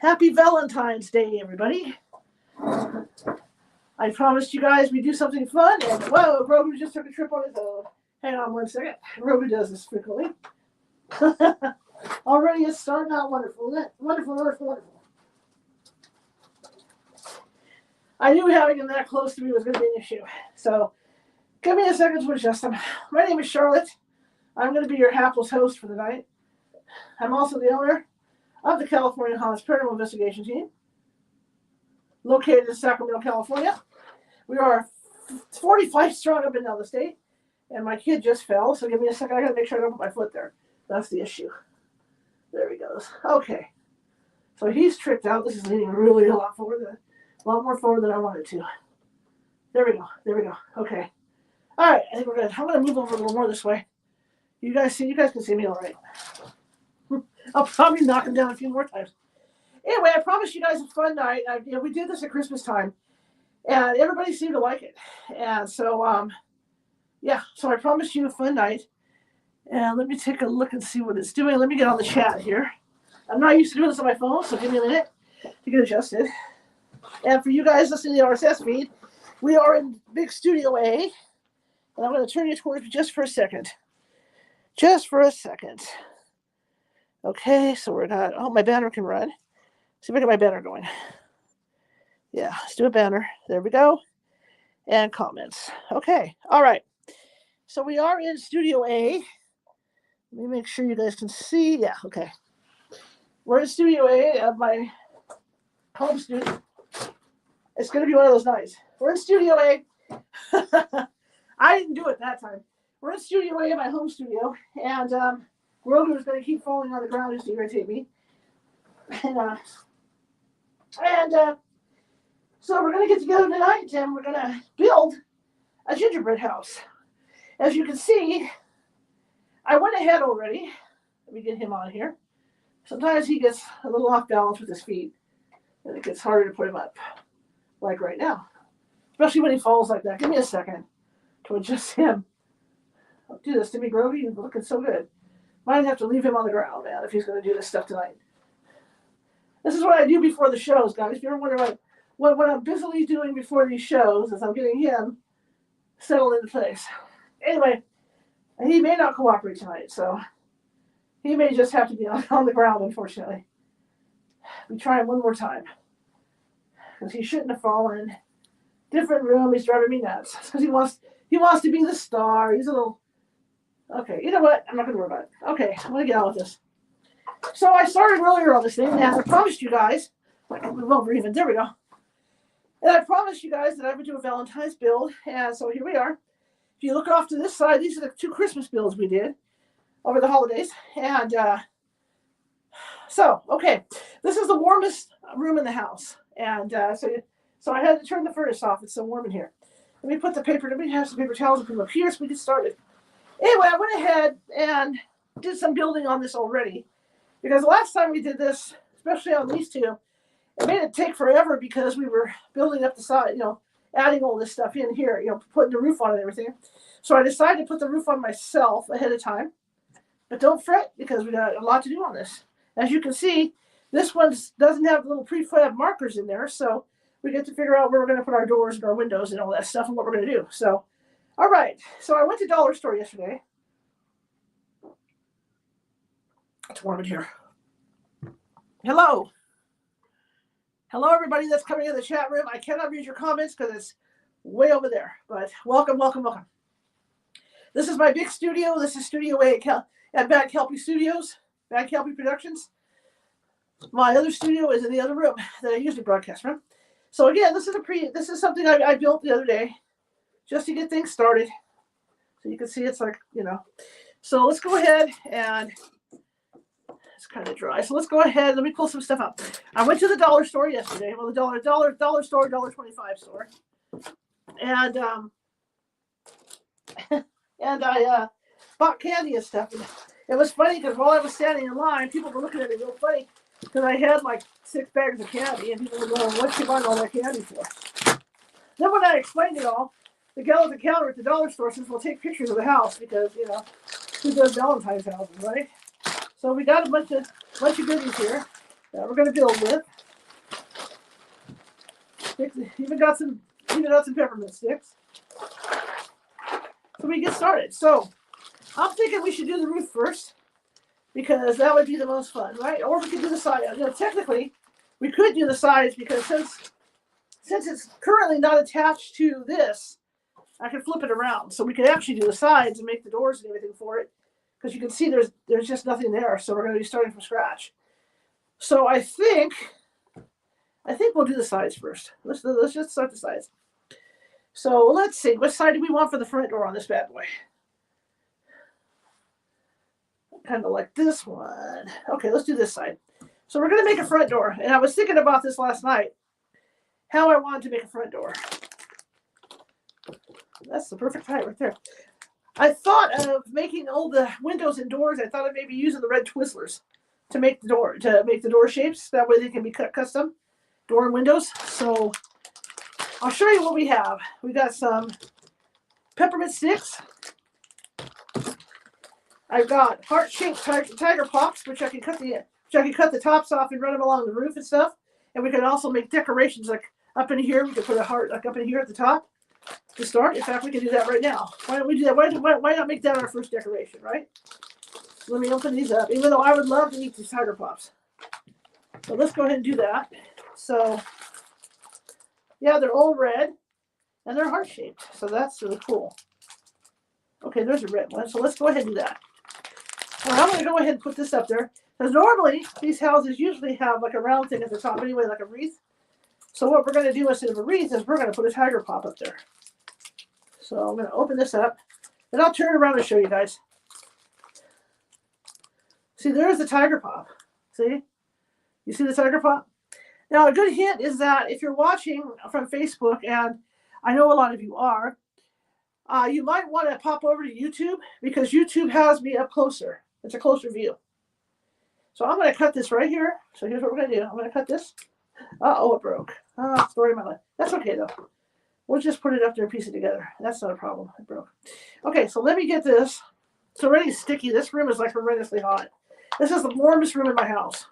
Happy Valentine's Day, everybody. I promised you guys we'd do something fun, and whoa, Roby just took a trip on his own. Hang on one second. Roby does this frequently. Already it's starting out wonderful, isn't it? Wonderful, wonderful, wonderful. I knew having him that close to me was going to be an issue. So give me a second to adjust him. My name is Charlotte. I'm going to be your hapless host for the night. I'm also the owner of the California Haunts Paranormal Investigation Team, located in Sacramento, California. We are 45 strong up and down the state, and my kid just fell, so give me a second. I got to make sure I don't put my foot there. That's the issue. There he goes. Okay. So he's tripped out. This is leaning really a lot more forward than I wanted to. There we go. There we go. Okay. All right. I think we're good. I'm going to move over a little more this way. You guys can see me all right. I'll probably knock him down a few more times. Anyway, I promised you guys a fun night. We did this at Christmas time, and everybody seemed to like it. And so, so I promised you a fun night. And let me take a look and see what it's doing. Let me get on the chat here. I'm not used to doing this on my phone, so give me a minute to get adjusted. And for you guys listening to the RSS feed, we are in Big Studio A. And I'm going to turn you towards me just for a second. Just for a second. Okay, so we're not. Oh, my banner can run. See if I get my banner going. Yeah, let's do a banner. There we go. And comments. Okay, all right. So we are in Studio A. Let me make sure you guys can see. Yeah, okay. We're in Studio A of my home studio. It's going to be one of those nights. We're in Studio A. I didn't do it that time. We're in Studio A, my home studio, and Grogu is going to keep falling on the ground just to irritate me. And so we're going to get together tonight, and we're going to build a gingerbread house. As you can see, I went ahead already. Let me get him on here. Sometimes he gets a little off balance with his feet, and it gets harder to put him up, like right now. Especially when he falls like that. Give me a second to adjust him. Don't do this to me, Grogu. You're looking so good. Might have to leave him on the ground, man, if he's going to do this stuff tonight. This is what I do before the shows, guys. If you ever wonder what I'm busily doing before these shows is I'm getting him settled into place. Anyway, he may not cooperate tonight, so he may just have to be on the ground, unfortunately. We try him one more time. Because he shouldn't have fallen. Different room, he's driving me nuts. Because he wants to be the star. He's a little... Okay, you know what? I'm not going to worry about it. Okay, I'm going to get on with this. So I started earlier on this thing, and I promised you guys... I can move over even. There we go. And I promised you guys that I would do a Valentine's build, and so here we are. If you look off to this side, these are the 2 Christmas builds we did over the holidays. And okay, this is the warmest room in the house. And so I had to turn the furnace off. It's so warm in here. Let me have some paper towels and put them up here so we get started. Anyway, I went ahead and did some building on this already. Because the last time we did this, especially on these 2, it made it take forever because we were building up the side, adding all this stuff in here, putting the roof on and everything. So I decided to put the roof on myself ahead of time. But don't fret because we got a lot to do on this. As you can see, this one doesn't have little prefab markers in there, so we get to figure out where we're going to put our doors and our windows and all that stuff and what we're going to do. So, all right. So I went to Dollar Store yesterday. It's warm in here. Hello. Hello, everybody that's coming in the chat room. I cannot read your comments because it's way over there. But welcome, welcome, welcome. This is my big studio. This is Studio A at Bad Kelpie Studios, Bad Kelpie Productions. My other studio is in the other room that I usually broadcast from. So again, this is something I built the other day just to get things started. So you can see it's like, So let's go ahead and it's kind of dry. So let's go ahead. Let me pull some stuff up. I went to the dollar store yesterday. Well, the dollar store, $1.25 store. And and I bought candy and stuff. And it was funny because while I was standing in line, people were looking at me real funny because I had like 6 bags of candy, and people were going, "What's you buying all that candy for?" Then when I explained it all, the gal at the counter at the dollar store says, "Well, take pictures of the house because who does Valentine's houses, right?" So we got a bunch of goodies here that we're going to build with. Even got some peppermint sticks. So we get started. So I'm thinking we should do the roof first because that would be the most fun, right? Or we could do the side. You know, technically, we could do the sides because since it's currently not attached to this, I can flip it around. So we could actually do the sides and make the doors and everything for it because you can see there's just nothing there. So we're going to be starting from scratch. So I think we'll do the sides first. Let's just start the sides. So let's see, what side do we want for the front door on this bad boy? Kind of like this one. Okay, let's do this side. So we're going to make a front door. And I was thinking about this last night, how I wanted to make a front door. That's the perfect height right there. I thought of making all the windows and doors. I thought of maybe using the red Twizzlers to make the door shapes. That way they can be cut custom door and windows. So I'll show you what we have. We got some peppermint sticks. I've got heart-shaped tiger pops, which I can cut the tops off and run them along the roof and stuff. And we can also make decorations like up in here. We could put a heart like up in here at the top to start. In fact, we can do that right now. Why don't we do that? Why not make that our first decoration, right? Let me open these up, even though I would love to eat these tiger pops. So let's go ahead and do that. So yeah, they're all red and they're heart-shaped. So that's really cool. Okay, there's a red one. So let's go ahead and do that. Well, I'm going to go ahead and put this up there. Because normally, these houses usually have like a round thing at the top anyway, like a wreath. So what we're going to do instead of a wreath is we're going to put a tiger pop up there. So I'm going to open this up. And I'll turn it around and show you guys. See, there's the tiger pop. See? You see the tiger pop? Now, a good hint is that if you're watching from Facebook, and I know a lot of you are, you might want to pop over to YouTube because YouTube has me up closer. It's a closer view. So I'm going to cut this right here. So here's what we're going to do. I'm going to cut this. Uh-oh, it broke. Story of my life. That's okay, though. We'll just put it up there and piece it together. That's not a problem. It broke. Okay, so let me get this. It's already sticky. This room is like horrendously hot. This is the warmest room in my house.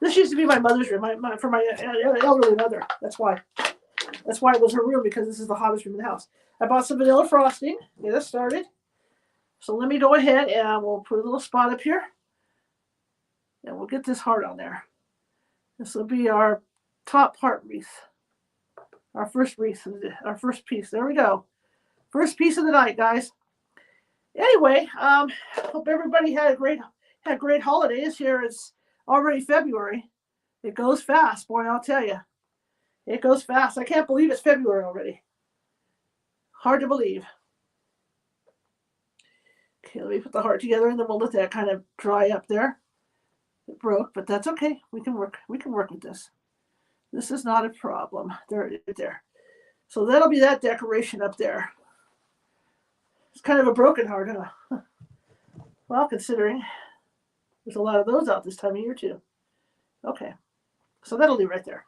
This used to be my mother's room for my elderly mother. That's why. That's why it was her room, because this is the hottest room in the house. I bought some vanilla frosting. Get us started. So let me go ahead and we'll put a little spot up here. And we'll get this heart on there. This will be our top heart wreath. Our first wreath, our first piece. There we go. First piece of the night, guys. Anyway, hope everybody had great holidays. Here it's already February. It goes fast, boy, I'll tell you. It goes fast. I can't believe it's February already. Hard to believe. Okay, let me put the heart together and then we'll let that kind of dry up there. It broke, but that's okay. We can work with this. This is not a problem. There it is there. So that'll be that decoration up there. It's kind of a broken heart, huh? Well, considering there's a lot of those out this time of year too. Okay. So that'll be right there.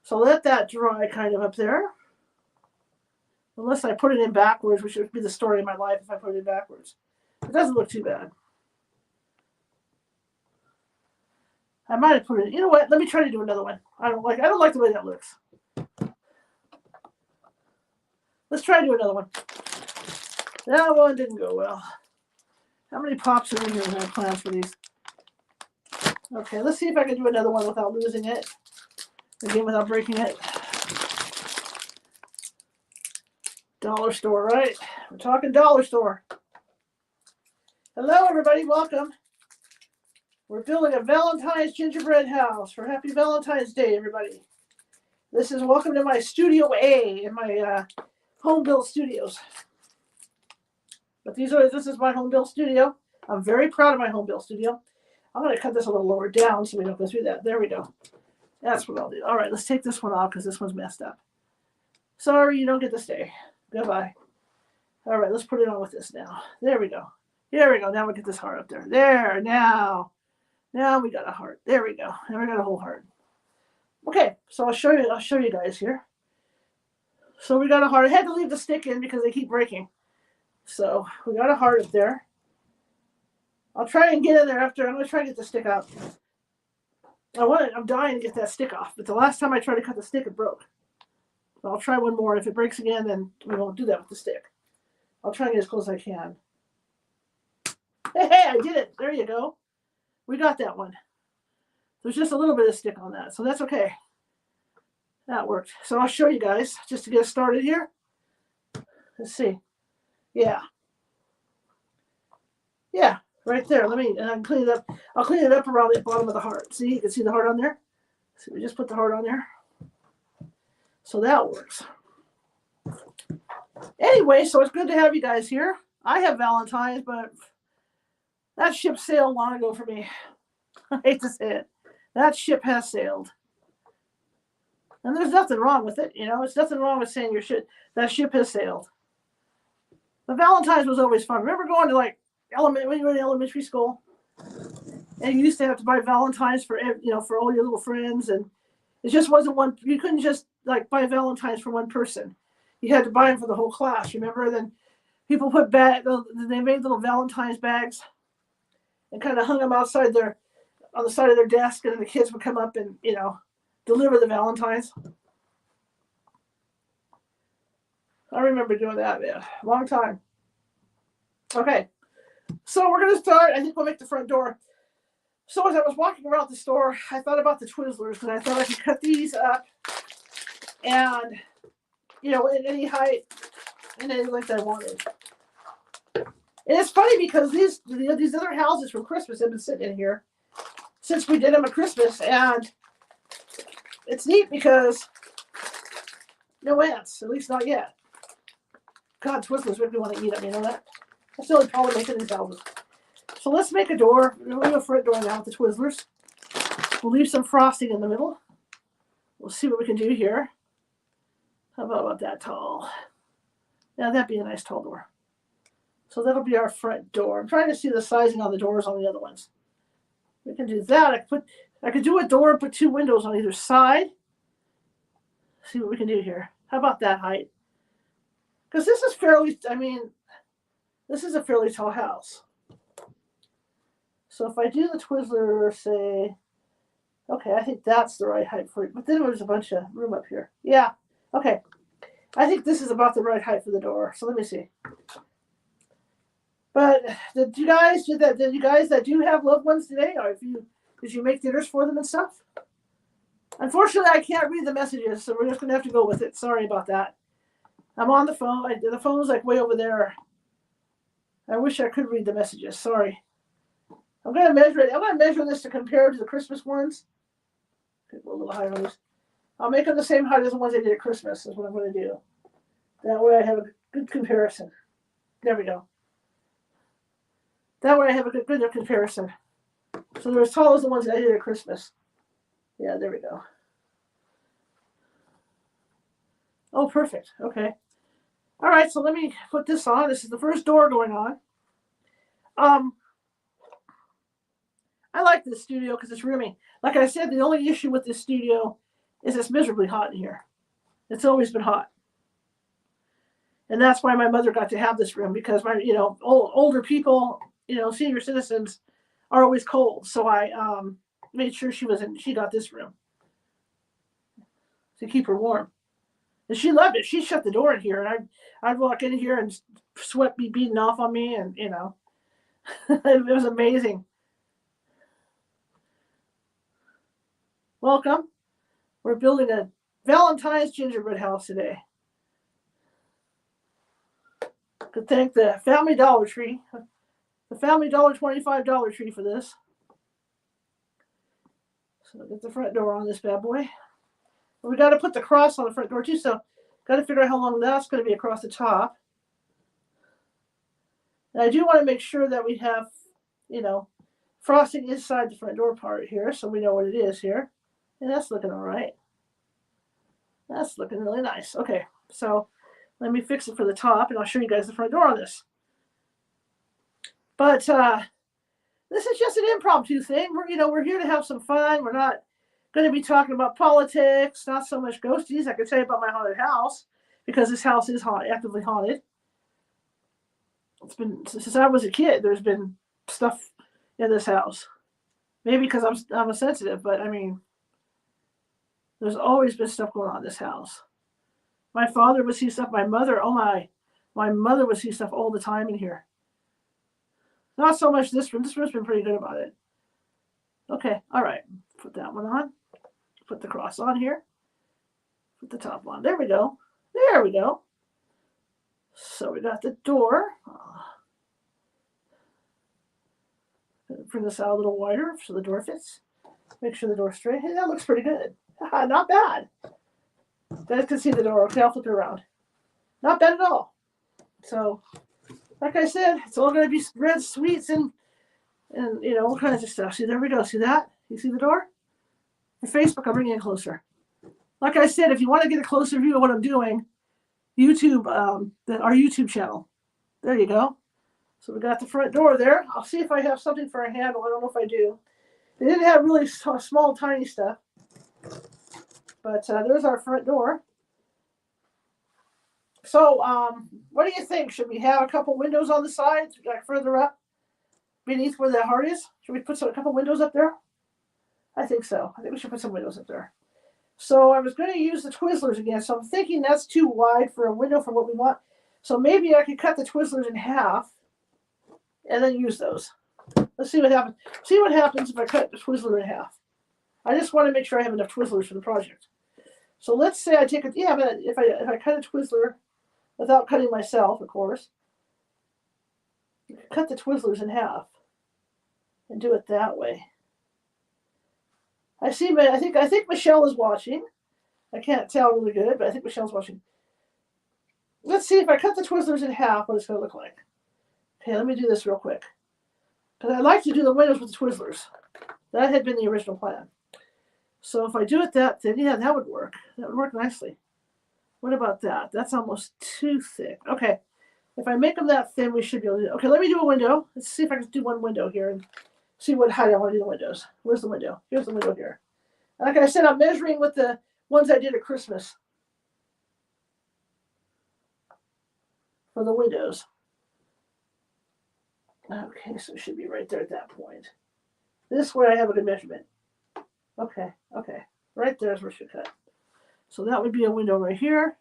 So let that dry kind of up there. Unless I put it in backwards, which would be the story of my life if I put it in backwards. It doesn't look too bad. I might have put it, you know what? Let me try to do another one. I don't like the way that looks. Let's try to do another one. That one didn't go well. How many pops are in here? I have plans for these. Okay, let's see if I can do another one without losing it. Again, without breaking it. Dollar store, right? We're talking dollar store. Hello, everybody. Welcome. We're building a Valentine's gingerbread house for Happy Valentine's Day, everybody. This is welcome to my Studio A in my home built studios. But this is my home built studio. I'm very proud of my home built studio. I'm going to cut this a little lower down so we don't go through that. There we go. That's what I'll do. All right, let's take this one off because this one's messed up. Sorry, you don't get to stay. Goodbye. All right, let's put it on with this now. There we go. Here we go. Now we get this heart up there. There, now. Now we got a heart. There we go. Now we got a whole heart. Okay, so I'll show you guys here. So we got a heart. I had to leave the stick in because they keep breaking. So we got a heart up there. I'll try and get in there after. I'm going to try and get the stick out. I'm dying to get that stick off, but the last time I tried to cut the stick, it broke. So I'll try one more. If it breaks again, then we won't do that with the stick. I'll try and get as close as I can. Hey, I did it. There you go. We got that one. There's just a little bit of stick on that, so that's okay. That worked. So I'll show you guys just to get us started here. Let's see. Yeah, right there. I can clean it up. I'll clean it up around the bottom of the heart. See, you can see the heart on there. So we just put the heart on there. So that works. Anyway, so it's good to have you guys here. I have Valentine's, but that ship sailed long ago for me. I hate to say it. That ship has sailed. And there's nothing wrong with it. It's nothing wrong with saying that ship has sailed. But Valentine's was always fun. Remember going to when you were in elementary school, and you used to have to buy Valentines for all your little friends, and it just wasn't one. You couldn't just buy Valentines for one person. You had to buy them for the whole class. Remember? Then people they made little Valentine's bags and kind of hung them on the side of their desk, and then the kids would come up and deliver the Valentines. I remember doing that, man. Long time. Okay. So we're going to start. I think we'll make the front door. So as I was walking around the store, I thought about the Twizzlers, because I thought I could cut these up and, in any height and any length I wanted. And it's funny because these other houses from Christmas have been sitting in here since we did them at Christmas, and it's neat because no ants, at least not yet. God, Twizzlers make me want to eat them, you know that? That's the only problem making these houses. So let's make a door. We'll do a front door now with the Twizzlers. We'll leave some frosting in the middle. We'll see what we can do here. How about that tall? Yeah, that'd be a nice tall door. So that'll be our front door. I'm trying to see the sizing on the doors on the other ones. We can do that. I could do a door and put two windows on either side. See what we can do here. How about that height? Because this is this is a fairly tall house. So if I do the Twizzler, say, okay, I think that's the right height for it. But then there's a bunch of room up here. Yeah, okay. I think this is about the right height for the door. So let me see. But did you guys that do have loved ones today, or did you make dinners for them and stuff? Unfortunately, I can't read the messages, so we're just gonna have to go with it. Sorry about that. I'm on the phone. The phone's way over there. I wish I could read the messages. Sorry. I'm gonna measure it. I'm gonna measure this to compare to the Christmas ones. Okay, go a little higher on this. I'll make them the same height as the ones I did at Christmas. Is what I'm gonna do. That way I have a good comparison. There we go. That way I have a good comparison. So they're as tall as the ones that I did at Christmas. Yeah, there we go. Oh, perfect. Okay. All right, so let me put this on. This is the first door going on. I like this studio because it's roomy. Like I said, the only issue with this studio is it's miserably hot in here. It's always been hot. And that's why my mother got to have this room, because my, older people, senior citizens are always cold. So I made sure she got this room to keep her warm. And she loved it. She shut the door in here, and I'd walk in here and sweat be beating off on me, and it was amazing. Welcome. We're building a Valentine's Gingerbread house today. Could thank the Family Dollar Tree, the Family Dollar $25 tree for this. So get the front door on this bad boy. We got to put the cross on the front door too, so got to figure out how long that's going to be across the top. And I do want to make sure that we have, frosting inside the front door part here, so we know what it is here. And that's looking all right. That's looking really nice. Okay, so let me fix it for the top, and I'll show you guys the front door on this. But this is just an impromptu thing. We're here to have some fun. We're not going to be talking about politics, not so much ghosties. I can tell you about my haunted house, because this house is actively haunted. It's been, since I was a kid, there's been stuff in this house. Maybe because I'm a sensitive, but I mean, there's always been stuff going on in this house. My father would see stuff. My mother, oh my mother would see stuff all the time in here. Not so much this room. This room's been pretty good about it. Okay, all right. Put that one on. Put the cross on here. Put the top on. There we go. There we go. So we got the door. Bring this out a little wider so the door fits. Make sure the door's straight. Hey, that looks pretty good. Not bad. You guys can see the door. Okay, I'll flip it around. Not bad at all. So, like I said, it's all going to be red sweets and you know, all kinds of stuff. See, there we go. See that? You see the door? For Facebook, I'm bringing it closer. Like I said, if you want to get a closer view of what I'm doing, YouTube, our YouTube channel. There you go. So we got the front door there. I'll see if I have something for a handle. I don't know if I do. They didn't have really small, tiny stuff. But there's our front door. So what do you think? Should we have a couple windows on the sides, like further up, beneath where the heart is? Should we put a couple windows up there? I think so. I think we should put some windows up there. So I was going to use the Twizzlers again. So I'm thinking that's too wide for a window for what we want. So maybe I could cut the Twizzlers in half and then use those. Let's see what happens. See what happens if I cut the Twizzler in half. I just want to make sure I have enough Twizzlers for the project. So let's say I take it. Yeah, but if I cut a Twizzler without cutting myself, of course, cut the Twizzlers in half and do it that way. I think Michelle is watching. I can't tell really good, but I think Michelle's watching. Let's see if I cut the Twizzlers in half, what it's going to look like. Okay, let me do this real quick. Because I'd like to do the windows with the Twizzlers. That had been the original plan. So if I do it that thin, yeah, that would work. That would work nicely. What about that? That's almost too thick. Okay, if I make them that thin, we should be able to do it. Okay, let me do a window. Let's see if I can do one window here and see what height I want to do the windows. Where's the window? Here's the window here. And like I said, I'm measuring with the ones I did at Christmas for the windows. Okay, so it should be right there at that point. This way I have a good measurement. Okay. Right there is where it should cut. So that would be a window right here.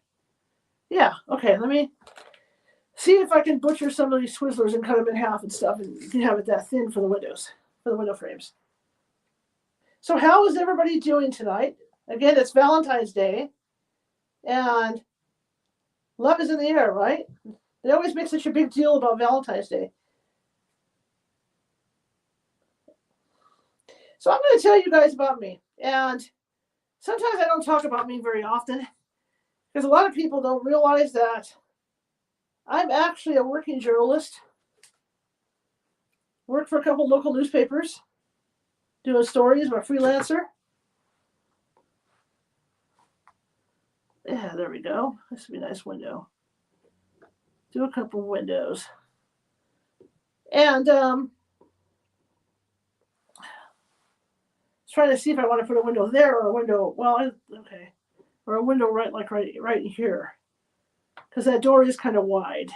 Yeah, okay, let me see if I can butcher some of these Twizzlers and cut them in half and stuff and you can have it that thin for the windows, for the window frames. So how is everybody doing tonight? Again, it's Valentine's Day and love is in the air, right? They always make such a big deal about Valentine's Day. So I'm going to tell you guys about me. And sometimes I don't talk about me very often because a lot of people don't realize that I'm actually a working journalist. Work for a couple local newspapers, doing stories. I'm a freelancer. Yeah, there we go. This would be a nice window. Do a couple windows. And trying to see if I want to put a window there or a window, well, okay, or a window right here, because that door is kind of wide.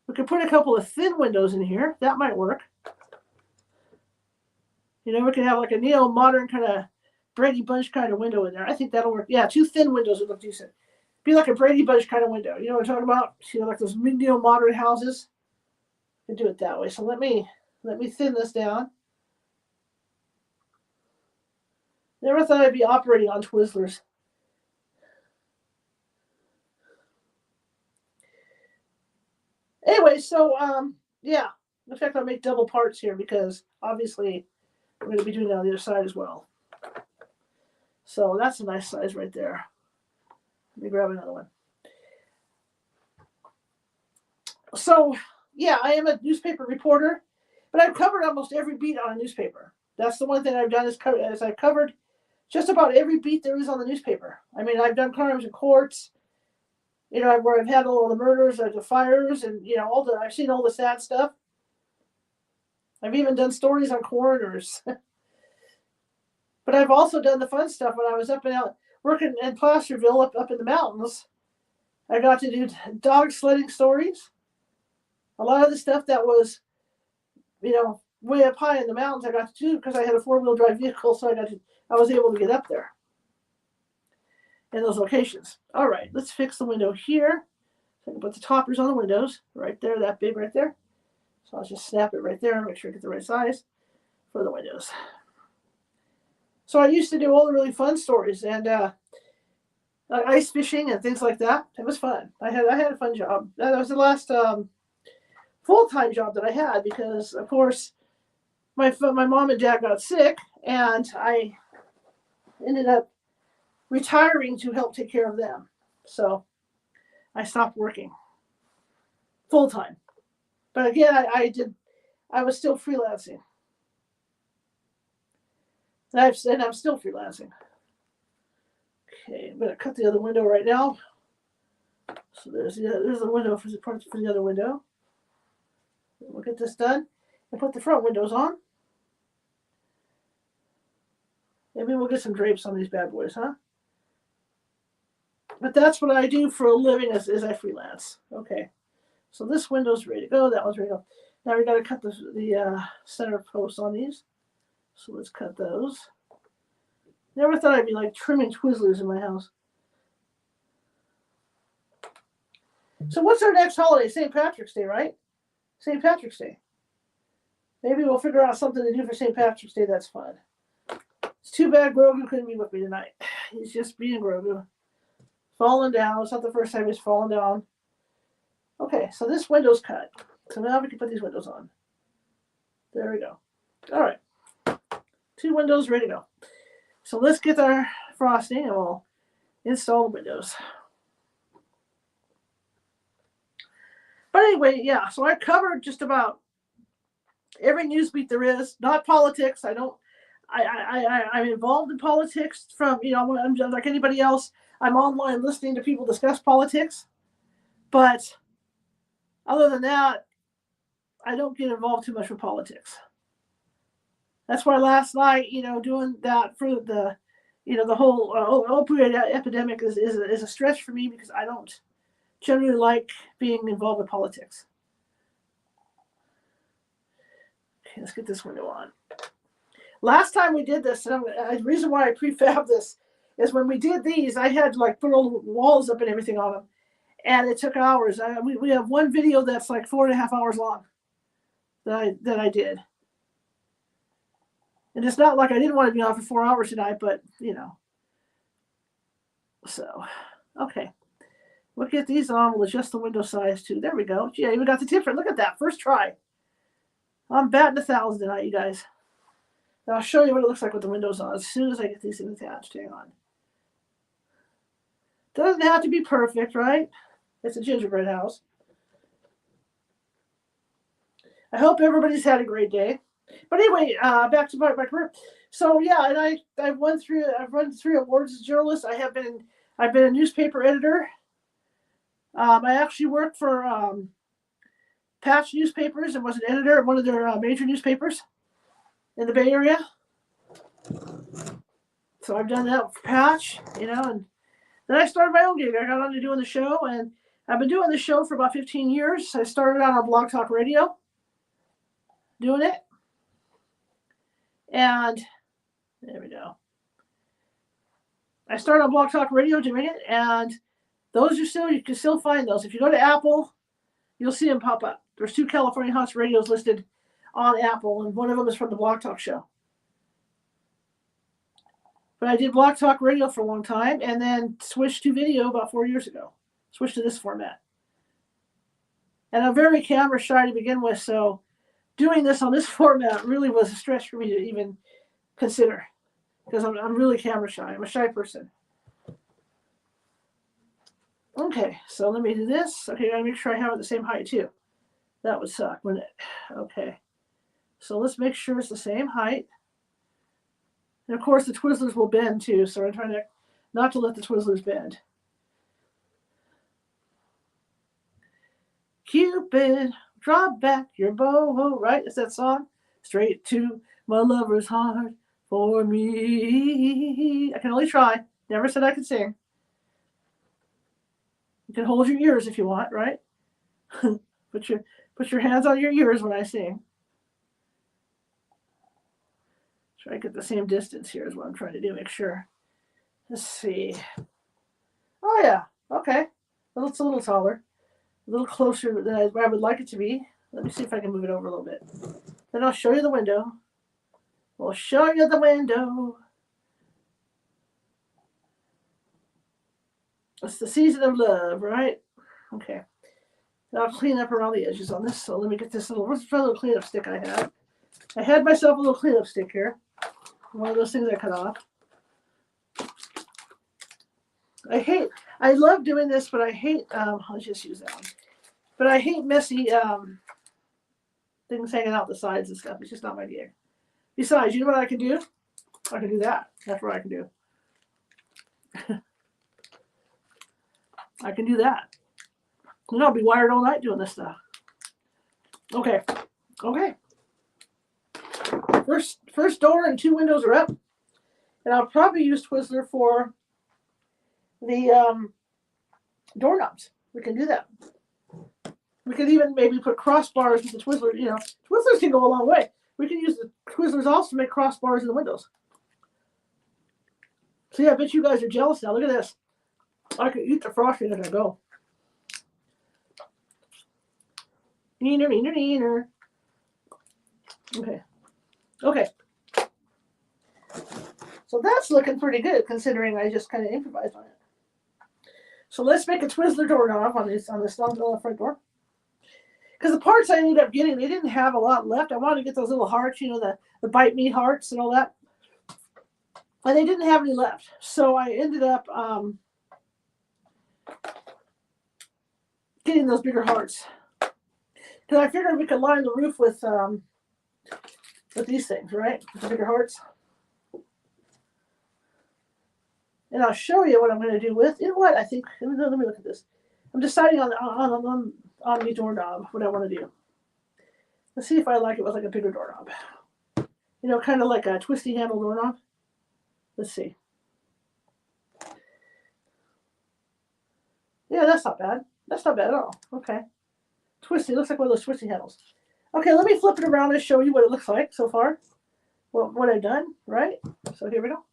We could put a couple of thin windows in here. That might work. You know, we could have like a neo-modern kind of Brady Bunch kind of window in there. I think that'll work. Yeah, two thin windows would look decent. Be like a Brady Bunch kind of window. You know what I'm talking about? You know, like those neo-modern houses. We do it that way. So let me thin this down. Never thought I'd be operating on Twizzlers. Anyway, so yeah. In fact, I'll make double parts here because obviously I'm going to be doing it on the other side as well. So that's a nice size right there. Let me grab another one. So yeah, I am a newspaper reporter, but I've covered almost every beat on a newspaper. That's the one thing I've done is I've covered just about every beat there is on the newspaper. I mean, I've done crimes in courts, you know, where I've handled all the murders, the fires, and you know, I've seen all the sad stuff. I've even done stories on coroners. But I've also done the fun stuff when I was up and out working in Placerville up in the mountains. I got to do dog sledding stories. A lot of the stuff that was, you know, way up high in the mountains. I got to do because I had a 4-wheel drive vehicle, so I was able to get up there in those locations. All right, let's fix the window here. So I can put the toppers on the windows right there, that big right there. So I'll just snap it right there and make sure I get the right size for the windows. So I used to do all the really fun stories and ice fishing and things like that. It was fun. I had a fun job. That was the last full-time job that I had because, of course, my mom and dad got sick, and I ended up retiring to help take care of them. So I stopped working full-time. But again, I was still freelancing. And I'm still freelancing. Okay, I'm going to cut the other window right now. So there's the window for the other window. We'll get this done and put the front windows on. Maybe we'll get some drapes on these bad boys, huh? But that's what I do for a living is I freelance. Okay, so this window's ready to go. That one's ready to go. Now we got to cut the center posts on these. So let's cut those. Never thought I'd be like trimming Twizzlers in my house. So what's our next holiday? St. Patrick's Day, right? St. Patrick's Day. Maybe we'll figure out something to do for St. Patrick's Day that's fun. It's too bad Grogu couldn't be with me tonight. He's just being Grogu. Falling down. It's not the first time he's fallen down. Okay, so this window's cut. So now we can put these windows on. There we go. All right. 2 windows ready to go. So let's get our frosting and we'll install the windows. But anyway, yeah, so I covered just about every news beat there is. Not politics. I'm involved in politics from, I'm like anybody else. I'm online listening to people discuss politics. But other than that, I don't get involved too much with politics. That's why last night, doing that for the whole opioid epidemic is a stretch for me because I don't generally like being involved with politics. Okay, let's get this window on. Last time we did this, and the reason why I prefab this is when we did these, I had to put all the walls up and everything on them, and it took hours. We have one video that's like 4.5 hours long that I did. And it's not like I didn't want to be on for 4 hours tonight, but, So, okay. We'll get these on. We'll adjust the window size, too. There we go. Yeah, we got the different. Look at that. First try. I'm batting 1,000 tonight, you guys. Now, I'll show you what it looks like with the windows on as soon as I get these things attached. Hang on. Doesn't have to be perfect, right? It's a gingerbread house. I hope everybody's had a great day. But anyway, back to my career. So yeah, and I've run 3 awards as a journalist. I've been a newspaper editor. I actually worked for Patch Newspapers and was an editor at one of their major newspapers in the Bay Area. So I've done that for Patch, and then I started my own gig. I got on to doing the show, and I've been doing the show for about 15 years. I started out on Blog Talk Radio, doing it. And there we go. I started on Blog Talk Radio doing it, and you can still find those. If you go to Apple, you'll see them pop up. There's 2 California House radios listed on Apple, and one of them is from the Blog Talk show. But I did Blog Talk Radio for a long time, and then switched to video about 4 years ago. Switched to this format. And I'm very camera shy to begin with, so doing this on this format really was a stretch for me to even consider because I'm really camera shy. I'm a shy person. Okay, so let me do this. Okay, I gotta make sure I have it the same height too. That would suck, wouldn't it? Okay, so let's make sure it's the same height. And of course, the Twizzlers will bend too, so I'm trying not to let the Twizzlers bend. Cupid, drop back your bow, right? Is that song? Straight to my lover's heart for me. I can only try. Never said I could sing. You can hold your ears if you want, right? Put your hands on your ears when I sing. Try to get the same distance here is what I'm trying to do, make sure. Let's see. Oh yeah, okay. Well, it's a little taller, a little closer than I would like it to be. Let me see if I can move it over a little bit. Then I'll show you the window. We'll show you the window. It's the season of love, right? Okay. Now I'll clean up around the edges on this. So let me get this what's the little cleanup stick I have? I had myself a little cleanup stick here. One of those things I cut off. I love doing this, but I hate, I'll just use that one. But I hate messy things hanging out the sides and stuff. It's just not my gig. Besides, you know what I can do? I can do that. That's what I can do. I can do that. And I'll be wired all night doing this stuff. Okay. Okay. First door and 2 windows are up. And I'll probably use Twizzler for the doorknobs. We can do that. We could even maybe put crossbars with the Twizzler. You know, Twizzlers can go a long way. We can use the Twizzlers also to make crossbars in the windows. See, I bet you guys are jealous now. Look at this. I could eat the frosting as I go. Neener, neener, neener. Okay. Okay. So that's looking pretty good considering I just kind of improvised on it. So let's make a Twizzler doorknob on this on the front door. Because the parts I ended up getting, they didn't have a lot left. I wanted to get those little hearts, you know, the bite me hearts and all that. And they didn't have any left. So I ended up getting those bigger hearts. Because I figured we could line the roof with these things, right? With the bigger hearts. And I'll show you what I'm going to do with. You know what? I think, let me look at this. I'm deciding on the doorknob what I want to do. Let's see if I like it with like a bigger doorknob. You know, kind of like a twisty handle doorknob. Let's see. Yeah, that's not bad. That's not bad at all. Okay. Twisty. Looks like one of those twisty handles. Okay, let me flip it around and show you what it looks like so far. Well, what I've done, right? So here we go.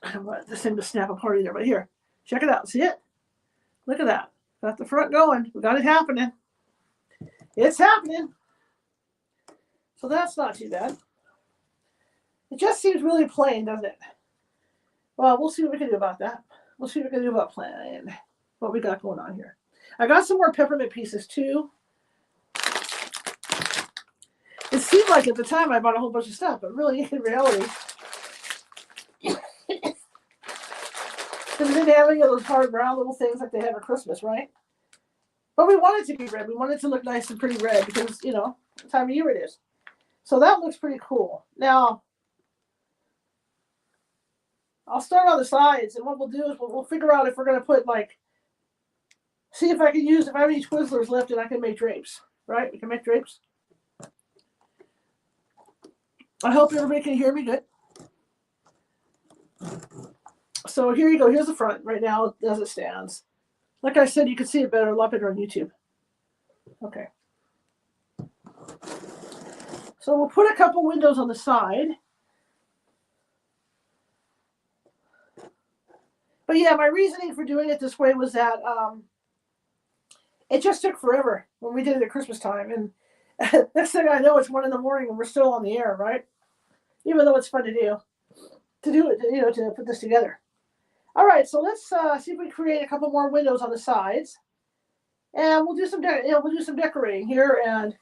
I don't want this thing to snap apart either, but here, check it out. See it? Look at that. Got the front going. We got it happening. It's happening. So that's not too bad. It just seems really plain, doesn't it? Well, we'll see what we can do about that. We'll see what we can do about plain. What we got going on here. I got some more peppermint pieces too. It seemed like at the time I bought a whole bunch of stuff, but really in reality, because we didn't have any of those hard brown little things like they have at Christmas, right? But we want it to be red. We want it to look nice and pretty red because, you know, the time of year it is. So that looks pretty cool. Now, I'll start on the sides, and what we'll do is we'll figure out if we're going to put, like, see if I can use, if I have any Twizzlers left and I can make drapes, right? We can make drapes. I hope everybody can hear me good. So here you go. Here's the front right now as it stands. Like I said, you can see it better, a lot better on YouTube. Okay. So we'll put a couple windows on the side. But yeah, my reasoning for doing it this way was that it just took forever when we did it at Christmas time. And next thing I know, it's 1 a.m. and we're still on the air, right? Even though it's fun to do it, you know, to put this together. All right, so let's see if we create a couple more windows on the sides, and we'll do some, decorating here. And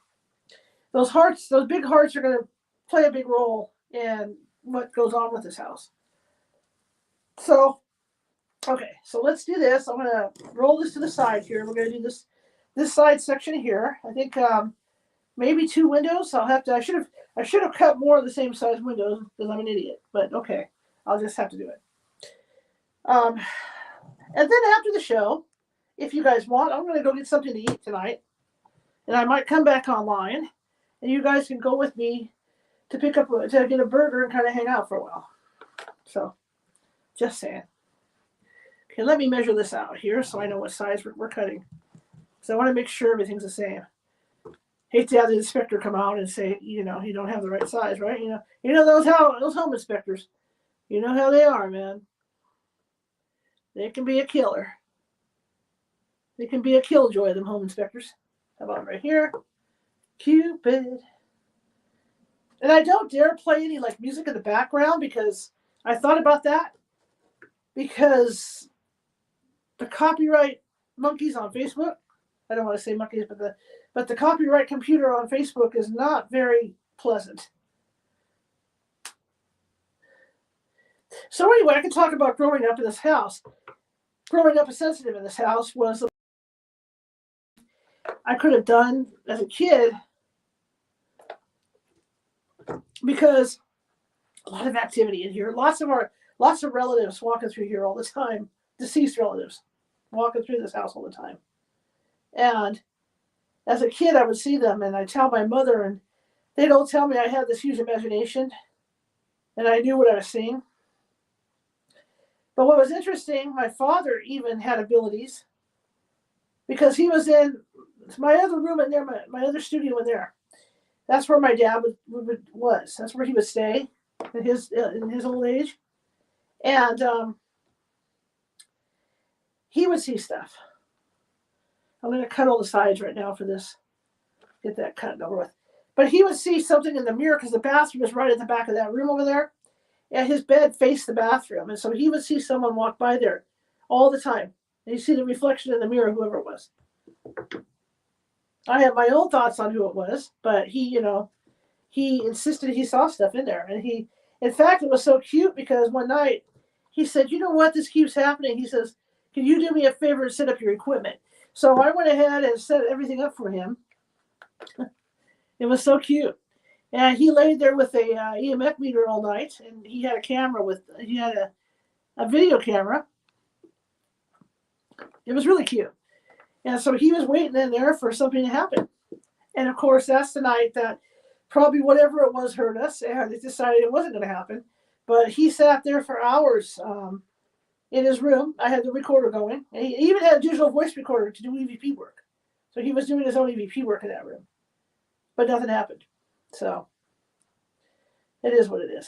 those hearts, those big hearts, are going to play a big role in what goes on with this house. So, okay, so let's do this. I'm going to roll this to the side here. We're going to do this side section here. I think maybe 2 windows. I should have cut more of the same size windows because I'm an idiot. But okay, I'll just have to do it. And then after the show, if you guys want, I'm going to go get something to eat tonight. And I might come back online, and you guys can go with me to get a burger and kind of hang out for a while. So, just saying. Okay, let me measure this out here so I know what size we're cutting. So I want to make sure everything's the same. hate to have the inspector come out and say, you don't have the right size, right? Those home inspectors. You know how they are, man. They can be a killer. They can be a killjoy, them home inspectors. How about right here? Cupid. And I don't dare play any like music in the background because I thought about that. Because the copyright monkeys on Facebook, I don't want to say monkeys, but the copyright computer on Facebook is not very pleasant. So anyway, I can talk about growing up in this house. Growing up as sensitive in this house was I could have done as a kid because a lot of activity in here. Lots of relatives walking through here all the time. Deceased relatives walking through this house all the time. And as a kid, I would see them and I'd tell my mother, and they'd all tell me I had this huge imagination and I knew what I was seeing. But what was interesting, my father even had abilities because he was in my other room in there, my other studio in there. That's where my dad was. That's where he would stay in his old age. And he would see stuff. I'm going to cut all the sides right now for this. Get that cut over with. But he would see something in the mirror because the bathroom was right at the back of that room over there. And his bed faced the bathroom. And so he would see someone walk by there all the time. And you see the reflection in the mirror, whoever it was. I have my own thoughts on who it was, but he insisted he saw stuff in there. And in fact, it was so cute because one night he said, you know what, this keeps happening. He says, can you do me a favor and set up your equipment? So I went ahead and set everything up for him. It was so cute. And he laid there with a EMF meter all night, and he had a video camera. It was really cute. And so he was waiting in there for something to happen. And of course, that's the night that probably whatever it was hurt us, and it decided it wasn't going to happen. But he sat there for hours in his room. I had the recorder going. And he even had a digital voice recorder to do EVP work. So he was doing his own EVP work in that room. But nothing happened. So it is what it is.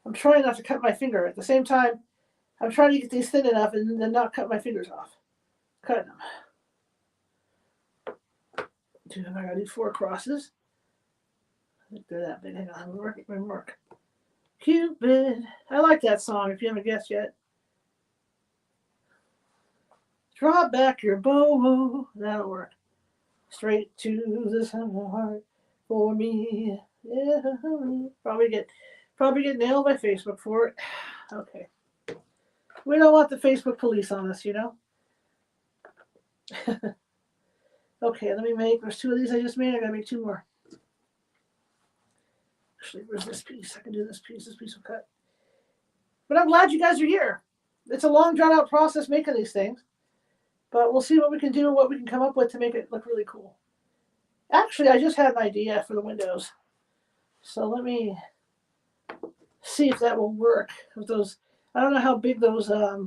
I'm trying not to cut my finger. At the same time, I'm trying to get these thin enough and then not cut my fingers off. Cutting them. I gotta do 4 crosses. I think they're that big. Hang on, it won't work. Cupid. I like that song if you haven't guessed yet. Draw back your bow. That'll work. Straight to the center heart for me. Yeah. Probably get nailed by Facebook for it. Okay. We don't want the Facebook police on us, Okay, there's 2 of these I just made. I gotta make 2 more. Actually, where's this piece? I can do this piece. This piece will cut. But I'm glad you guys are here. It's a long, drawn-out process making these things. But we'll see what we can do and what we can come up with to make it look really cool. Actually, I just had an idea for the windows. So let me see if that will work with those. I don't know how big those I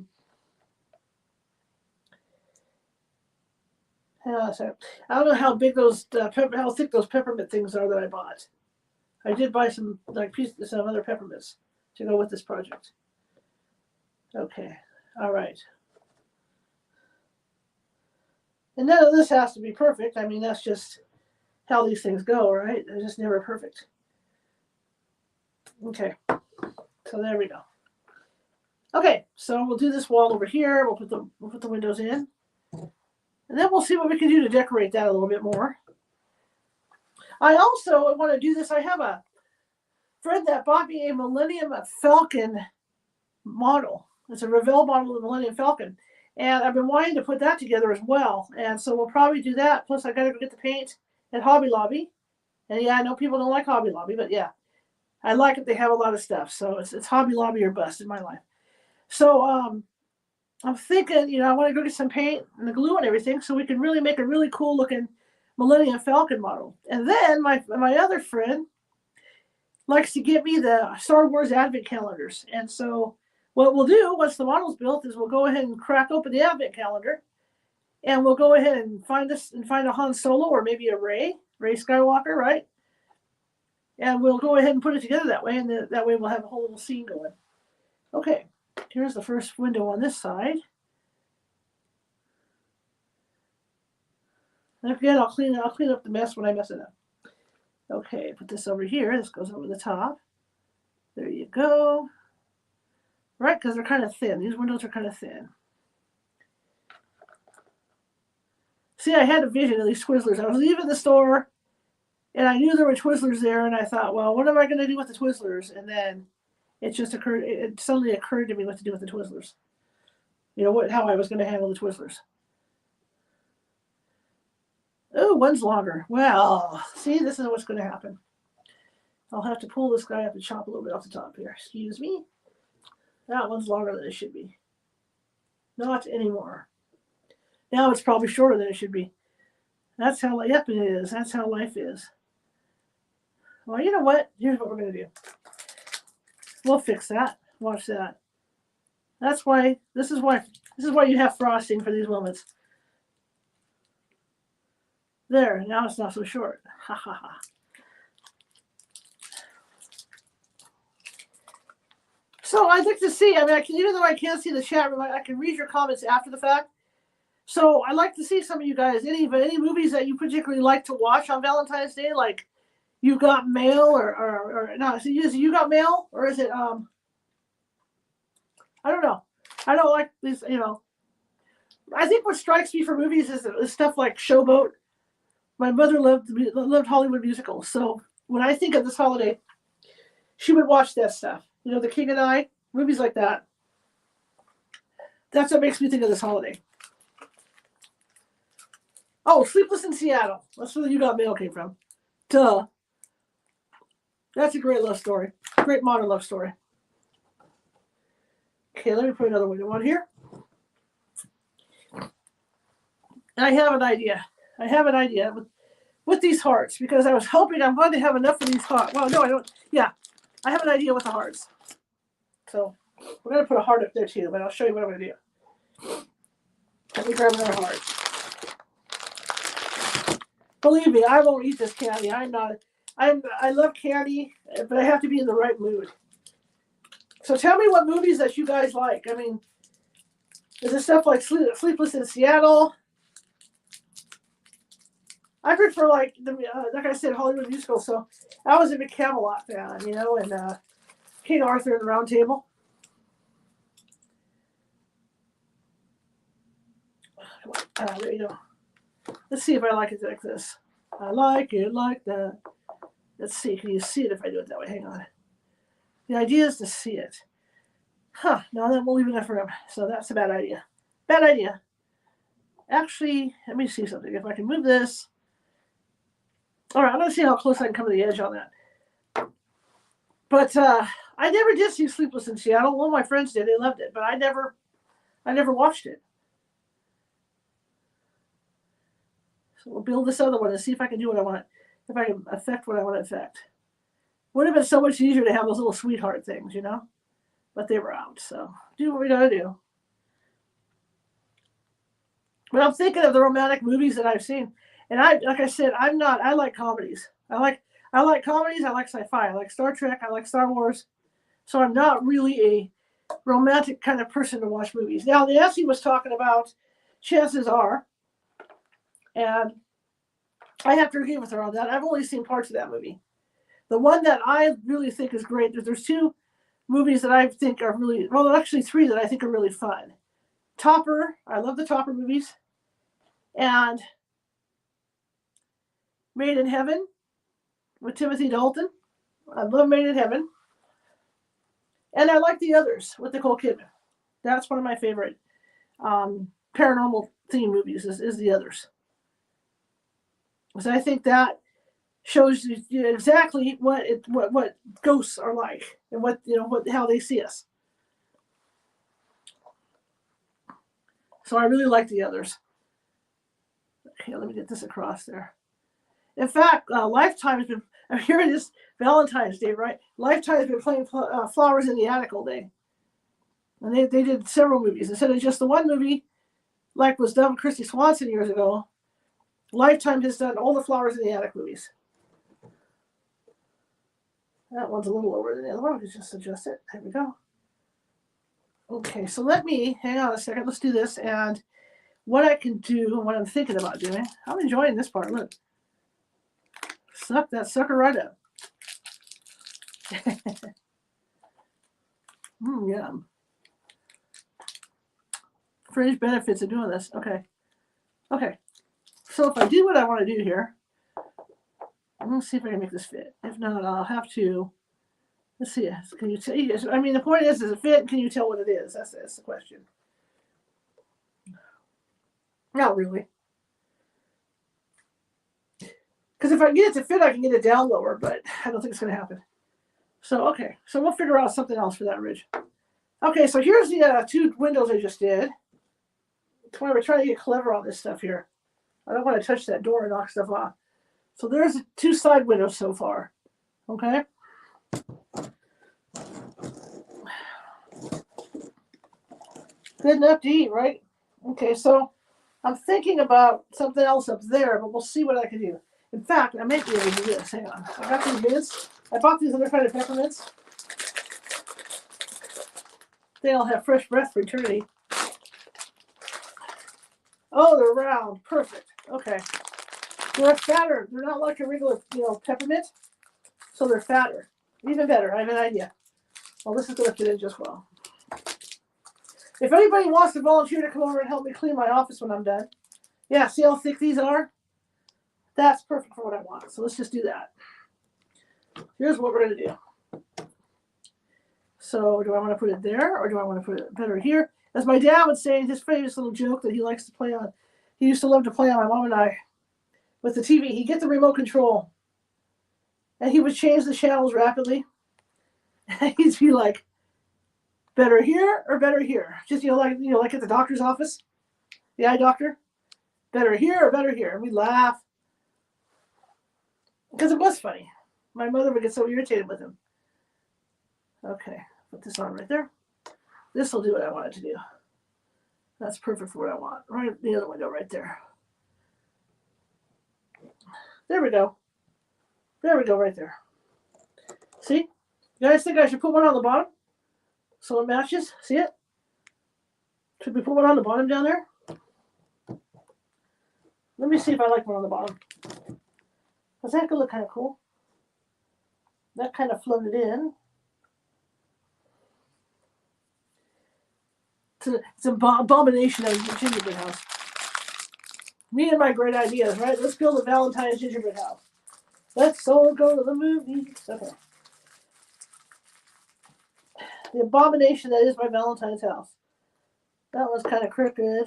don't know how big those how thick those peppermint things are that I bought. I did buy some some other peppermints to go with this project. Okay, all right. And none of this has to be perfect. I mean, that's just how these things go, right? They're just never perfect. Okay, so there we go. Okay, so we'll do this wall over here. We'll put the windows in. And then we'll see what we can do to decorate that a little bit more. I also want to do this. I have a friend that bought me a Millennium Falcon model. It's a Revell model of the Millennium Falcon. And I've been wanting to put that together as well. And so we'll probably do that. Plus, I got to go get the paint at Hobby Lobby. And yeah, I know people don't like Hobby Lobby, but yeah, I like it. They have a lot of stuff. So it's Hobby Lobby or bust in my life. So I'm thinking, I want to go get some paint and the glue and everything so we can really make a really cool looking Millennium Falcon model. And then my other friend likes to get me the Star Wars Advent calendars. And so what we'll do once the model's built is we'll go ahead and crack open the Advent calendar and we'll go ahead and find a Han Solo or maybe a Rey Skywalker, right? And we'll go ahead and put it together that way, and that way we'll have a whole little scene going. Okay, here's the first window on this side. And again, I'll clean up the mess when I mess it up. Okay, put this over here. This goes over the top. There you go. Right, because they're kind of thin. These windows are kind of thin. See, I had a vision of these Twizzlers. I was leaving the store, and I knew there were Twizzlers there, and I thought, well, what am I going to do with the Twizzlers? And then it suddenly occurred to me what to do with the Twizzlers. You know, how I was going to handle the Twizzlers. Oh, one's longer. Well, see, this is what's going to happen. I'll have to pull this guy up and chop a little bit off the top here. Excuse me. That one's longer than it should be. Not anymore. Now it's probably shorter than it should be. That's how, yep, it is. That's how life is. Well, you know what? Here's what we're going to do. We'll fix that. Watch that. This is why you have frosting for these moments. There, now it's not so short. Ha ha ha. So I'd like to see, I mean, even though I can't see the chat room, I can read your comments after the fact. So I'd like to see some of you guys, any movies that you particularly like to watch on Valentine's Day, like You Got Mail or no, is it You Got Mail, or is it, I don't know. I don't like these, you know. I think what strikes me for movies is stuff like Showboat. My mother loved Hollywood musicals. So when I think of this holiday, she would watch that stuff. You know, The King and I, movies like that. That's what makes me think of this holiday. Oh, Sleepless in Seattle. That's where the You Got Mail came from. Duh. That's a great love story. Great modern love story. Okay, let me put another window on here. I have an idea. With these hearts, because I was hoping I'm going to have enough of these hearts. Well, no, I don't. Yeah, I have an idea with the hearts. So we're going to put a heart up there too, but I'll show you what I'm going to do. Let me grab another heart. Believe me, I won't eat this candy. I love candy, but I have to be in the right mood. So tell me what movies that you guys like. I mean, is it stuff like Sleepless in Seattle? I prefer, like I said, Hollywood musicals. So I was a big Camelot fan, you know, and King Arthur and the Round Table. There you go. Let's see if I like it like this. I like it like that. Let's see. Can you see it if I do it that way? Hang on. The idea is to see it. Huh. No, then we'll leave it there for him. So that's a bad idea. Bad idea. Actually, let me see something. If I can move this. All right, I'm going to see how close I can come to the edge on that. But I never did see Sleepless in Seattle. One of my friends did. They loved it. But I never watched it. So we'll build this other one and see if I can do what I want. If I can affect what I want to affect. Would have been so much easier to have those little sweetheart things, you know? But they were out. So do what we got to do. But I'm thinking of the romantic movies that I've seen. And like I said, I like comedies. I like comedies. I like sci-fi. I like Star Trek. I like Star Wars. So I'm not really a romantic kind of person to watch movies. Now, Nancy was talking about Chances Are, and I have to agree with her on that. I've only seen parts of that movie. The one that I really think is great, there's two movies that I think are really, well, actually three that I think are really fun. Topper, I love the Topper movies. And Made in Heaven with Timothy Dalton. I love Made in Heaven. And I like The Others with Nicole Kidman. That's one of my favorite paranormal theme movies is The Others. So I think that shows you exactly what ghosts are like and how they see us. So I really like The Others. Okay, let me get this across there. In fact, Lifetime has been, I'm hearing this Valentine's Day, right? Lifetime has been playing Flowers in the Attic all day. And they did several movies. Instead of just the one movie, like was done with Christy Swanson years ago. Lifetime has done all the Flowers in the Attic movies. That one's a little lower than the other one. We can just adjust it. There we go. Okay, so let me, hang on a second. Let's do this. And what I can do and what I'm thinking about doing, I'm enjoying this part. Look. Suck that sucker right up. Yum. Fringe benefits of doing this. Okay. Okay. So if I do what I want to do here, I'm going to see if I can make this fit. If not, I'll have to. Let's see. Can you tell? I mean, the point is, does it fit? Can you tell what it is? That's the question. Not really. Because if I get it to fit, I can get it down lower, but I don't think it's going to happen. So, okay. So we'll figure out something else for that ridge. Okay, so here's the 2 windows I just did. We're trying to get clever on this stuff here. I don't want to touch that door and knock stuff off. So there's 2 side windows so far. Okay. Good enough to eat, right? Okay, so I'm thinking about something else up there, but we'll see what I can do. In fact, I might be able to do this. Hang on. I got these mints. I bought these other kind of peppermints. They all have fresh breath for eternity. Oh, they're round. Perfect. Okay. They're fatter. They're not like a regular, peppermint. So they're fatter. Even better. I have an idea. Well, this is going to fit in just well. If anybody wants to volunteer to come over and help me clean my office when I'm done. Yeah, see how thick these are? That's perfect for what I want. So let's just do that. Here's what we're going to do. So do I want to put it there or do I want to put it better here? As my dad would say, his famous little joke that he likes to play on, he used to love to play on my mom and I with the TV. He'd get the remote control and he would change the channels rapidly. And he'd be like, better here or better here? Just, like at the doctor's office, the eye doctor. Better here or better here? And we'd laugh. Because it was funny. My mother would get so irritated with him. Okay, put this on right there. This will do what I want it to do. That's perfect for what I want. Right, the other window right there. There we go. There we go, right there. See? You guys think I should put one on the bottom? So it matches? See it? Should we put one on the bottom down there? Let me see if I like one on the bottom. Because that could look kind of cool. That kind of floated in. It's an abomination of a gingerbread house. Me and my great ideas, right? Let's build a Valentine Gingerbread house. Let's all go to the movies. Okay. The abomination that is my Valentine's house. That was kind of crooked.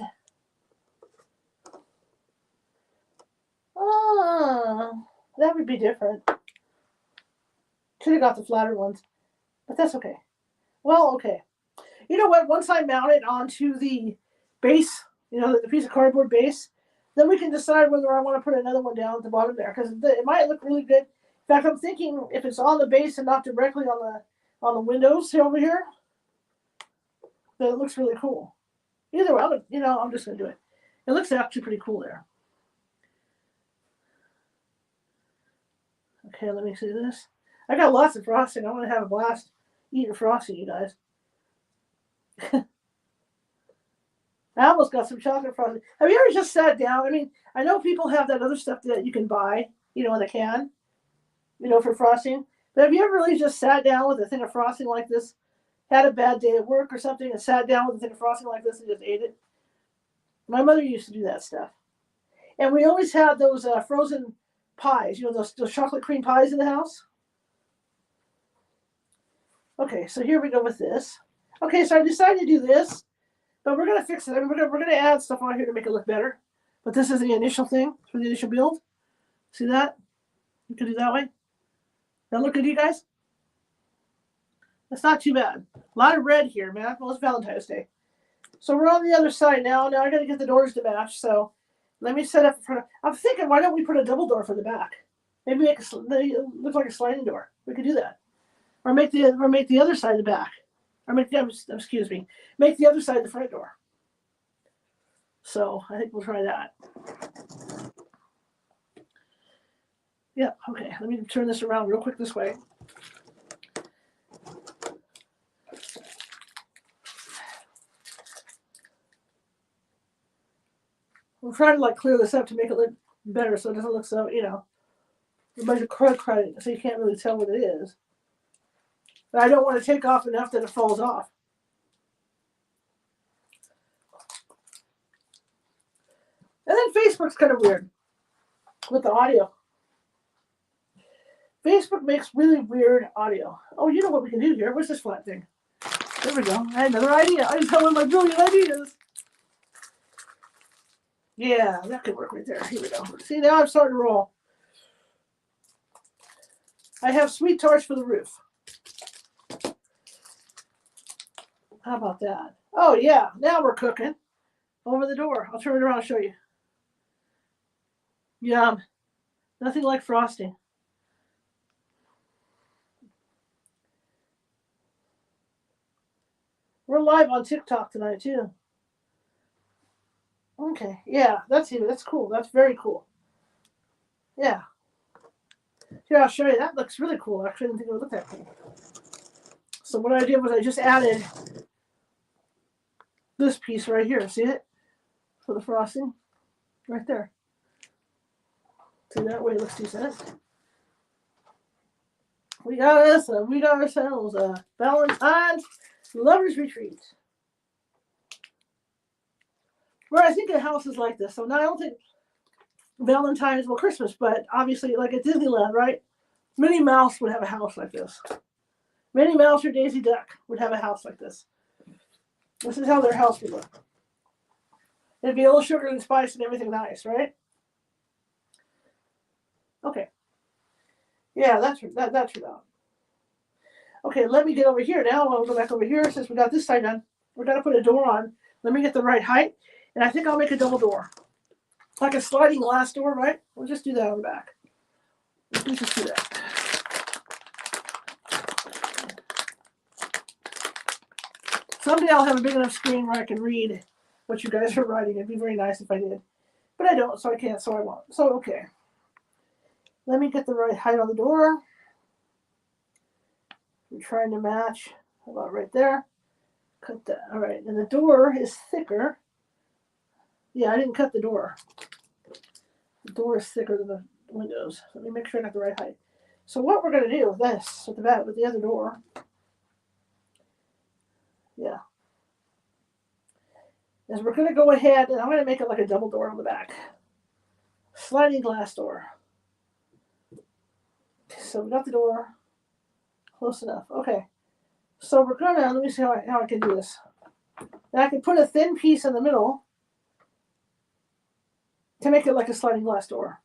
That would be different. Should have got the flatter ones. But that's okay. Well, okay. You know what? Once I mount it onto the base, the piece of cardboard base, then we can decide whether I want to put another one down at the bottom there. Because it might look really good. In fact, I'm thinking if it's on the base and not directly on the windows over here, then it looks really cool. Either way, I'm just going to do it. It looks actually pretty cool there. Okay, let me see this. I got lots of frosting. I'm going to have a blast eating frosting, you guys. I almost got some chocolate frosting. Have you ever just sat down? I mean, I know people have that other stuff that you can buy, in a can, for frosting. But have you ever really just sat down with a thing of frosting like this, had a bad day at work or something, and sat down with a thing of frosting like this and just ate it? My mother used to do that stuff. And we always had those frozen pies, those chocolate cream pies in the house. Okay, so here we go with this. Okay, so I decided to do this, but we're going to fix it. We're going to add stuff on here to make it look better. But this is the initial thing for the initial build. See that? You can do that way. That look good to you guys? That's not too bad. A lot of red here, man. Well, it's Valentine's Day. So we're on the other side now. Now I got to get the doors to match. So let me set up in front of. I'm thinking, why don't we put a double door for the back? Maybe make it look like a sliding door. We could do that, or make the other side the back, or make the other side the front door. So I think we'll try that. Yeah, okay. Let me turn this around real quick this way. We're trying to like clear this up to make it look better so it doesn't look so, a bunch of crud so you can't really tell what it is. But I don't want to take off enough that it falls off. And then Facebook's kind of weird with the audio. Facebook makes really weird audio. Oh, you know what we can do here? What's this flat thing? There we go. I had another idea. I'm telling my brilliant ideas. Yeah, that could work right there. Here we go. See, now I'm starting to roll. I have sweet tarts for the roof. How about that? Oh, yeah. Now we're cooking. Over the door. I'll turn it around and show you. Yum. Nothing like frosting. We're live on TikTok tonight, too. Okay. Yeah, that's cool. That's very cool. Yeah. Here, I'll show you. That looks really cool. Actually, I didn't think it would look that cool. So what I did was I just added this piece right here. See it? For the frosting. Right there. See, that way it looks decent. We got ourselves a Valentine's Lovers Retreat. Where I think a house is like this. So now I don't think Valentine's, well, Christmas, but obviously like at Disneyland, right? Minnie Mouse would have a house like this. Minnie Mouse or Daisy Duck would have a house like this. This is how their house would look. It'd be all sugar and spice and everything nice, right? Okay. Yeah, that's about. Okay, let me get over here now. I'll go back over here since we got this side done. We're going to put a door on. Let me get the right height. And I think I'll make a double door. Like a sliding glass door, right? We'll just do that on the back. Let's just do that. Someday I'll have a big enough screen where I can read what you guys are writing. It'd be very nice if I did. But I don't, so I can't, so I won't. So, okay. Let me get the right height on the door. I'm trying to match about right there. Cut that. All right, and the door is thicker. Yeah, I didn't cut the door. The door is thicker than the windows. Let me make sure I got the right height. So what we're going to do with this, with the other door, yeah, is we're going to go ahead and I'm going to make it like a double door on the back. Sliding glass door. So we got the door close enough. Okay. So we're going to, let me see how I can do this. And I can put a thin piece in the middle to make it like a sliding glass door.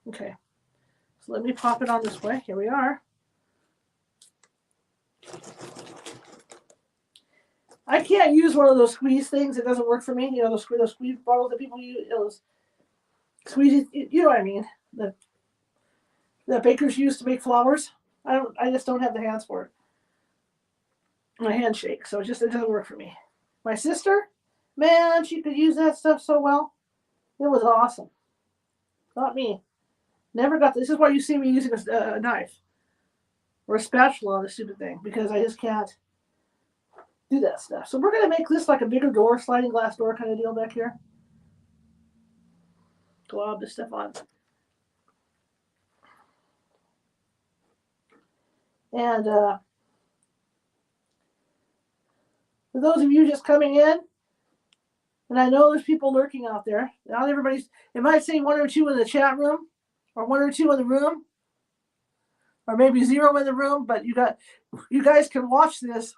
Okay. So let me pop it on this way. Here we are. I can't use one of those squeeze things. It doesn't work for me. Those squeeze bottles that people use. Those squeezy, you know what I mean. The bakers use to make flowers. I just don't have the hands for it. My hands shake, so it doesn't work for me. My sister, man, she could use that stuff so well. It was awesome. Not me. Never got this. This is why you see me using a knife or a spatula on this stupid thing, because I just can't do that stuff. So we're going to make this like a bigger door, sliding glass door kind of deal back here. Glob this stuff on. And for those of you just coming in, and I know there's people lurking out there. Not everybody's, it might say 1 or 2 in the chat room, or 1 or 2 in the room, or maybe 0 in the room, but you guys can watch this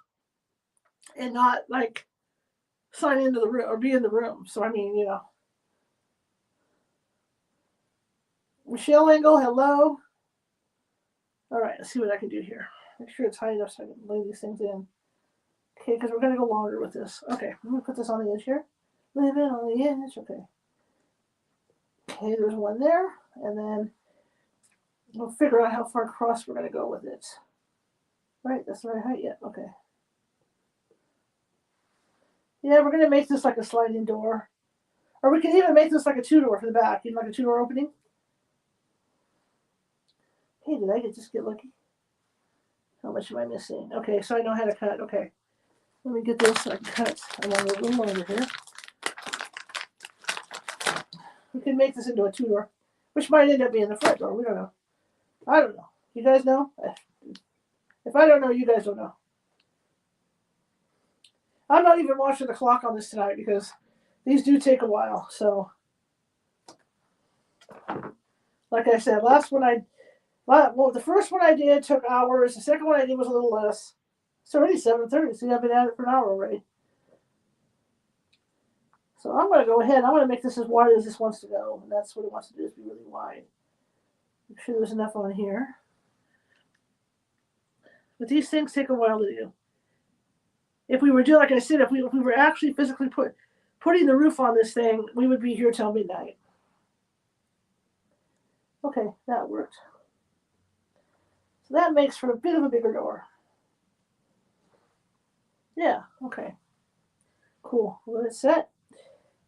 and not like sign into the room or be in the room. So I mean, Michelle Engel, hello. All right, let's see what I can do here. Make sure it's high enough so I can lay these things in. Okay, because we're going to go longer with this. Okay, I'm going to put this on the edge here. Leave it on the edge. Okay. Okay, there's one there. And then we'll figure out how far across we're going to go with it. Right, that's the right height. Yeah, okay. Yeah, we're going to make this like a sliding door. Or we can even make this like a two-door for the back, even like a two-door opening. Hey, did I just get lucky? How much am I missing? Okay, so I know how to cut. Okay. Let me get this so I can cut along a little longer here. We can make this into a two-door, which might end up being the front door. We don't know. I don't know. You guys know? If I don't know, you guys don't know. I'm not even watching the clock on this tonight because these do take a while. So, like I said, the first one I did took hours. The second one I did was a little less. It's already 7:30. See, I've been at it for an hour already. So I'm going to go ahead. I'm going to make this as wide as this wants to go. And that's what it wants to do, is be really wide. Make sure there's enough on here. But these things take a while to do. If we were doing, like I said, if we were actually physically putting the roof on this thing, we would be here till midnight. Okay, that worked. So that makes for a bit of a bigger door. Yeah, okay. Cool. Well, it's set.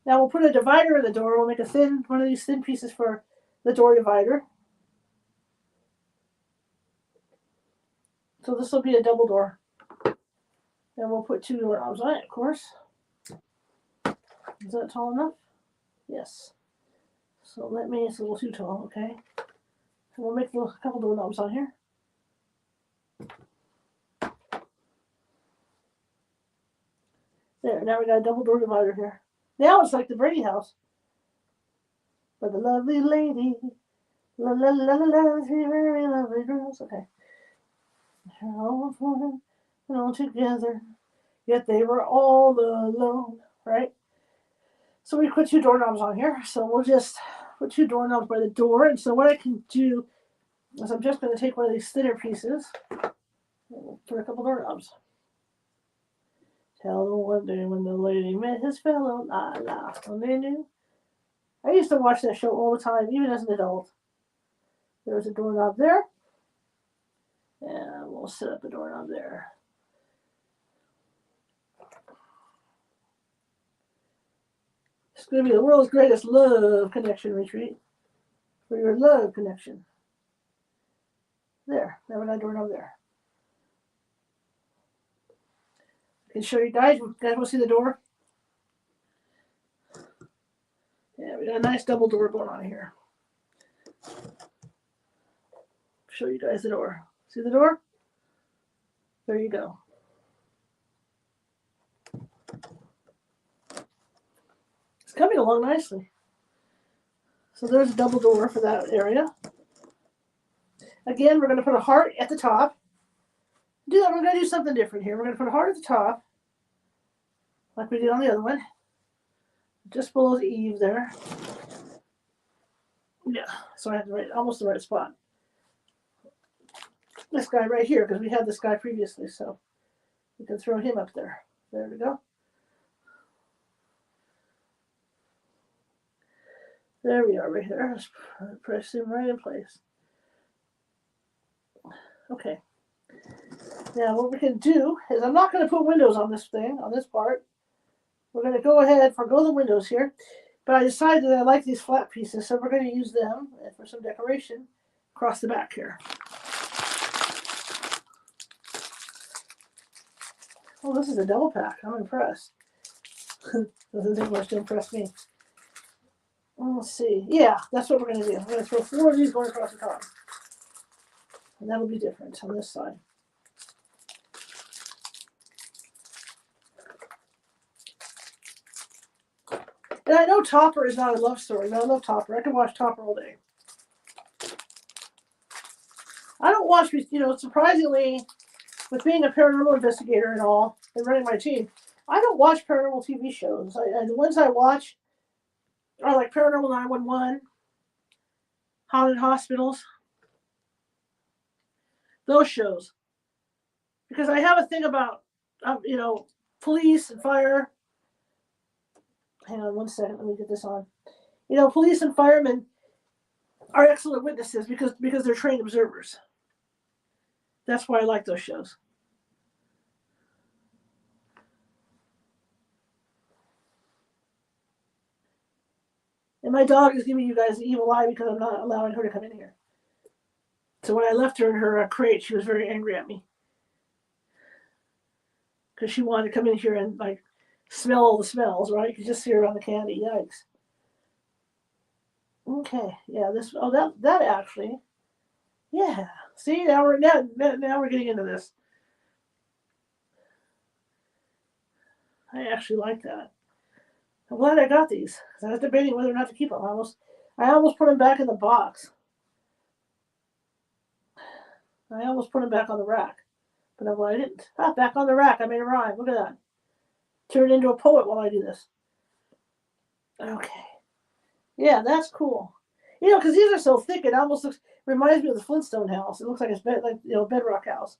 Now we'll put a divider in the door. We'll make one of these thin pieces for the door divider. So this will be a double door. And we'll put 2 doorknobs on it, of course. Is that tall enough? Yes. So it's a little too tall, okay. So we'll make a couple doorknobs on here. There, now we got a double door divider here. Now it's like the Brady house. But the lovely lady, la la la la la, three very lovely girls. Okay. They're all fun and all together, yet they were all alone, right? So we put 2 doorknobs on here. So we'll just put 2 doorknobs by the door. And so what I can do is I'm just going to take one of these thinner pieces and we'll put a couple doorknobs. Tell them one day when the lady met his fellow, la la, when they knew. I used to watch that show all the time, even as an adult. There's a doorknob there. And we'll set up the doorknob there. It's going to be the world's greatest love connection retreat for your love connection. There. Now we got a doorknob there. I can show you guys. You guys want to see the door? Yeah, we got a nice double door going on here. Show you guys the door. See the door? There you go. It's coming along nicely. So there's a double door for that area. Again, we're going to put a heart at the top. We're going to do something different here. We're going to put a heart at the top, like we did on the other one, just below the eave there. Yeah, so I have almost the right spot. This guy right here, because we had this guy previously, so we can throw him up there. There we go. There we are, right there. Let's press him right in place. Okay. Now what we can do is, I'm not going to put windows on this thing, on this part. We're going to go ahead and forgo the windows here. But I decided that I like these flat pieces, so we're going to use them for some decoration across the back here. Oh, this is a double pack. I'm impressed. Doesn't take much to impress me. Let's see. Yeah, that's what we're going to do. I'm going to throw 4 of these going across the top. And that'll be different on this side. And I know Topper is not a love story, but I love Topper. I can watch Topper all day. I don't watch, surprisingly, with being a paranormal investigator and all, and running my team, I don't watch paranormal TV shows. The ones I watch are like Paranormal 911, Haunted Hospitals, those shows. Because I have a thing about, police and fire. Hang on one second, let me get this on. Police and firemen are excellent witnesses because they're trained observers. That's why I like those shows. And my dog is giving you guys the evil eye because I'm not allowing her to come in here. So when I left her in her crate, she was very angry at me. Because she wanted to come in here and like smell all the smells, right? You can just see her around the candy. Yikes. Okay, yeah, this, oh, that actually, yeah. See, now we're getting into this. I actually like that. I'm glad I got these because I was debating whether or not to keep them. I almost put them back in the box. I almost put them back on the rack, but I didn't. Ah, back on the rack. I made a rhyme. Look at that. Turn into a poet while I do this. Okay. Yeah, that's cool. You know, because these are so thick, it almost reminds me of the Flintstone house. It looks like it's bedrock house.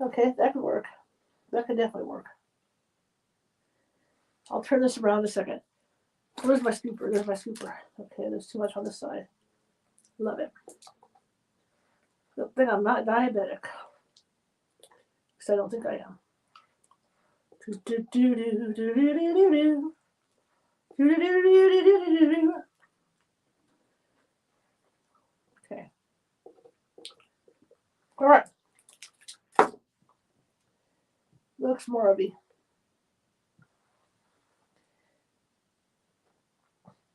Okay, that could work. That could definitely work. I'll turn this around a second. Where's my scooper? There's my scooper. Okay, there's too much on this side. Love it. Good thing I'm not diabetic. Because I don't think I am. Okay. All right. Looks more of me.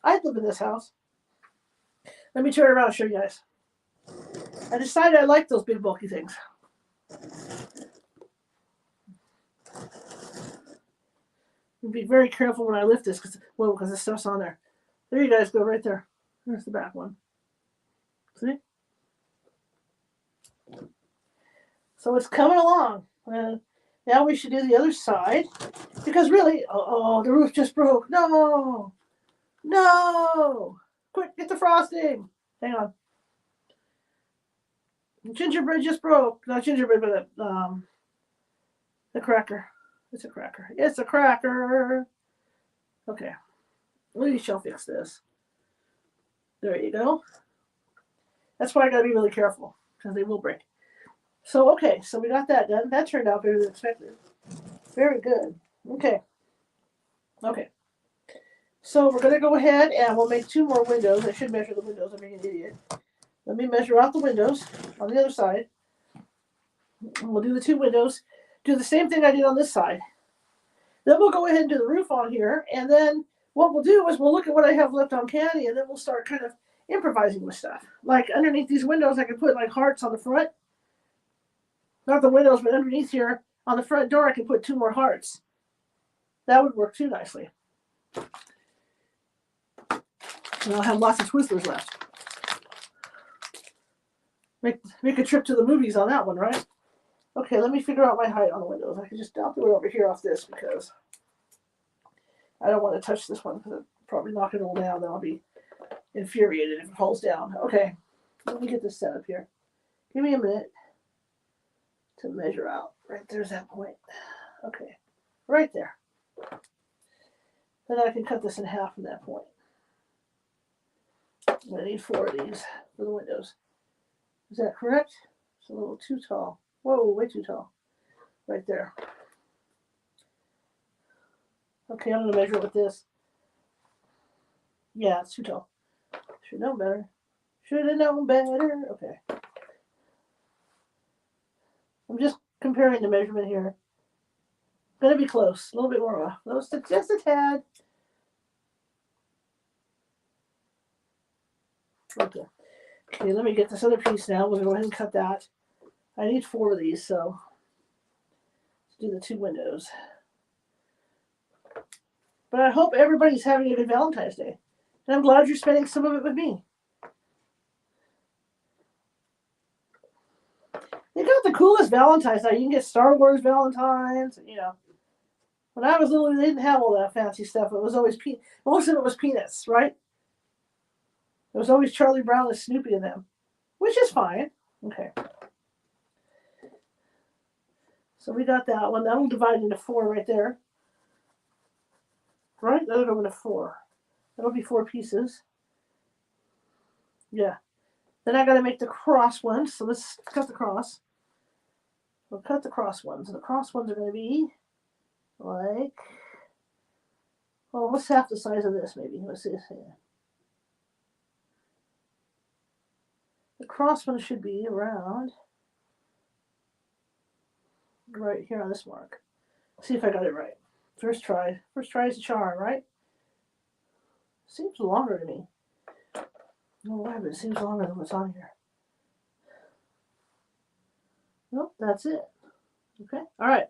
I'd live in this house. Let me turn around and show you guys. I decided I like those big bulky things. Be very careful when I lift this because the stuff's on there. There you guys go, right there. There's the back one. See? So it's coming along. Now we should do the other side because really, oh, the roof just broke. No, quick, get the frosting. Hang on. Gingerbread just broke. Not gingerbread, but the cracker. It's a cracker. It's a cracker. Okay. We shall fix this. There you go. That's why I gotta be really careful because they will break. So, okay, so we got that done. That turned out better than expected. Very good. Okay. Okay. So we're gonna go ahead and we'll make 2 more windows. I should measure the windows. I'm being an idiot. Let me measure out the windows on the other side. And we'll do the 2 windows. Do the same thing I did on this side. Then we'll go ahead and do the roof on here. And then what we'll do is we'll look at what I have left on candy, and then we'll start kind of improvising with stuff. Like underneath these windows, I can put like hearts on the front. Not the windows, but underneath here on the front door, I can put 2 more hearts. That would work too nicely. And I'll have lots of Twizzlers left. Make a trip to the movies on that one, right? Okay, let me figure out my height on the windows. I can just I'll do it over here off this because I don't want to touch this one because it'll probably knock it all down. Then I'll be infuriated if it falls down. Okay, let me get this set up here. Give me a minute to measure out. Right there's that point. Okay, right there. Then I can cut this in half from that point. I need 4 of these for the windows. Is that correct? It's a little too tall. Whoa, way too tall. Right there. Okay, I'm going to measure it with this. Yeah, it's too tall. Should know better. Should have known better. Okay. I'm just comparing the measurement here. Going to be close. A little bit more off. Just a tad. Okay. Okay, let me get this other piece now. We'll go ahead and cut that. I need 4 of these, so let's do the 2 windows. But I hope everybody's having a good Valentine's Day. And I'm glad you're spending some of it with me. They got the coolest Valentine's now. You can get Star Wars Valentines, you know. When I was little, they didn't have all that fancy stuff. It was always most of it was peanuts, right? There was always Charlie Brown and Snoopy in them, which is fine. Okay. So we got that one. That'll divide into 4 right there. Right? That'll go into 4. That'll be 4 pieces. Yeah. Then I got to make the cross ones. So let's cut the cross. We'll cut the cross ones. And the cross ones are going to be like, Well, what's half the size of this, maybe? Let's see. The cross one should be around right here on this mark. See if I got it right. First try. First try is a charm, right? Seems longer to me. I don't know why, but it seems longer than what's on here. Nope, that's it. Okay, all right.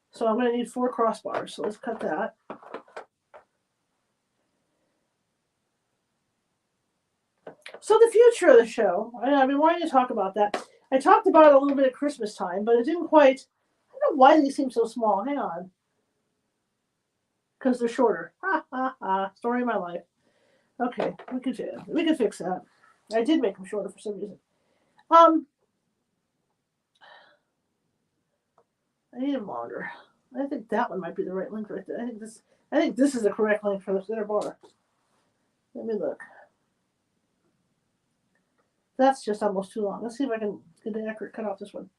So I'm going to need 4 crossbars, so let's cut that. So the future of the show, I've been wanting to talk about that. I talked about it a little bit at Christmas time, but it didn't quite, I don't know why they seem so small. Hang on. Because they're shorter. Ha, ha, ha. Story of my life. Okay, we can fix that. I did make them shorter for some reason. I need them longer. I think that one might be the right length right there. I think this is the correct length for the center bar. Let me look. That's just almost too long. Let's see if I can get an accurate cut off this one.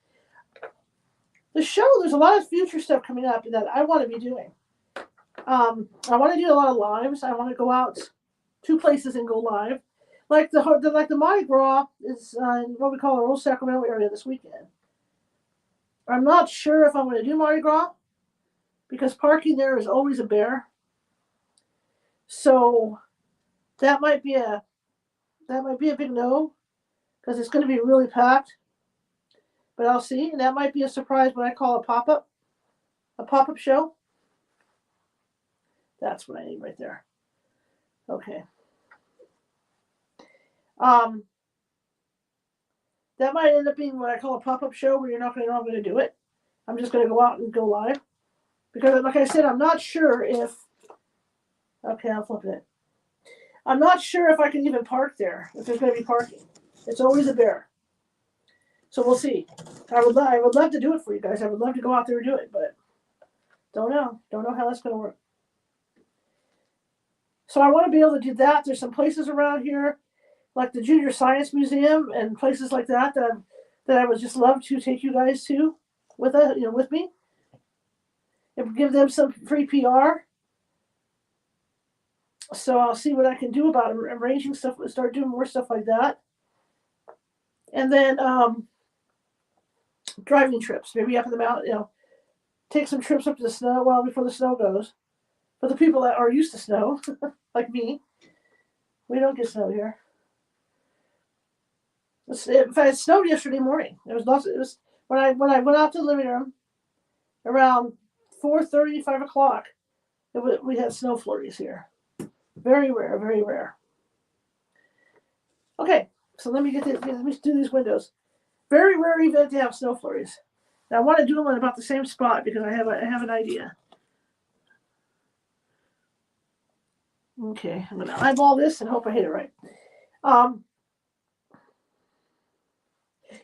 The show, there's a lot of future stuff coming up that I want to be doing. I want to do a lot of lives. I want to go out 2 places and go live. Like the Mardi Gras is in what we call our old Sacramento area this weekend. I'm not sure if I'm going to do Mardi Gras because parking there is always a bear. So that might be a big no because it's going to be really packed. But I'll see, and that might be a surprise. What I call a pop-up show. That's what I need right there. Okay. That might end up being what I call a pop-up show where you're not going to know I'm going to do it. I'm just going to go out and go live. Because, like I said, I'm not sure if... Okay, I'm flipping it. I'm not sure if I can even park there, if there's going to be parking. It's always a bear. So we'll see. I would love to do it for you guys. I would love to go out there and do it, but don't know. Don't know how that's going to work. So I want to be able to do that. There's some places around here, like the Junior Science Museum and places like that I would just love to take you guys to with me. And give them some free PR. So I'll see what I can do about arranging stuff, start doing more stuff like that. And then driving trips, maybe up in the mountain, take some trips up to the snow before the snow goes. For the people that are used to snow, like me, we don't get snow here. In fact, it snowed yesterday morning. It was when I went out to the living room around 4:30, 5 o'clock. We had snow flurries here. Very rare, very rare. Okay, so let me do these windows. Very rare event to have snow flurries. Now I want to do them in about the same spot because I have an idea. Okay, I'm going to eyeball this and hope I hit it right.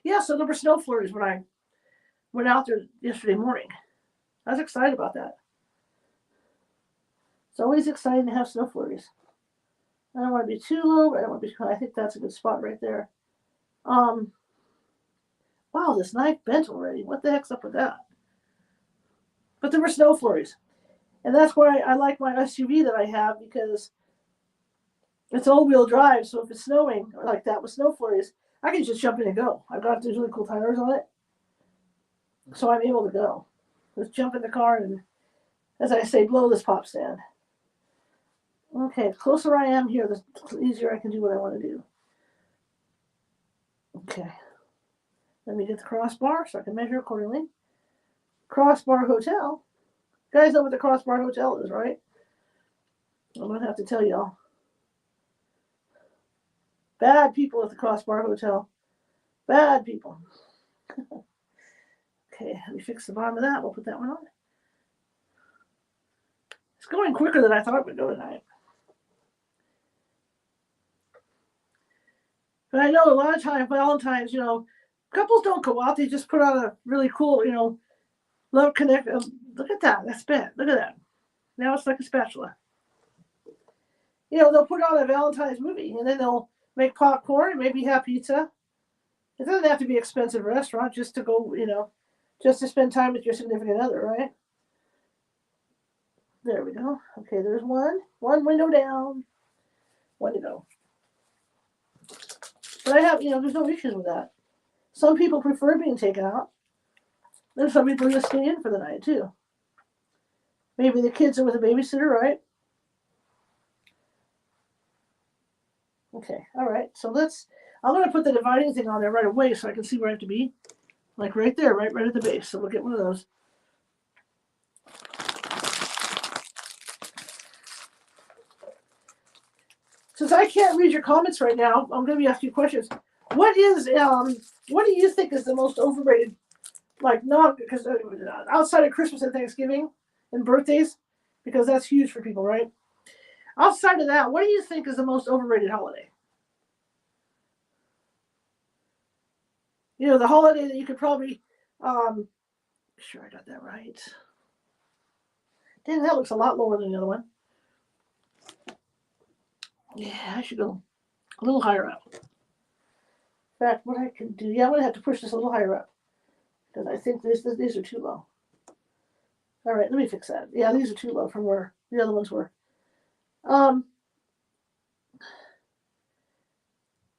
Yeah, so there were snow flurries when I went out there yesterday morning. I was excited about that. It's always exciting to have snow flurries. I don't want to be too low, but I don't want to be too high. I think that's a good spot right there. Wow, this knife bent already. What the heck's up with that? But there were snow flurries. And that's why I like my SUV that I have because it's all-wheel drive. So if it's snowing like that with snow flurries, I can just jump in and go. I've got these really cool tires on it. So I'm able to go. Just jump in the car and, as I say, blow this pop stand. Okay, the closer I am here, the easier I can do what I want to do. Okay. Let me get the crossbar so I can measure accordingly. Crossbar Hotel. You guys know what the Crossbar Hotel is, right? I'm going to have to tell y'all. Bad people at the Crossbar Hotel. Bad people. Okay, let me fix the bottom of that. We'll put that one on. It's going quicker than I thought it would go tonight. But I know a lot of times, Valentine's, couples don't go out. They just put on a really cool, love connect. Look at that. That's bent. Look at that. Now it's like a spatula. They'll put on a Valentine's movie and then they'll make popcorn and maybe have pizza. It doesn't have to be an expensive restaurant just to go, just to spend time with your significant other, right? There we go. Okay, there's one. One window down. One to go. But I have, there's no issues with that. Some people prefer being taken out. There's some people just stay in for the night too. Maybe the kids are with a babysitter, right? Okay, all right. So I'm going to put the dividing thing on there right away so I can see where I have to be. Like right there, right at the base. So we'll get one of those. Since I can't read your comments right now, I'm going to be asking you questions. What do you think is the most overrated, like not because outside of Christmas and Thanksgiving and birthdays, because that's huge for people, right? Outside of that, what do you think is the most overrated holiday? The holiday that you could probably, sure I got that right. Dang, that looks a lot lower than the other one. Yeah, I should go a little higher up. In fact, what I can do, I'm going to have to push this a little higher up because I think these are too low. All right, let me fix that. Yeah, these are too low from where the other ones were.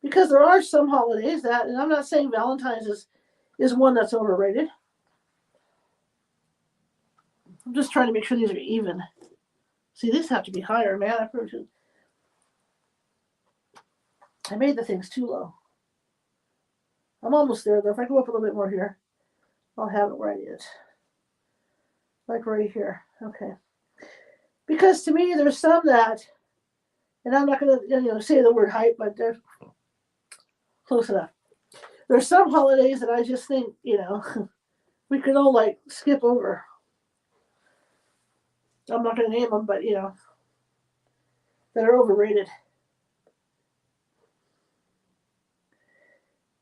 Because there are some holidays that, and I'm not saying Valentine's is one that's overrated. I'm just trying to make sure these are even. See, these have to be higher, man. I made the things too low. I'm almost there, though. If I go up a little bit more here, I'll have it where I need it. Like right here. Okay. Because to me, there's some that, and I'm not going to say the word hype, but they're close enough. There's some holidays that I just think, we could all like skip over. I'm not going to name them, but that are overrated.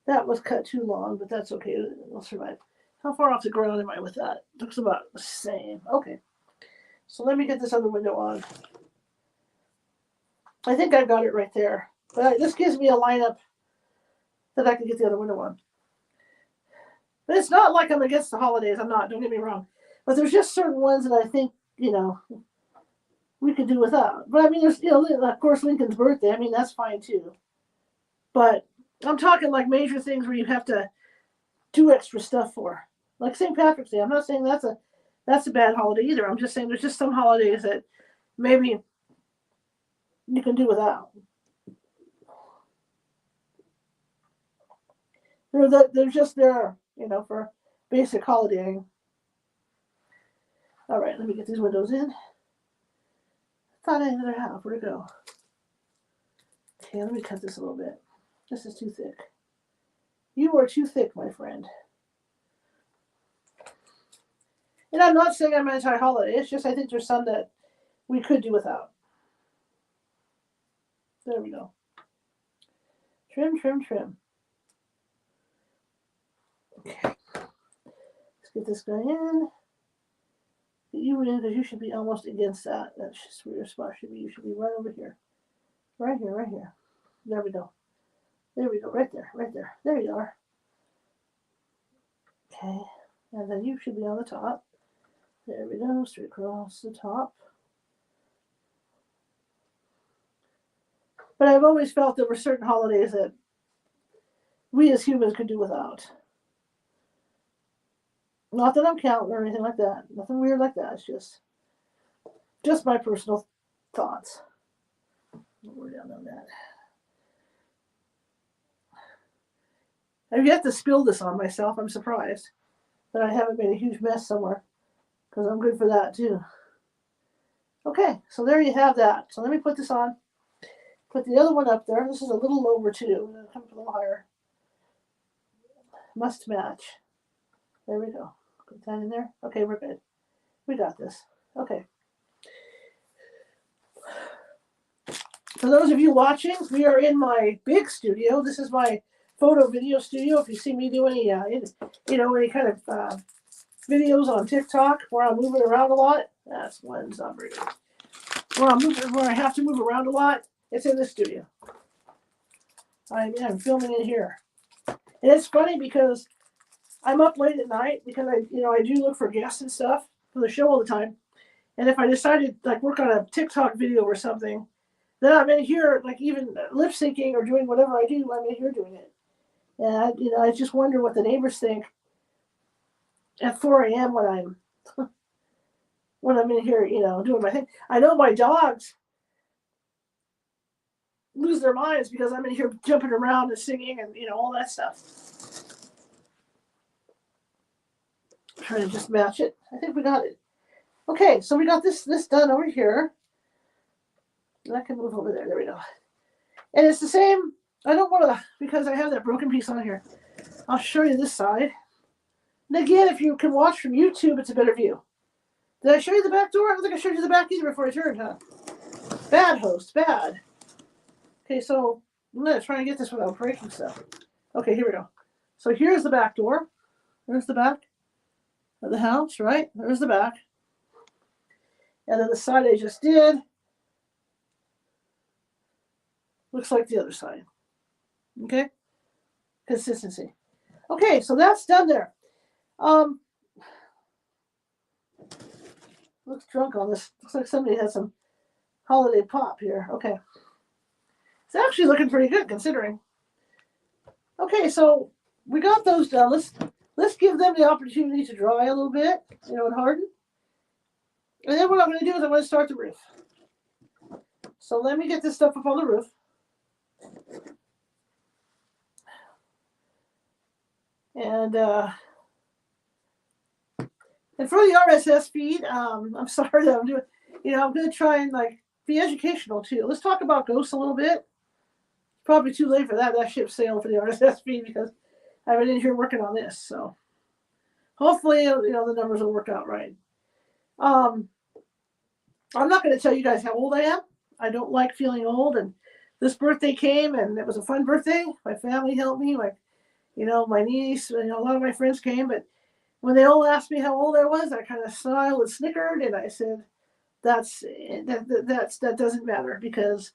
That was cut too long, but that's okay. It'll survive. How far off the ground am I with that? Looks about the same. Okay. So let me get this other window on. I think I've got it right there. But this gives me a lineup that I can get the other window on. But it's not like I'm against the holidays. I'm not. Don't get me wrong. But there's just certain ones that I think, we could do without. But I mean, there's, of course, Lincoln's birthday. I mean, that's fine too. But I'm talking like major things where you have to do extra stuff for. Like St. Patrick's Day. I'm not saying that's a bad holiday either. I'm just saying there's just some holidays that maybe you can do without. They're just there, for basic holidaying. All right, let me get these windows in. Thought I had another half. Where'd it go? Okay, let me cut this a little bit. This is too thick. You are too thick, my friend. And I'm not saying I'm anti-holiday. It's just I think there's some that we could do without. There we go. Trim, trim, trim. Okay. Let's get this guy in. Get you in because you should be almost against that. That's just where your spot should be. You should be right over here. Right here, right here. There we go. There we go. Right there, right there. There you are. Okay. And then you should be on the top. There we go. Straight across the top. But I've always felt there were certain holidays that we as humans could do without. Not that I'm counting or anything like that. Nothing weird like that. It's just my personal thoughts. We're down on that. I've yet to spill this on myself. I'm surprised that I haven't made a huge mess somewhere because I'm good for that too. Okay, so there you have that. So let me put this on. Put the other one up there. This is a little lower too. I'm going to come up a little higher. Must match. There we go. Put that in there. Okay, we're good. We got this. Okay. For those of you watching, we are in my big studio. This is my photo video studio. If you see me do any, any kind of videos on TikTok where I'm moving around a lot, that's one's not very good. Where I have to move around a lot, it's in this studio. I'm filming in here. And it's funny because I'm up late at night because I do look for guests and stuff for the show all the time. And if I decided like work on a TikTok video or something, then I'm in here like even lip syncing or doing whatever I do, I'm in here doing it. And I just wonder what the neighbors think at 4 a.m. when I'm in here, doing my thing. I know my dogs lose their minds because I'm in here jumping around and singing and all that stuff. I'm trying to just match it. I think we got it. Okay, so we got this done over here. And I can move over there. There we go. And it's the same. I don't want to, because I have that broken piece on here. I'll show you this side. And again, if you can watch from YouTube, it's a better view. Did I show you the back door? I don't think I showed you the back either before I turned, huh? Bad host, bad. Okay, so I'm going to try and get this without breaking stuff. Okay, here we go. So here's the back door. There's the back of the house, right? There's the back. And then the side I just did looks like the other side. Okay? Consistency. Okay, so that's done there. Looks drunk on this. Looks like somebody had some holiday pop here. Okay. It's actually looking pretty good considering. Okay, so we got those done. Let's give them the opportunity to dry a little bit, and harden. And then what I'm going to do is I'm going to start the roof. So let me get this stuff up on the roof. And for the RSS feed, I'm sorry that I'm doing, I'm going to try and be educational too. Let's talk about ghosts a little bit. Probably too late for that. That ship sailed for the RSS feed because I've been in here working on this. So hopefully, the numbers will work out right. I'm not going to tell you guys how old I am. I don't like feeling old. And this birthday came and it was a fun birthday. My family helped me. My niece, a lot of my friends came. But when they all asked me how old I was, I kind of smiled and snickered. And I said, that doesn't matter, because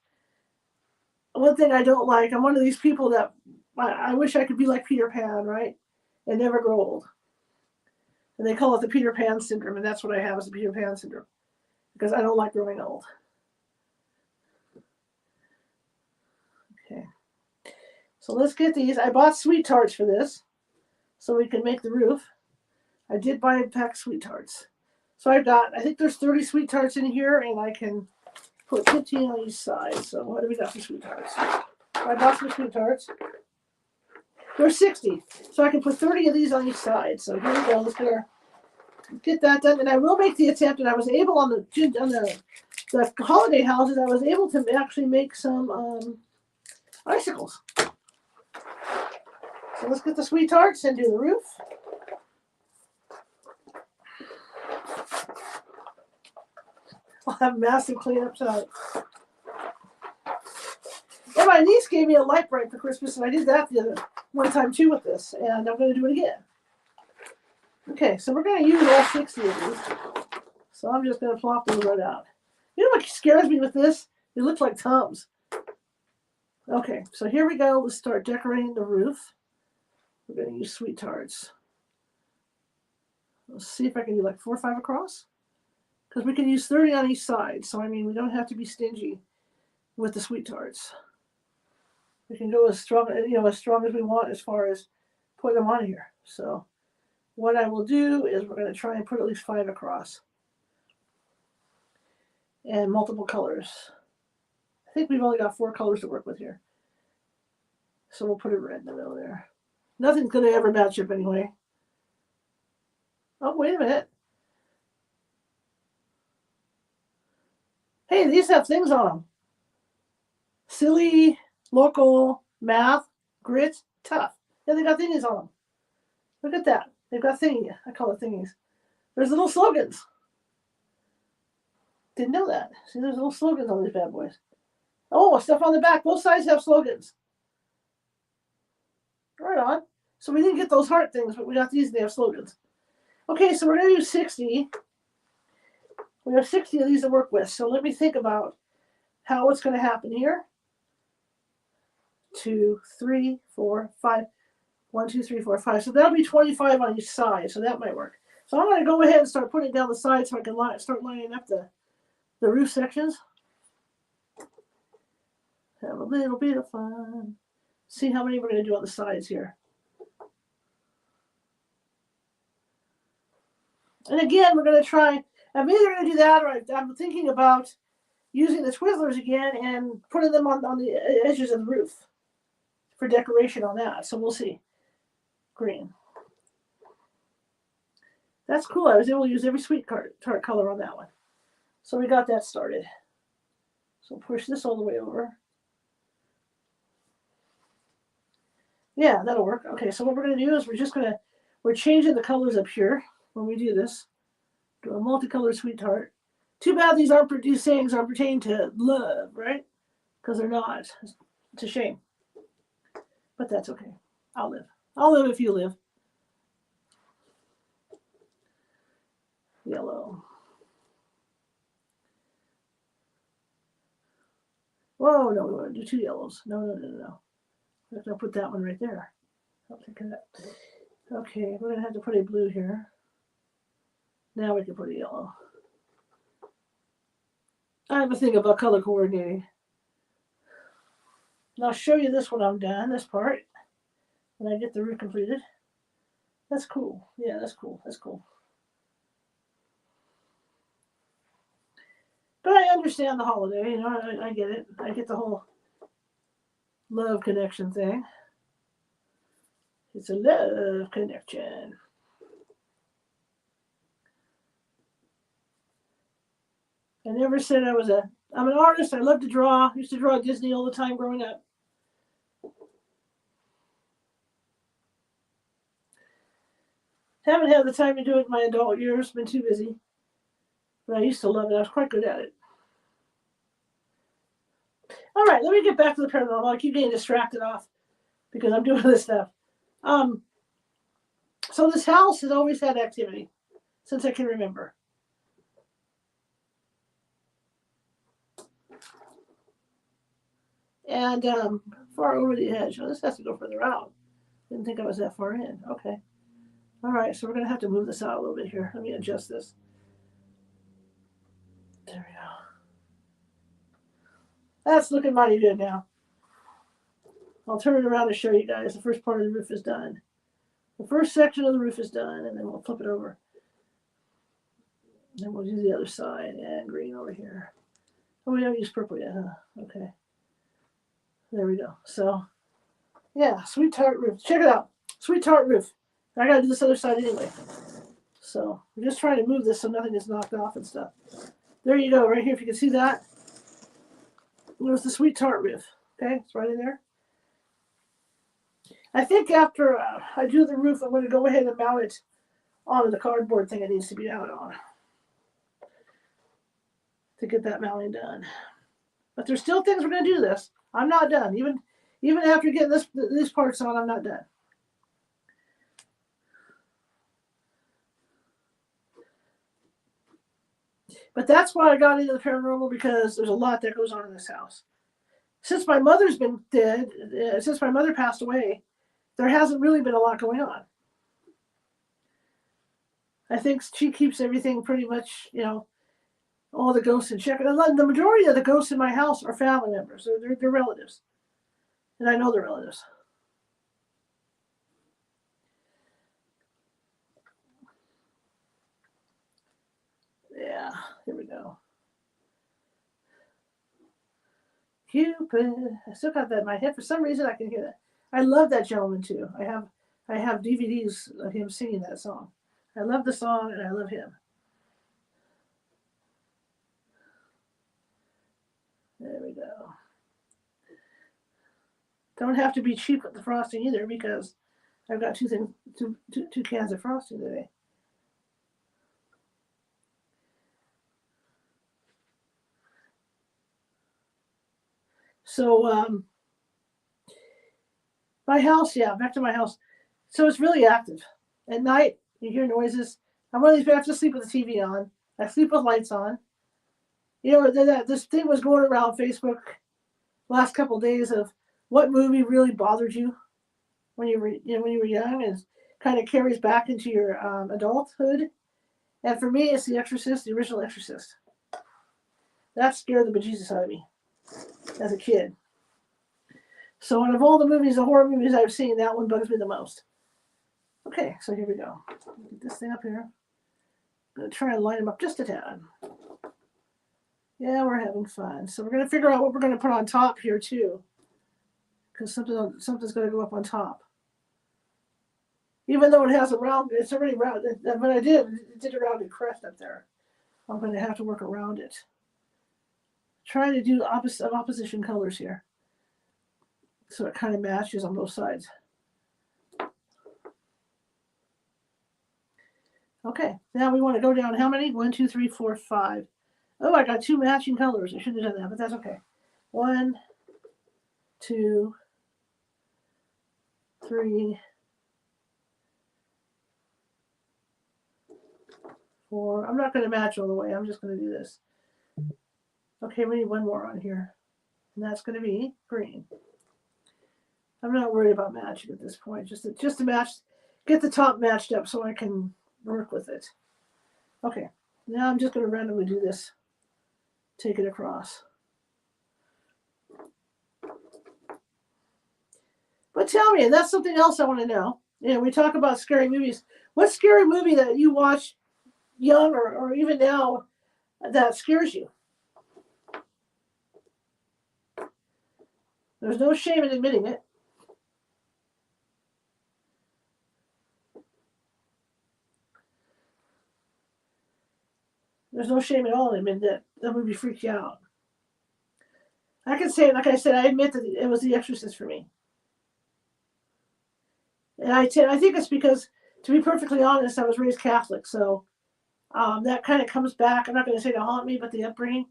one thing I don't like, I'm one of these people that I wish I could be like Peter Pan, right? And never grow old. And they call it the Peter Pan syndrome, and that's what I have, is the Peter Pan syndrome, because I don't like growing old. Okay. So let's get these. I bought sweet tarts for this so we can make the roof. I did buy a pack of sweet tarts. So I think there's 30 sweet tarts in here, and I can put 15 on each side. So what do we got for sweet tarts? I bought some sweet tarts. There's 60. So I can put 30 of these on each side. So here we go. Let's get that done. And I will make the attempt, and I was able on the holiday houses, I was able to actually make some icicles. So let's get the sweet tarts and do the roof. I'll have massive cleanup tonight. And my niece gave me a light bright for Christmas, and I did that the other one time too with this, and I'm going to do it again. Okay, so we're going to use all 60 of these. So I'm just going to plop them right out. You know what scares me with this? They look like Tums. Okay, so here we go. Let's start decorating the roof. We're going to use sweet tarts. Let's see if I can do 4 or 5 across. Because we can use 30 on each side. So, we don't have to be stingy with the sweet tarts. We can go as strong as we want as far as putting them on here. So what I will do is we're going to try and put at least 5 across. And multiple colors. I think we've only got 4 colors to work with here. So we'll put a red in the middle there. Nothing's going to ever match up anyway. Oh, wait a minute. Hey, these have things on them. Silly, local, math, grit, tough. Yeah, they got thingies on them. Look at that. They've got thingies. I call it thingies. There's little slogans. Didn't know that. See, there's little slogans on these bad boys. Oh, stuff on the back. Both sides have slogans. Right on. So we didn't get those heart things, but we got these and they have slogans. Okay, so we're going to use 60. We have 60 of these to work with. So let me think about how it's going to happen here. 2, 3, 4, 5. 1, 2, 3, 4, 5. So that'll be 25 on each side. So that might work. So I'm going to go ahead and start putting it down the side so I can start lining up the roof sections. Have a little bit of fun. See how many we're going to do on the sides here. And again, we're going to try, I'm either going to do that or I'm thinking about using the Twizzlers again and putting them on the edges of the roof for decoration on that. So we'll see. Green. That's cool. I was able to use every sweet tart color on that one. So we got that started. So push this all the way over. Yeah, that'll work. Okay, so what we're going to do is we're changing the colors up here when we do this. Do a multicolored sweet tart. Too bad these sayings aren't pertaining to love, right? Because they're not. It's a shame. But that's okay. I'll live. I'll live if you live. Yellow. Whoa, no, we want to do 2 yellows. No. I'm going to put that one right there. I'll take that. Okay, we're going to have to put a blue here. Now we can put a yellow. I have a thing about color coordinating. And I'll show you this when I'm done, this part. When I get the roof completed. That's cool. Yeah, that's cool. That's cool. But I understand the holiday, you know, I get it. I get the whole love connection thing. It's a love connection. I never said I'm an artist. I love to draw. I used to draw Disney all the time growing up. Haven't had the time to do it in my adult years. Been too busy. But I used to love it. I was quite good at it. All right, let me get back to the paranormal. I keep getting distracted off because I'm doing this stuff. So this house has always had activity since I can remember. And far over the edge. Oh, this has to go further out. Didn't think I was that far in. Okay. All right, so we're going to have to move this out a little bit here. Let me adjust this. There we go. That's looking mighty good now. I'll turn it around to show you guys. The first part of the roof is done. The first section of the roof is done, and then we'll flip it over. Then we'll do the other side and green over here. Oh, we don't use purple yet, huh? Okay. There we go. So, yeah, sweet tart roof. Check it out. Sweet tart roof. I got to do this other side anyway. So, we're just trying to move this so nothing gets knocked off and stuff. There you go, right here, if you can see that. There's the sweet tart roof. Okay, it's right in there. I think after I do the roof, I'm going to go ahead and mount it onto the cardboard thing it needs to be mounted on to get that mounting done. But there's still things we're going to do this. I'm not done. Even after getting these parts on, I'm not done. But that's why I got into the paranormal, because there's a lot that goes on in this house. Since my mother's been dead, since my mother passed away, there hasn't really been a lot going on. I think she keeps everything pretty much, you know, all the ghosts in check. And the majority of the ghosts in my house are family members. They're relatives. And I know they're relatives. Yeah, here we go. Cupid. I still got that in my head. For some reason, I can hear that. I love that gentleman too. I have DVDs of him singing that song. I love the song and I love him. There we go. Don't have to be cheap with the frosting either, because I've got two cans of frosting today. So my house, yeah, back to my house. So it's really active. At night, you hear noises. I'm one of these people, I have to sleep with the TV on. I sleep with lights on. You know, this thing was going around Facebook last couple of days of what movie really bothered you when you were young, and kind of carries back into your adulthood. And for me, it's The Exorcist, the original Exorcist. That scared the bejesus out of me as a kid. So out of all the movies, the horror movies I've seen, that one bugs me the most. Okay, so here we go. Get this thing up here. I'm going to try and line them up just a tad. Yeah, we're having fun. So we're going to figure out what we're going to put on top here too. Because something's going to go up on top. Even though it has a round, it's already round. But it did a rounded crest up there. I'm going to have to work around it. Trying to do opposition colors here. So it kind of matches on both sides. Okay, now we want to go down how many? 1, 2, 3, 4, 5. Oh, I got 2 matching colors. I shouldn't have done that, but that's okay. 1, 2, 3, 4. I'm not going to match all the way. I'm just going to do this. Okay, we need one more on here. And that's going to be green. I'm not worried about matching at this point. Just to match, get the top matched up so I can work with it. Okay, now I'm just going to randomly do this. Take it across. But tell me, and that's something else I want to know. You know, we talk about scary movies. What scary movie that you watch young or even now that scares you? There's no shame in admitting it. There's no shame at all in admitting that movie freaked you out. I can say, like I said, I admit that it was The Exorcist for me. And I think it's because, to be perfectly honest, I was raised Catholic, so that kind of comes back. I'm not going to say to haunt me, but the upbringing,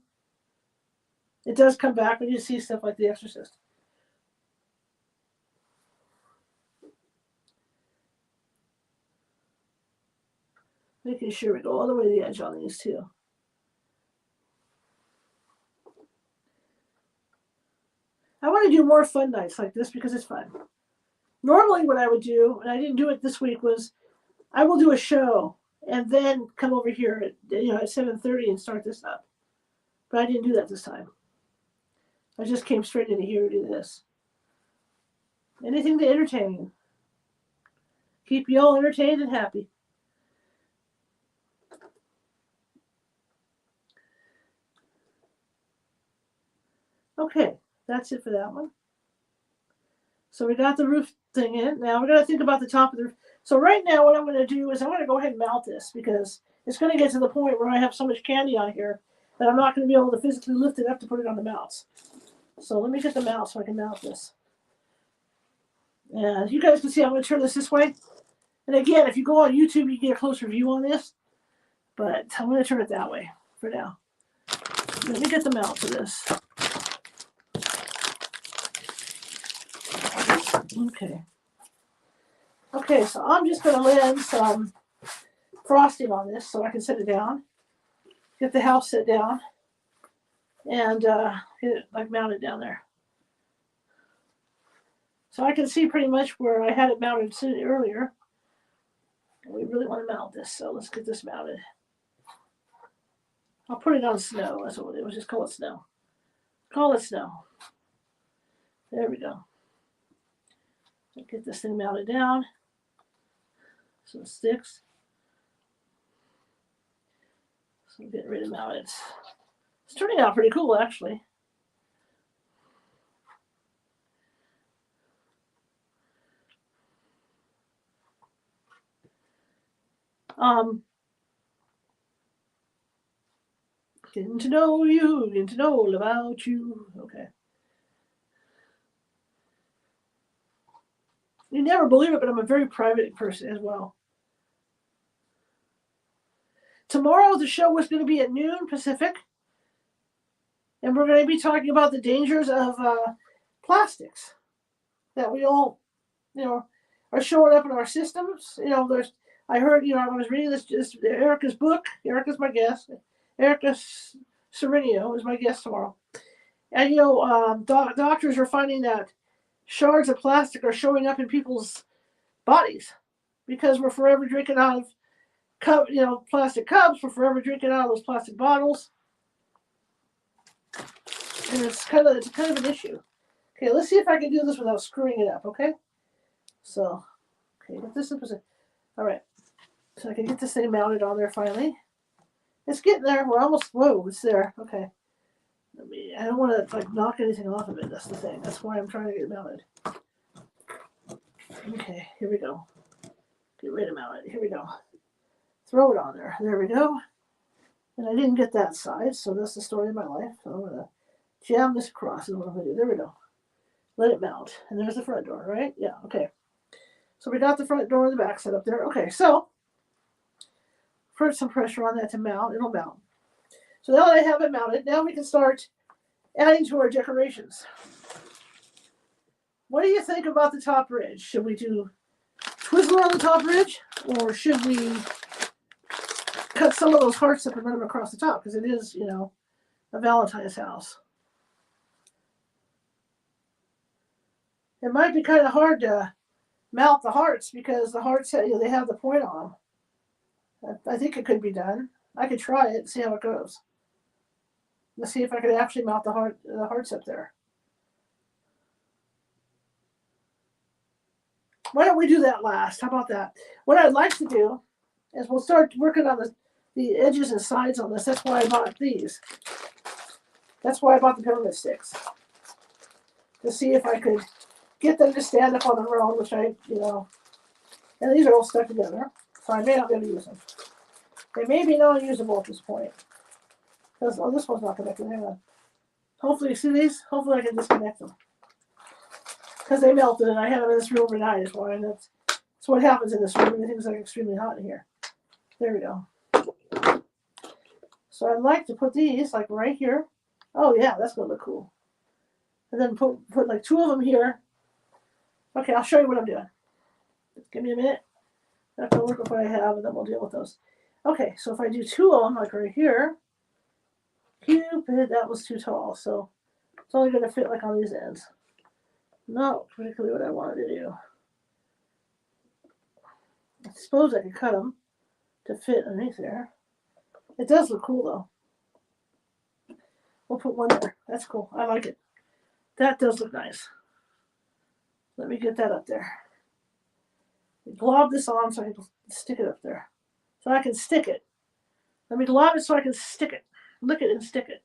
it does come back when you see stuff like The Exorcist. Making sure we go all the way to the edge on these too. I want to do more fun nights like this because it's fun. Normally what I would do, and I didn't do it this week, was I will do a show and then come over here at 7:30 and start this up. But I didn't do that this time. I just came straight into here to do this. Anything to entertain you. Keep you all entertained and happy. Okay, that's it for that one. So we got the roof thing in. Now we're going to think about the top of the roof. So right now what I'm going to do is I'm going to go ahead and mount this because it's going to get to the point where I have so much candy on here that I'm not going to be able to physically lift it up to put it on the mounts. So let me get the mount so I can mount this. And you guys can see I'm going to turn this way. And again, if you go on YouTube, you get a closer view on this. But I'm going to turn it that way for now. Let me get the mount for this. Okay, so I'm just going to lay in some frosting on this so I can set it down. Get the house set down. And get it like mounted down there. So I can see pretty much where I had it mounted earlier. We really want to mount this, so let's get this mounted. I'll put it on snow. That's what we'll just call it snow. Call it snow. There we go. Get this thing mounted down so it sticks. So I'm getting ready to mount it. It's turning out pretty cool, actually. Getting to know you, getting to know all about you. Okay. You never believe it, but I'm a very private person as well. Tomorrow, the show is going to be at noon Pacific. And we're going to be talking about the dangers of plastics that we all, are showing up in our systems. I heard, I was reading this Erica's book. Erica's my guest. Erica Serenio is my guest tomorrow. And, doctors are finding that shards of plastic are showing up in people's bodies because we're forever drinking out of cup, plastic cups for forever drinking out of those plastic bottles. And it's kind of an issue. Okay, let's see if I can do this without screwing it up, okay? So, okay, get this in position. All right, so I can get this thing mounted on there finally. It's getting there. We're almost, whoa, it's there. Okay. I don't want to knock anything off of it. That's the thing. That's why I'm trying to get it mounted. Okay, here we go. Get ready to mount it. Here we go. Throw it on there. There we go. And I didn't get that side, so that's the story of my life. So I'm going to jam this across is what I'm going to do. There we go. Let it mount. And there's the front door, right? Yeah, okay. So we got the front door and the back set up there. Okay, so put some pressure on that to mount. It'll mount. So now that I have it mounted, now we can start adding to our decorations. What do you think about the top ridge? Should we do Twizzler on the top ridge? Or should we cut some of those hearts up and run them across the top? Because it is, a Valentine's house. It might be kind of hard to mount the hearts because the hearts, they have the point on them. I think it could be done. I could try it and see how it goes. Let's see if I could actually mount the hearts up there. Why don't we do that last? How about that? What I'd like to do is we'll start working on the edges and sides on this. That's why I bought these. That's why I bought the peppermint sticks. To see if I could get them to stand up on their own, which and these are all stuck together, so I may not be able to use them. They may be non-usable at this point. Because, this one's not connected. Hang on. Hopefully, you see these? Hopefully I can disconnect them. Because they melted and I had them in this room overnight is why. And that's what happens in this room. Everything's extremely hot in here. There we go. So I'd like to put these right here. Oh yeah, that's going to look cool. And then put 2 of them here. Okay, I'll show you what I'm doing. Give me a minute. I have to work with what I have and then we'll deal with those. Okay, so if I do 2 of them right here. Cupid, that was too tall, so it's only going to fit on these ends. Not particularly what I wanted to do. I suppose I could cut them to fit underneath there. It does look cool though. We'll put one there. That's cool. I like it. That does look nice. Let me get that up there. Glob this on so I can stick it up there. So I can stick it. Let me glob it so I can stick it. Lick it and stick it.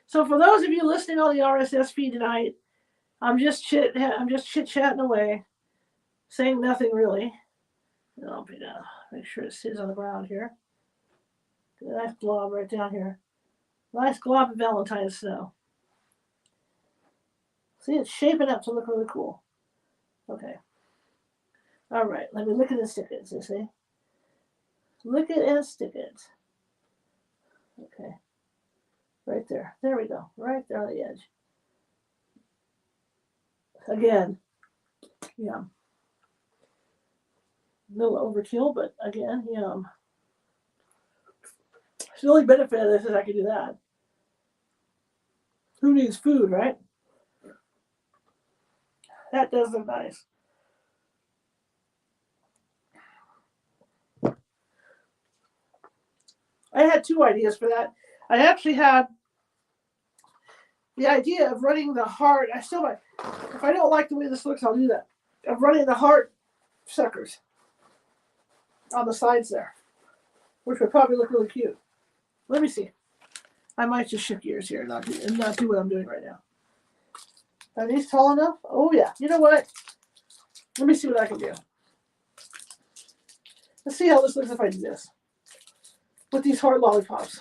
So for those of you listening on the RSS feed tonight, I'm just chit-chatting away, saying nothing really. I'll make sure it sits on the ground here. Get a nice glob right down here. Nice glob of Valentine snow. See, it's shaping up to look really cool. Okay. All right, let me lick it and stick it, you see? Lick it and stick it. Okay. Right there. There we go. Right there on the edge. Again, yum. A little overkill, but again, yum. The only benefit of this is I can do that. Who needs food, right? That does look nice. I had 2 ideas for that. I actually had the idea of running the heart. I still might, if I don't like the way this looks, I'll do that. Of running the heart suckers on the sides there, which would probably look really cute. Let me see. I might just shift gears here and not do what I'm doing right now. Are these tall enough? Oh yeah. You know what? Let me see what I can do. Let's see how this looks if I do this. With these heart lollipops.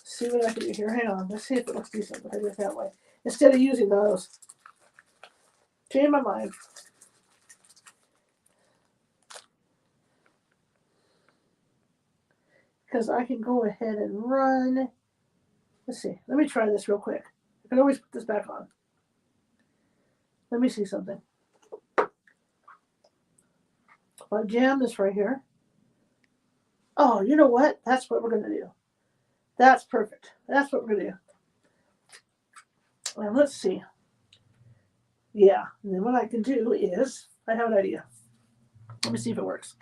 See what I can do here. Hang on. Let's see if it looks decent if I do it that way. Instead of using those. Change my mind. Because I can go ahead and run. Let's see. Let me try this real quick. I can always put this back on. Let me see something. I'll jam this right here. Oh, you know what? That's what we're going to do. That's perfect. That's what we're going to do. And let's see. Yeah. And then what I can do is, I have an idea. Let me see if it works.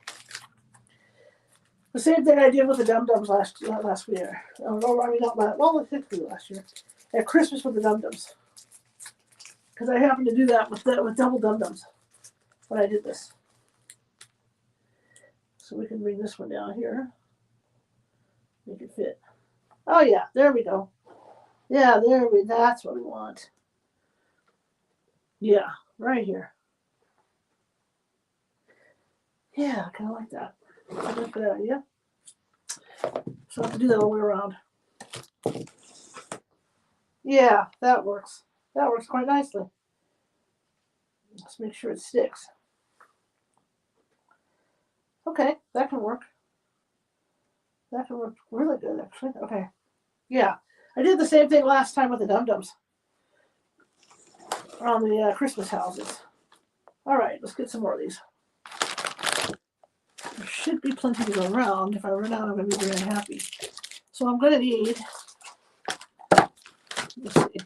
The same thing I did with the dum-dums last year. Oh, I mean, not last, well, last year. At Christmas with the dum-dums. Because I happened to do that with double dum-dums when I did this. So we can bring this one down here. Make it fit. Oh yeah, there we go. Yeah, that's what we want. Yeah, right here. Yeah, I kind of like that. That's a good idea. So I have to do that all the way around. Yeah, that works. That works quite nicely. Let's make sure it sticks. Okay, that can work. That can work really good, actually. Okay. Yeah, I did the same thing last time with the dum-dums on the Christmas houses. All right, let's get some more of these. There should be plenty to go around. If I run out, I'm going to be very happy. So I'm going to need, let's see,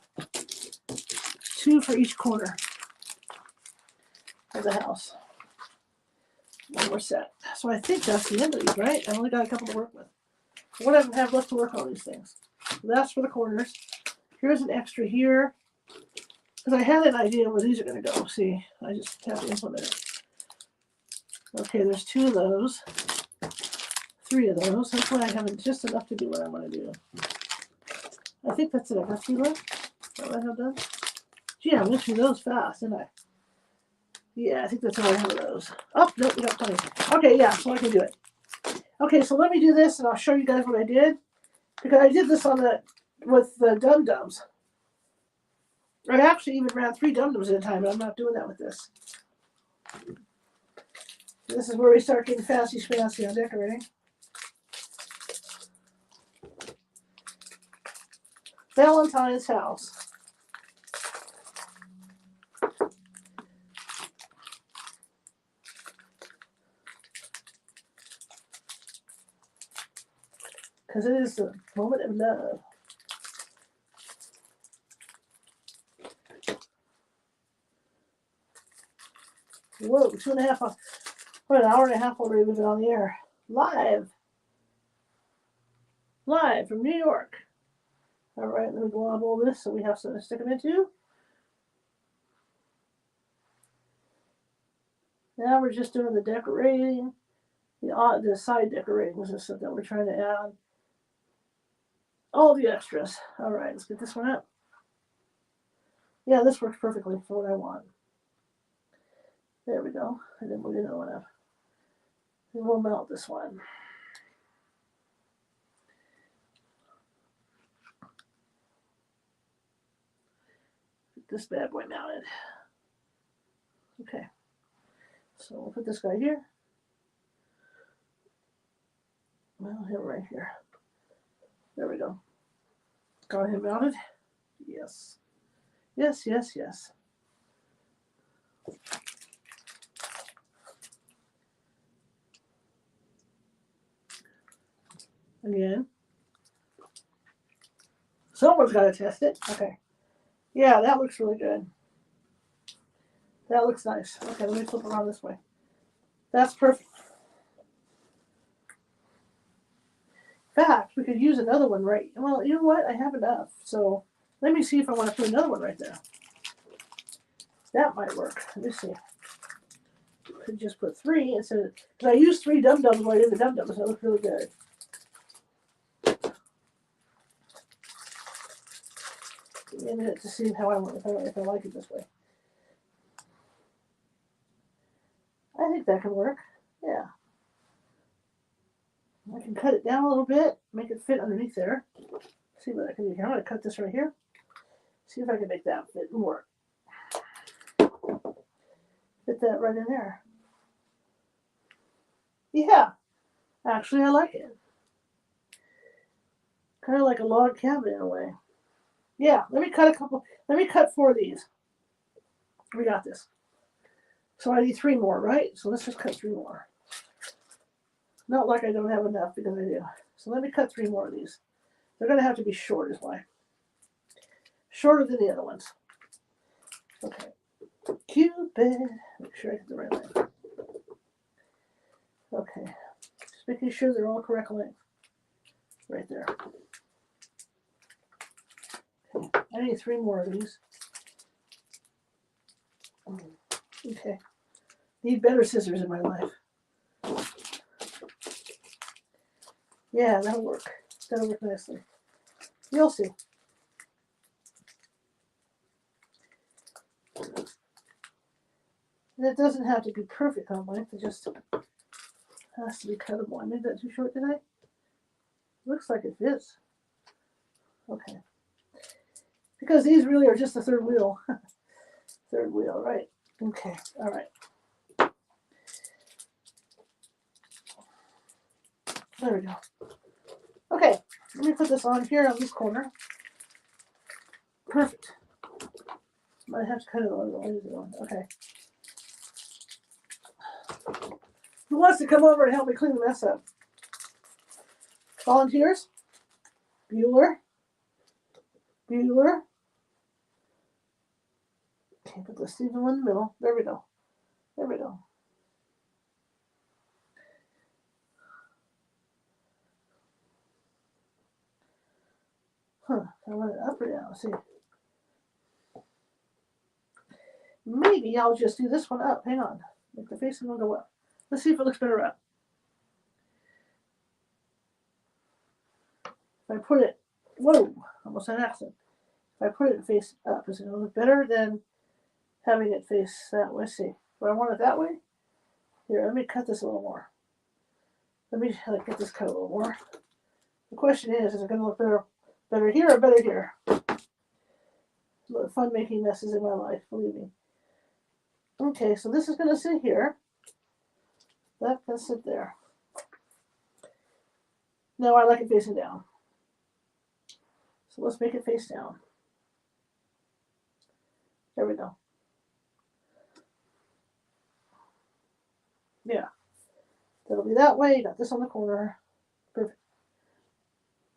2 for each corner of the house. And we're set. So I think that's the end of these, right? I've only got a couple to work with. What do I have left to work on these things? So that's for the corners. Here's an extra here. Because I had an idea where these are going to go. See, I just have to implement it. Okay, there's 2 of those. 3 of those. That's why I have just enough to do what I want to do. I think that's it. I got 3 left. Is that what I have done? Gee, I went through those fast, didn't I? Yeah, I think that's all I have of those. Oh, no, we got plenty. Okay, yeah, so I can do it. Okay, so let me do this, and I'll show you guys what I did. Because I did this with the dum-dums. I actually even ran 3 dum-dums at a time, but I'm not doing that with this. This is where we start getting fancy on decorating. Valentine's house. Because it is the moment of love. Whoa, 2.5 what, an hour and a half already we've been on the air. Live from New York. All right, let me go on all this so we have something to stick them into. Now we're just doing the decorating, the side decorating is something that we're trying to add. All the extras. All right, let's get this one up. Yeah, this works perfectly for what I want. There we go. And then we'll get another one up. And we'll mount this one. Get this bad boy mounted. Okay. So we'll put this guy here. Well, him right here. There we go. Got him mounted. Yes. Yes, yes, yes. Again. Someone's got to test it. Okay. Yeah, that looks really good. That looks nice. Okay, let me flip around this way. That's perfect. In fact, we could use another one right. Well, you know what? I have enough. So let me see if I want to put another one right there. That might work. Let me see. Could just put 3 instead of, because I used 3 dum-dums when I did the dum-dums, so it looked really good. Give me a minute to see how I want, if I like it this way. I think that can work. Yeah. I can cut it down a little bit, make it fit underneath there. See what I can do here. I'm going to cut this right here. See if I can make that fit more. Fit that right in there. Yeah. Actually, I like it. Kind of like a log cabin in a way. Yeah, let me cut 4 of these. We got this. So I need 3 more, right? So let's just cut 3 more. Not like I don't have enough, because I do. So let me cut 3 more of these. They're going to have to be short, is why. Shorter than the other ones. Okay. Cupid. Make sure I get the right way. Just making sure they're all correct length. Right there. Okay. I need 3 more of these. Okay. Need better scissors in my life. Yeah, that'll work. That'll work nicely. You'll see. And it doesn't have to be perfect on length. It just has to be cuttable. I made that too short, did I? Looks like it fits. Okay. Because these really are just the third wheel. Third wheel, right. Okay, all right. There we go. Okay, let me put this on here on this corner. Perfect. Might have to cut it on. Okay. Who wants to come over and help me clean the mess up? Volunteers? Bueller? Bueller? Okay, put the single one in the middle. There we go. There we go. Huh, I want it up or down, let's see. Maybe I'll just do this one up. Hang on. Make the facing one go up. Let's see if it looks better up. If I put it, whoa, almost an accident. If I put it face up, is it going to look better than having it face that way? Let's see. Do I want it that way? Here, let me cut this a little more. Let me get this cut a little more. The question is it going to look better here or better here? Fun making messes in my life, believe me. Okay, so this is going to sit here. That can sit there. No, I like it facing down. So let's make it face down. There we go. Yeah. That'll be that way. Got this on the corner. Perfect.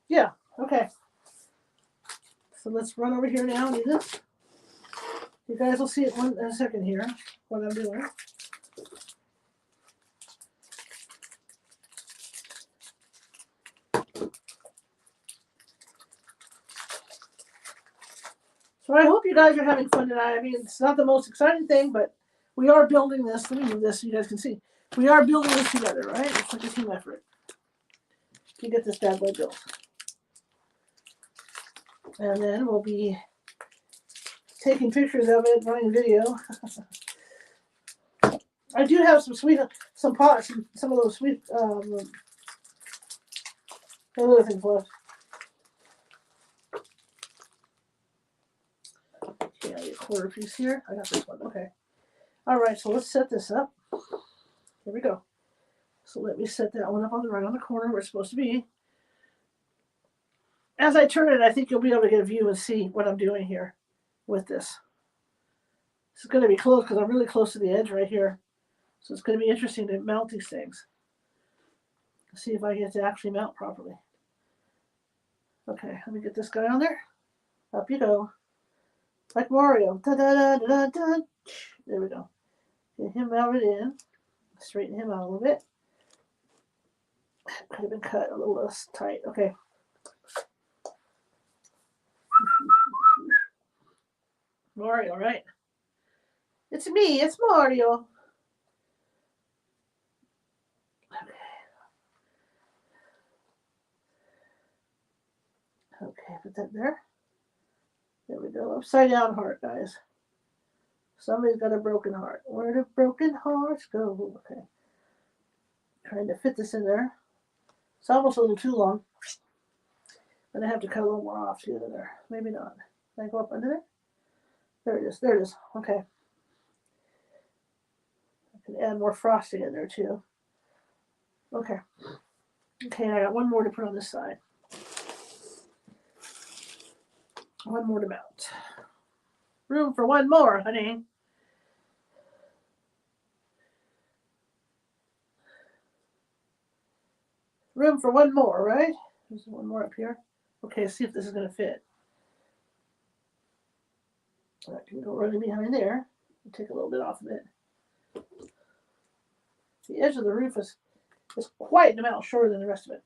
Yeah, okay. So let's run over here now and do this. You guys will see it in a second here, what I'm doing. So I hope you guys are having fun tonight. I mean, it's not the most exciting thing, but we are building this. Let me move this so you guys can see. We are building this together, right? It's like a team effort to get this bad boy built. And then we'll be taking pictures of it, running video. I do have some pots, some of those sweet, other things left. Okay, I get a quarter piece here. I got this one. Okay. All right, so let's set this up. Here we go. So let me set that one up right on the corner where it's supposed to be. As I turn it, I think you'll be able to get a view and see what I'm doing here with this. This is going to be close because I'm really close to the edge right here. So it's going to be interesting to mount these things. Let's see if I get to actually mount properly. Okay, let me get this guy on there. Up you go. Like Mario. Da, da, da, da, da. There we go. Get him mounted in. Straighten him out a little bit. Could have been cut a little less tight. Okay. Mario, right? It's me. It's Mario. Okay, put that there. There we go. Upside down heart, guys. Somebody's got a broken heart. Where do broken hearts go? Okay. Trying to fit this in there. It's almost a little too long. I'm going to have to cut a little more off to get in there. Maybe not. Can I go up under there? There it is. There it is. Okay. I can add more frosting in there too. Okay. Okay, I got one more to put on this side. One more to mount. Room for one more, honey. Room for one more, right? There's one more up here. Okay, see if this is going to fit. I can go running behind there and take a little bit off of it. The edge of the roof is It's quite an amount shorter than the rest of it.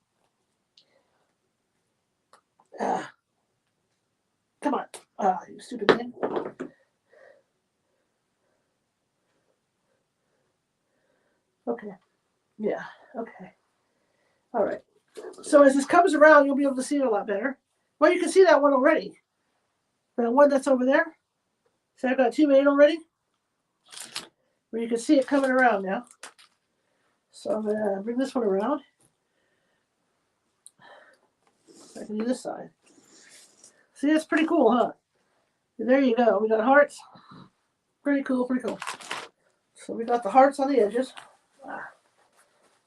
Come on. You stupid thing. Okay. Yeah. Okay. All right. So as this comes around, you'll be able to see it a lot better. Well, you can see that one already. The one that's over there. See, I've got two made already. Where you can see it coming around now. So I'm going to bring this one around. I can do this side. See, that's pretty cool, huh? There you go. We got hearts. Pretty cool, pretty cool. So we got the hearts on the edges.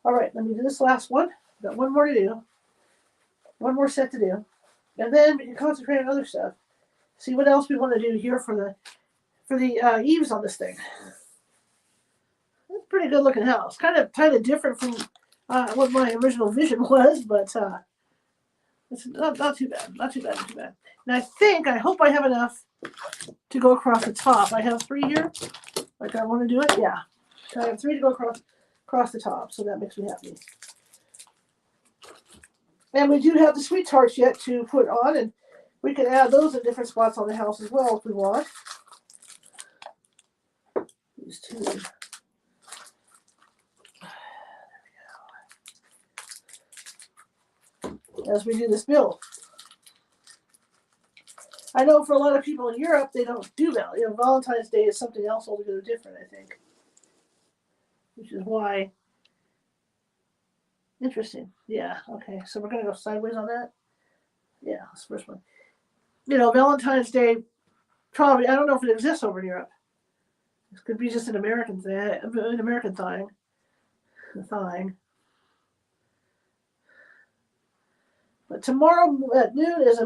All right, let me do this last one. Got one more to do. One more set to do. And then we can concentrate on other stuff. See what else we want to do here for the eaves on this thing. That's a pretty good looking house. Kind of different from what my original vision was, but it's not too bad. Not too bad. Not too bad. And I hope I have enough to go across the top. I have 3 here. Like I want to do it. Yeah. I have 3 to go across the top, so that makes me happy. And we do have the sweet tarts yet to put on, and we can add those in different spots on the house as well if we want. These two. There we go. As we do this build. I know for a lot of people in Europe, they don't do that. You know, Valentine's Day is something else altogether different, I think. Which is why. Interesting. Yeah, okay. So we're going to go sideways on that? Yeah, that's the first one. You know, Valentine's Day, probably, I don't know if it exists over in Europe. This could be just an American thing, an American thing. But tomorrow at noon is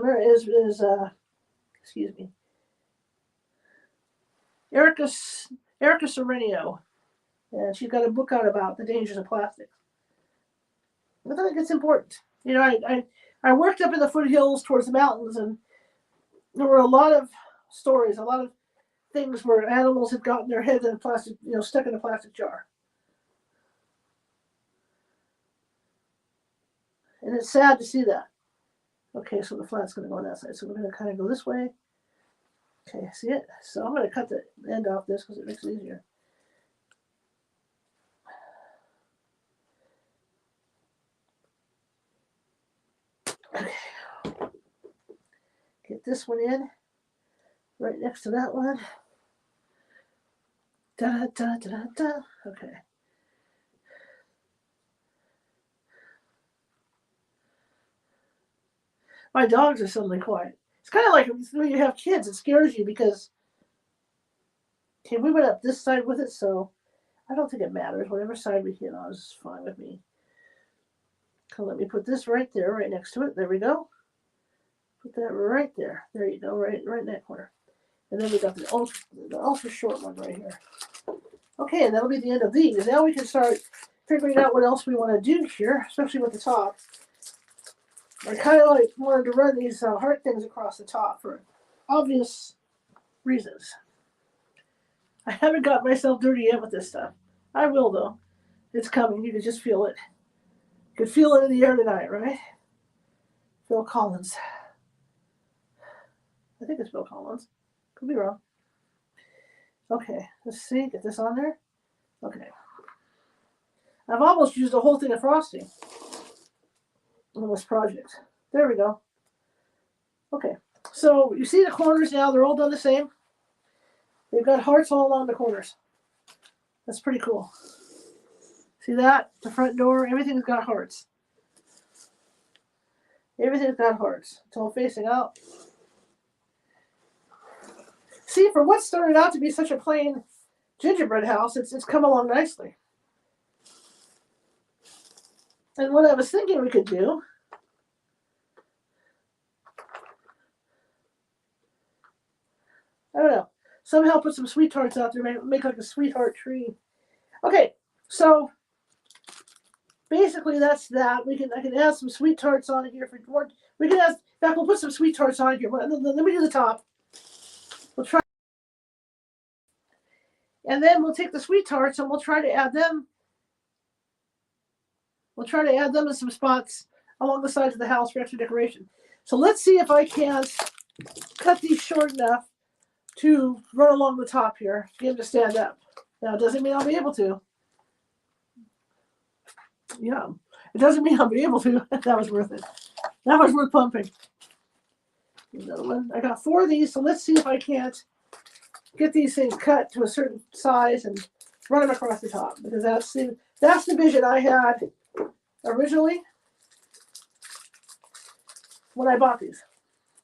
excuse me, Erica Serenio. And she's got a book out about the dangers of plastic. I think it's important. You know, I worked up in the foothills towards the mountains, and there were a lot of stories, a lot of things where animals had gotten their heads in a plastic, you know, stuck in a plastic jar. And it's sad to see that. Okay, so the flat's going to go on that side. So we're going to kind of go this way. Okay, see it? So I'm going to cut the end off this because it makes it easier. Okay. Get this one in right next to that one. Da da da da da. Okay. My dogs are suddenly quiet. It's kind of like when you have kids, it scares you because, okay, we went up this side with it, so I don't think it matters. Whatever side we hit on is fine with me. So let me put this right there, right next to it. There we go. Put that right there. There you go, right in that corner. And then we got the ultra short one right here. Okay, and that'll be the end of these. Now we can start figuring out what else we want to do here, especially with the top. I kind of like wanted to run these heart things across the top for obvious reasons. I haven't got myself dirty yet with this stuff. I will, though. It's coming. You can just feel it. You can feel it in the air tonight, right? Phil Collins. I think it's Phil Collins. Could be wrong. Okay, let's see. Get this on there. Okay. I've almost used the whole thing of frosting on this project. There we go. Okay, so you see the corners now, they're all done the same. They've got hearts all along the corners. That's pretty cool. See that? The front door, everything's got hearts. Everything's got hearts. It's all facing out. See, for what started out to be such a plain gingerbread house, it's come along nicely. And what I was thinking we could do, I don't know, somehow put some sweet tarts out there, make like a sweetheart tree. Okay, so basically that's that. I can add some sweet tarts on here for more. We can add, in fact, we'll put some sweet tarts on here. Let me do the top. We'll try. And then we'll take the sweet tarts and we'll try to add them. We'll try to add them in some spots along the sides of the house for extra decoration. So let's see if I can't cut these short enough to run along the top here, get them to stand up. Now, it doesn't mean I'll be able to. Yeah, it doesn't mean I'll be able to. That was worth it. That was worth pumping. Another one. I got 4 of these, so let's see if I can't get these things cut to a certain size and run them across the top, because that's the vision I had originally when I bought these.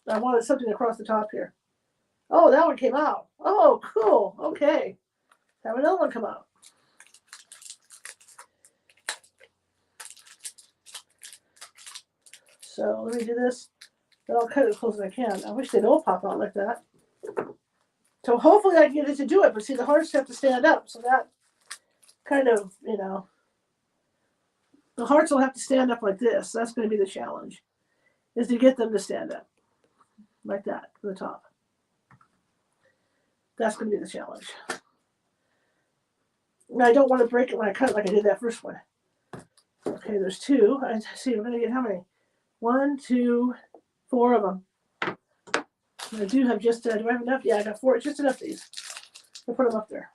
I wanted something across the top here. Oh, that one came out. Oh, cool. Okay. Have another one come out. So let me do this. Then I'll cut it as close as I can. I wish they'd all pop out like that. So hopefully I can get it to do it. But see, the hearts have to stand up. So that kind of, the hearts will have to stand up like this. That's going to be the challenge, is to get them to stand up like that to the top. That's going to be the challenge. Now, I don't want to break it when I cut it like I did that first one. Okay, there's 2. I see, we're going to get how many? 1, 2, 4 of them. I do have just, do I have enough? Yeah, I got 4, just enough of these. I'll put them up there.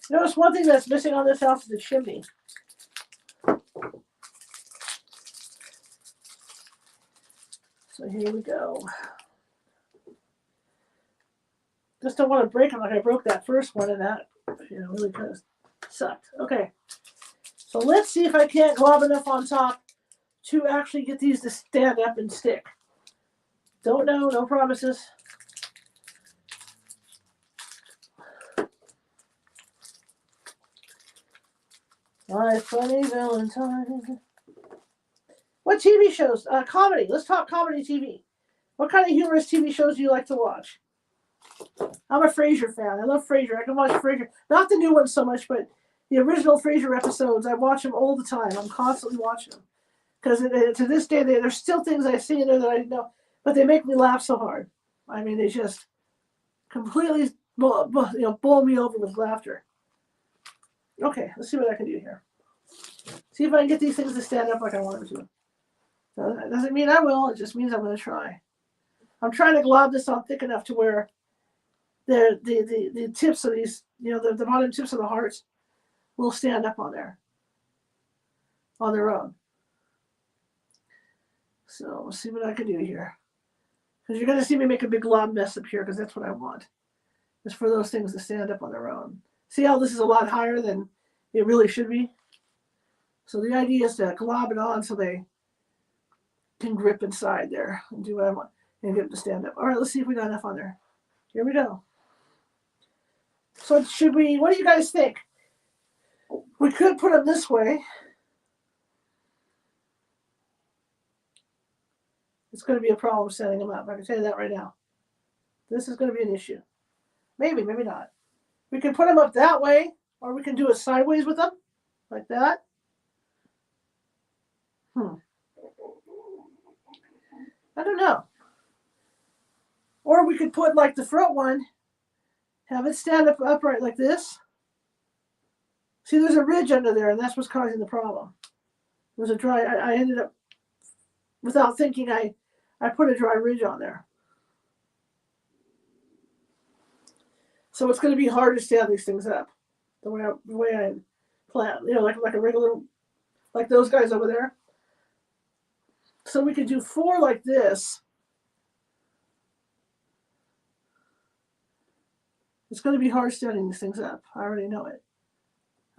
Notice one thing that's missing on this house is the chimney. So here we go. Just don't want to break them like I broke that first one, and that, really kind of sucked. Okay. So let's see if I can't glob enough on top to actually get these to stand up and stick. Don't know, no promises. My funny Valentine. What TV shows? Comedy. Let's talk comedy TV. What kind of humorous TV shows do you like to watch? I'm a Frasier fan. I love Frasier. I can watch Frasier. Not the new ones so much, but the original Frasier episodes. I watch them all the time. I'm constantly watching them. Because to this day, there's still things I see in there that I didn't know. But they make me laugh so hard. I mean, they just completely bowl me over with laughter. Okay, let's see what I can do here. See if I can get these things to stand up like I want them to. So that doesn't mean I will. It just means I'm going to try. I'm trying to glob this on thick enough to where the tips of these, the bottom tips of the hearts will stand up on there on their own. So we'll see what I can do here. Because you're going to see me make a big glob mess up here, because that's what I want. Is for those things to stand up on their own. See how this is a lot higher than it really should be? So the idea is to glob it on so they can grip inside there and do what I want and get them to stand up. All right, let's see if we got enough on there. Here we go. So what do you guys think? We could put them this way. It's going to be a problem setting them up. I can tell you that right now. This is going to be an issue. Maybe, maybe not. We can put them up that way, or we can do it sideways with them, like that. I don't know. Or we could put like the front one, have it stand up upright like this. See, there's a ridge under there, and that's what's causing the problem. There's a dry, I ended up, without thinking, I put a dry ridge on there. So it's going to be hard to stand these things up the way I plan, like a regular, like those guys over there. So we could do 4 like this. It's going to be hard standing these things up. I already know it.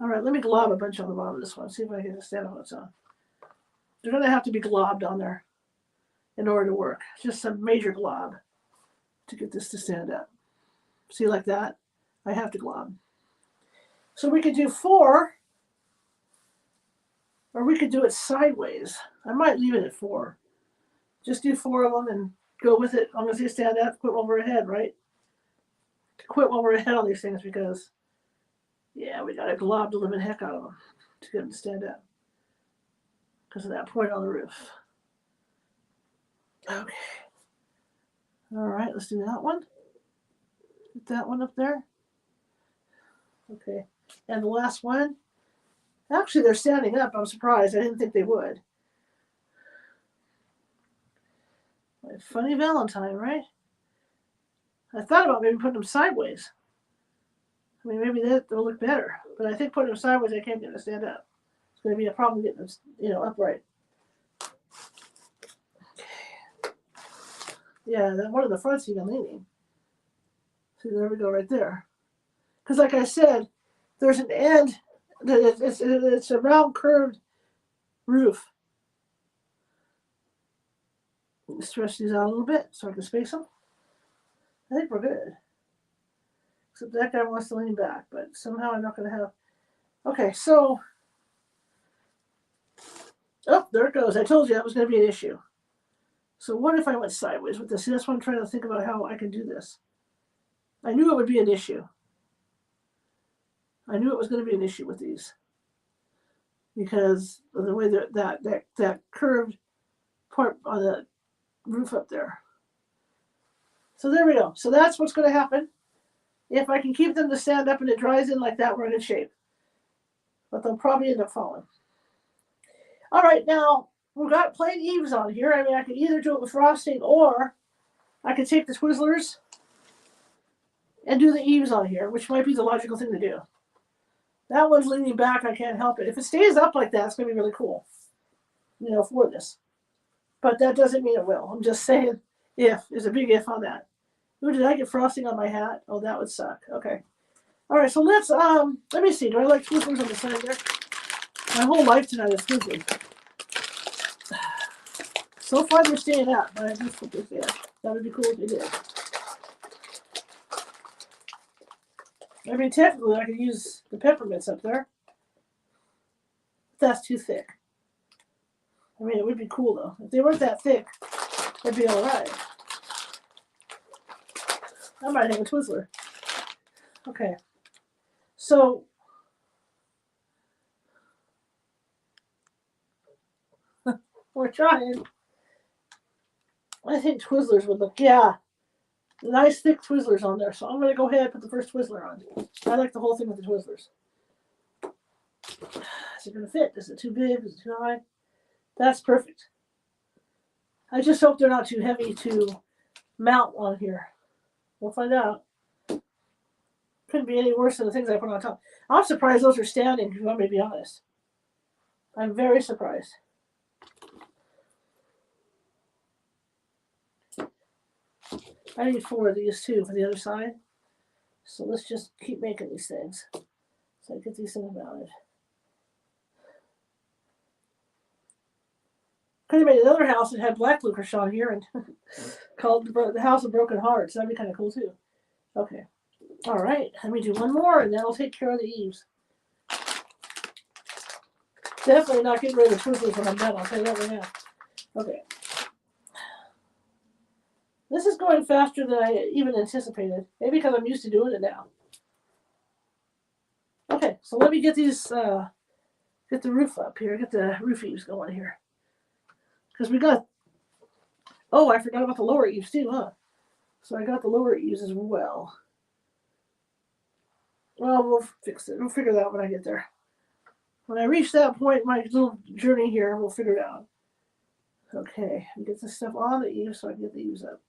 All right, let me glob a bunch on the bottom of this one. See if I can stand on its own. They're going to have to be globbed on there in order to work. Just some major glob to get this to stand up. See, like that? I have to glob. So we could do 4, or we could do it sideways. I might leave it at 4. Just do 4 of them and go with it. As long as they stand up, quit while we're ahead, right? Quit while we're ahead on these things, because, yeah, we got to glob the living heck out of them to get them to stand up because of that point on the roof. Okay. All right, let's do that one. Get that one up there. Okay. And the last one, actually they're standing up. I'm surprised. I didn't think they would. Funny Valentine, right? I thought about maybe putting them sideways. I mean, maybe that will look better. But I think putting them sideways, I can't get them to stand up. It's going to be a problem getting them, upright. Yeah, that one of the front's even leaning. See, there we go, right there. Because, like I said, there's an end. It's a round, curved roof. Stretch these out a little bit so I can space them. I think we're good. Except that guy wants to lean back, but somehow I'm not going to have. Okay, so. Oh, there it goes. I told you that was going to be an issue. So what if I went sideways with this? See, that's why I'm trying to think about how I can do this. I knew it would be an issue. I knew it was going to be an issue with these. Because of the way that curved part on the roof up there. So there we go. So that's what's going to happen. If I can keep them to stand up and it dries in like that, we're in good shape. But they'll probably end up falling. All right, now we've got plain eaves on here. I mean, I could either do it with frosting or I could take the Twizzlers and do the eaves on here, which might be the logical thing to do. That one's leaning back. I can't help it. If it stays up like that, it's going to be really cool, for this. But that doesn't mean it will. I'm just saying if. There's a big if on that. Ooh, did I get frosting on my hat? Oh, that would suck. Okay. All right, so let me see. Do I like Twizzlers on the side there? My whole life tonight is Twizzlers. So far they're staying up, but I just hope they stay up. That would be cool if they did. I mean, technically I could use the peppermints up there. But that's too thick. I mean, it would be cool though. If they weren't that thick, it'd be all right. I might have a Twizzler. Okay. So, we're trying. I think Twizzlers would look, nice thick Twizzlers on there. So I'm going to go ahead and put the first Twizzler on. I like the whole thing with the Twizzlers. Is it going to fit? Is it too big? Is it too high? That's perfect. I just hope they're not too heavy to mount on here. We'll find out. Couldn't be any worse than the things I put on top. I'm surprised those are standing, if you want me to be honest. I'm very surprised. I need 4 of these too for the other side. So let's just keep making these things. So I get these things mounted. Could have made another house that had black licorice on here and called the House of Broken Hearts. That'd be kind of cool too. Okay. All right. Let me do one more and that'll take care of the eaves. Definitely not getting rid of the Twizzlers when I'm done. I'll tell you that right now. Okay. This is going faster than I even anticipated. Maybe because I'm used to doing it now. Okay, so let me get these, get the roof up here. Get the roof eaves going here. Because we got, I forgot about the lower eaves too, huh? So I got the lower eaves as well. Well, we'll fix it. We'll figure that out when I get there. When I reach that point, my little journey here, we'll figure it out. Okay, get this stuff on the eaves so I can get the eaves up.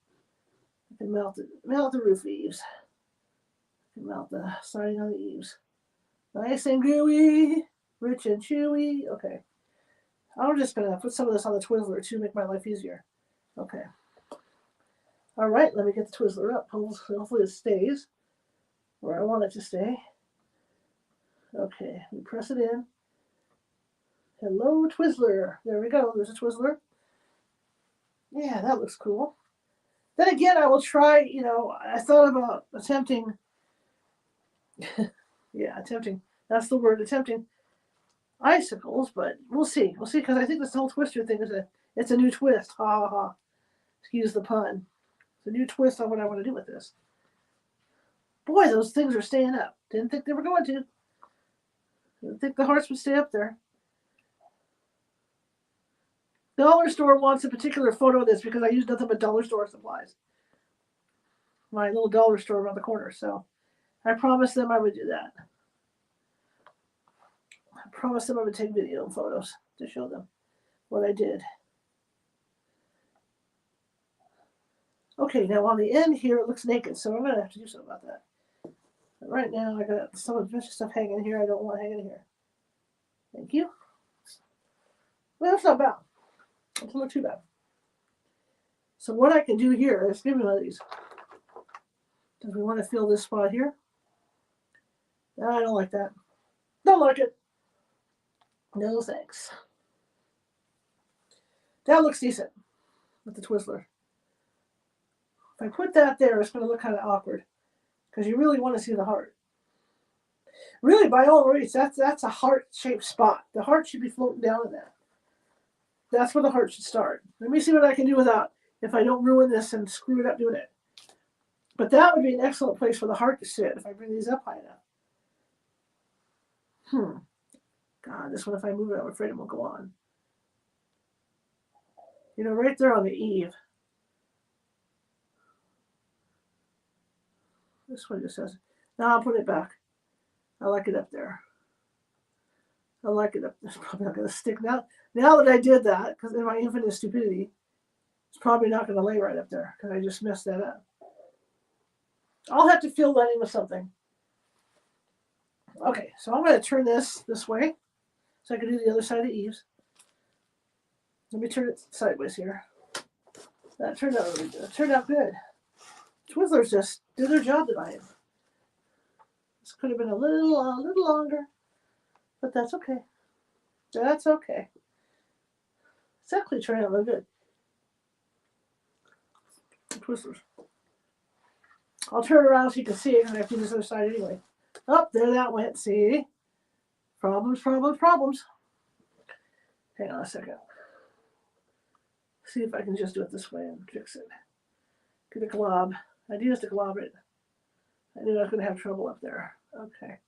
I can mount the roof eaves. I can mount the siding on the eaves. Nice and gooey, rich and chewy. Okay. I'm just going to put some of this on the Twizzler to make my life easier. Okay. All right, let me get the Twizzler up. Hopefully it stays where I want it to stay. Okay, we press it in. Hello, Twizzler. There we go. There's a Twizzler. Yeah, that looks cool. Then again, I will try, I thought about attempting, that's the word, attempting icicles, but we'll see. We'll see, because I think this whole twister thing it's a new twist. Ha ha ha. Excuse the pun. It's a new twist on what I want to do with this. Boy, those things are staying up. Didn't think they were going to. Didn't think the hearts would stay up there. Dollar store wants a particular photo of this because I use nothing but dollar store supplies. My little dollar store around the corner. So I promised them I would do that. promised them I would take video and photos to show them what I did. Okay, now on the end here, it looks naked, so I'm going to have to do something about that. But right now, I got some of the stuff hanging here I don't want hanging here. Thank you. Well, that's not bad. It doesn't look too bad. So what I can do here is give me one of these. Because we want to fill this spot here. No, I don't like that. Don't like it. No thanks. That looks decent with the Twizzler. If I put that there, it's going to look kind of awkward. Because you really want to see the heart. Really, by all means, that's a heart-shaped spot. The heart should be floating down in that. That's where the heart should start. Let me see what I can do without, if I don't ruin this and screw it up doing it. But that would be an excellent place for the heart to sit if I bring these up high enough. God, this one, if I move it, I'm afraid it won't go on. You know, right there on the eave. This one just says, no, I'll put it back. I like it up there. I like it up there. It's probably not going to stick. Now that I did that, because in my infinite stupidity, it's probably not going to lay right up there, because I just messed that up. I'll have to fill that in with something. Okay, so I'm going to turn this way, so I can do the other side of the eaves. Let me turn it sideways here. That turned out really good. It turned out good. Twizzlers just did their job tonight. This could have been a little longer, but that's okay. That's okay. It's actually turning out really good. Twizzlers. I'll turn it around so you can see it, and I have to do this other side anyway. Oh, there that went. See? Problems, problems, problems. Hang on a second. See if I can just do it this way and fix it. Get a glob. I'd used a glob it. I knew I was going to have trouble up there. Okay. A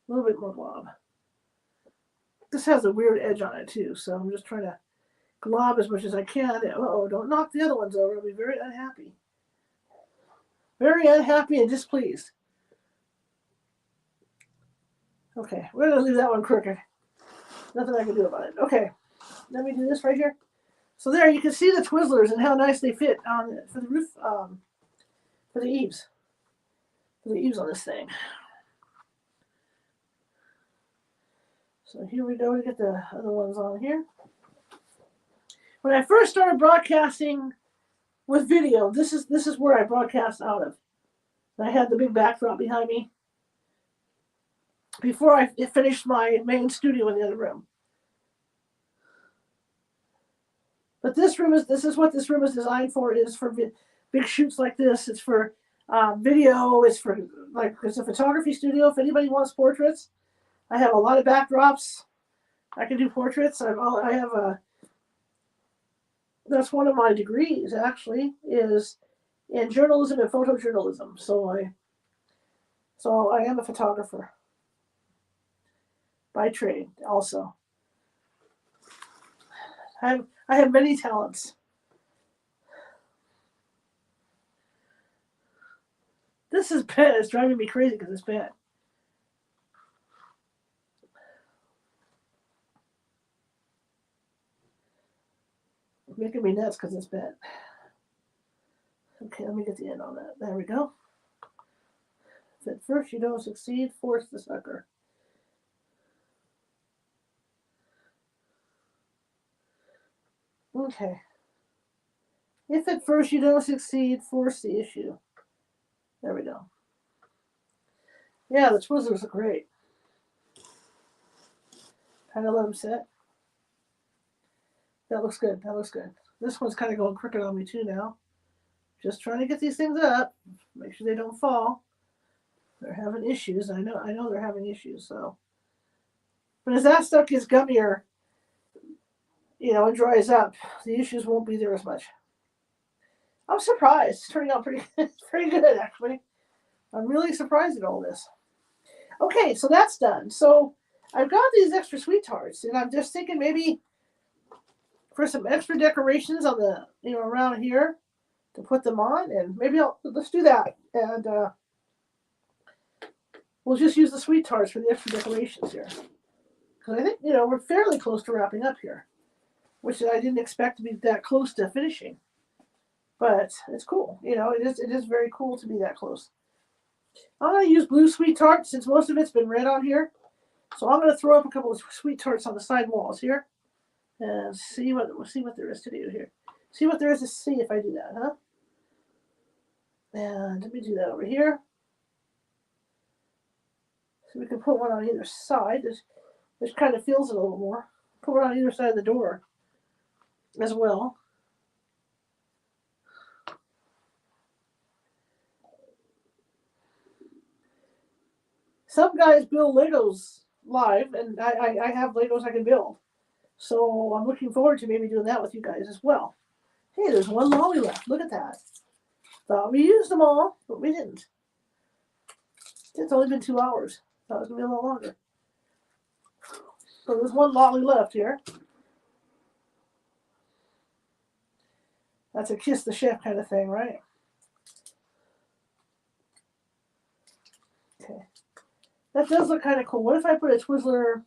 little bit more glob. This has a weird edge on it too, so I'm just trying to glob as much as I can. Uh-oh, don't knock the other ones over. I'll be very unhappy. Very unhappy and displeased. Okay, we're going to leave that one crooked. Nothing I can do about it. Okay, let me do this right here. So there, you can see the Twizzlers and how nice they fit on for the roof, for the eaves. For the eaves on this thing. So here we go to get the other ones on here. When I first started broadcasting with video, this is where I broadcast out of. I had the big backdrop behind me before I finished my main studio in the other room. But this is what this room is designed for. Is for big shoots like this. It's for video. It's for it's a photography studio. If anybody wants portraits, I have a lot of backdrops. I can do portraits. I have a. That's one of my degrees actually, is in journalism and photojournalism. So I am a photographer by trade also. I have many talents. This is bad. It's driving me crazy because it's bad. It's making me nuts because it's bad. Okay, let me get the end on that. There we go. If at first you don't succeed, force the sucker. Okay. If at first you don't succeed, force the issue. There we go. Yeah, the Twizzlers are great. Kind of let them sit. That looks good. That looks good. This one's kind of going crooked on me too now. Just trying to get these things up. Make sure they don't fall. They're having issues. I know they're having issues. So, but as that stuff gets gummier, and dries up, the issues won't be there as much. I'm surprised. It's turning out pretty good, actually. I'm really surprised at all this. Okay, so that's done. So I've got these extra sweet tarts, and I'm just thinking maybe for some extra decorations on the, around here to put them on, and maybe let's do that. And we'll just use the sweet tarts for the extra decorations here. Because I think, we're fairly close to wrapping up here, which I didn't expect to be that close to finishing. But it's cool. It is very cool to be that close. I'm going to use blue sweet tart since most of it's been red on here. So I'm going to throw up a couple of sweet tarts on the side walls here and see what there is to do here. See what there is to see if I do that, huh? And let me do that over here. So we can put one on either side, which kind of feels it a little more. Put one on either side of the door as well. Some guys build Legos live, and I have Legos I can build. So I'm looking forward to maybe doing that with you guys as well. Hey, there's one lolly left. Look at that. Thought we used them all, but we didn't. It's only been 2 hours. Thought it was going to be a little longer. So there's one lolly left here. That's a kiss the chef kind of thing, right? Okay. That does look kind of cool. What if I put a Twizzler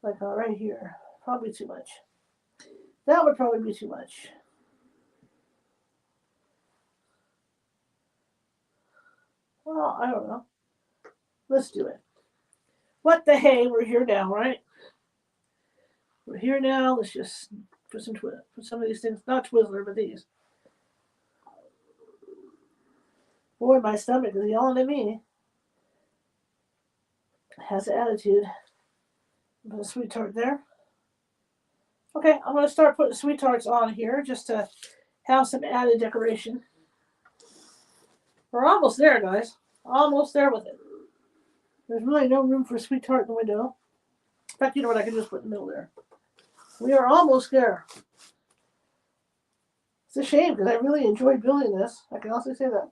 like right here? Probably too much. That would probably be too much. Well, I don't know. Let's do it. What the hey? We're here now, right? We're here now. Let's just put some of these things, not Twizzler, but these. Boy, my stomach is yelling at me. It has attitude. Put a sweet tart there. Okay, I'm going to start putting sweet tarts on here just to have some added decoration. We're almost there, guys. Almost there with it. There's really no room for a sweet tart in the window. In fact, you know what? I can just put in the middle there. We are almost there. It's a shame because I really enjoyed building this. I can also say that.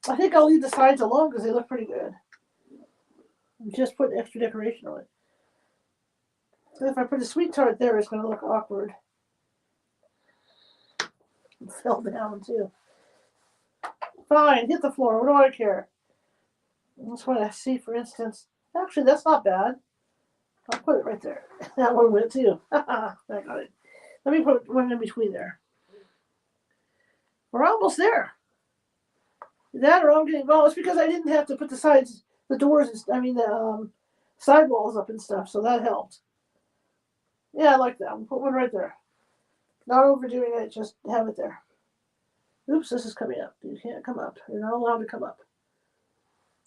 I think I'll leave the sides alone because they look pretty good. Just put extra decoration on it. So if I put a sweet tart there, it's going to look awkward. It fell down too. Fine, hit the floor. What do I care? That's what I see, for instance. Actually, that's not bad. I'll put it right there. That one went too. I got it. Let me put one in between there. We're almost there. That or I'm getting, well, it's because I didn't have to put the sides, the doors, the sidewalls up and stuff, so that helped. Yeah, I like that. We'll put one right there. Not overdoing it, just have it there. Oops, this is coming up. You can't come up. You're not allowed to come up.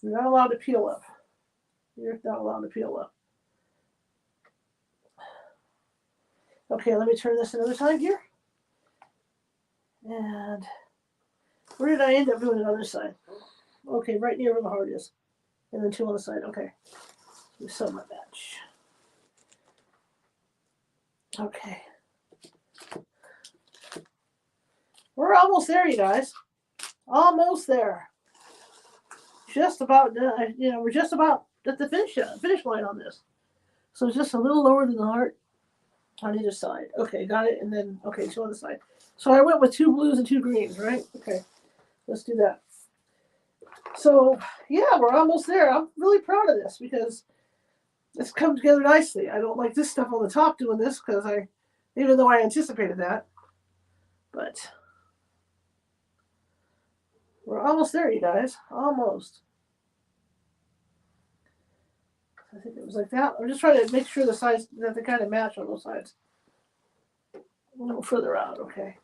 You're not allowed to peel up. You're not allowed to peel up. Okay, let me turn this another time here. And where did I end up doing it on the other side? Okay, right near where the heart is. And then two on the side. Okay. You sew my batch. Okay. We're almost there, you guys. Almost there. Just about, we're just about at the finish line on this. So it's just a little lower than the heart on either side. Okay, got it. And then, okay, two on the side. So I went with 2 blues and 2 greens, right? Okay, let's do that. So, yeah, we're almost there. I'm really proud of this because it's come together nicely. I don't like this stuff on the top doing this because even though I anticipated that, but we're almost there, you guys. Almost. I think it was like that. I'm just trying to make sure the sides, that they kind of match on both sides. A little further out, okay.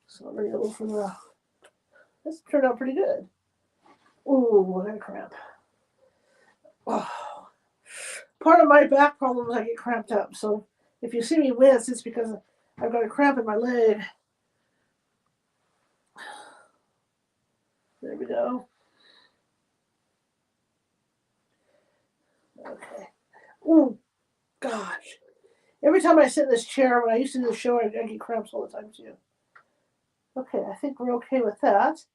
So I'm bring it a little further out. This turned out pretty good. Ooh, I got a cramp. Oh. Part of my back problem is I get cramped up. So if you see me wince, it's because I've got a cramp in my leg. There we go. Okay. Oh, gosh. Every time I sit in this chair, when I used to do the show, I get cramps all the time, too. Okay, I think we're okay with that.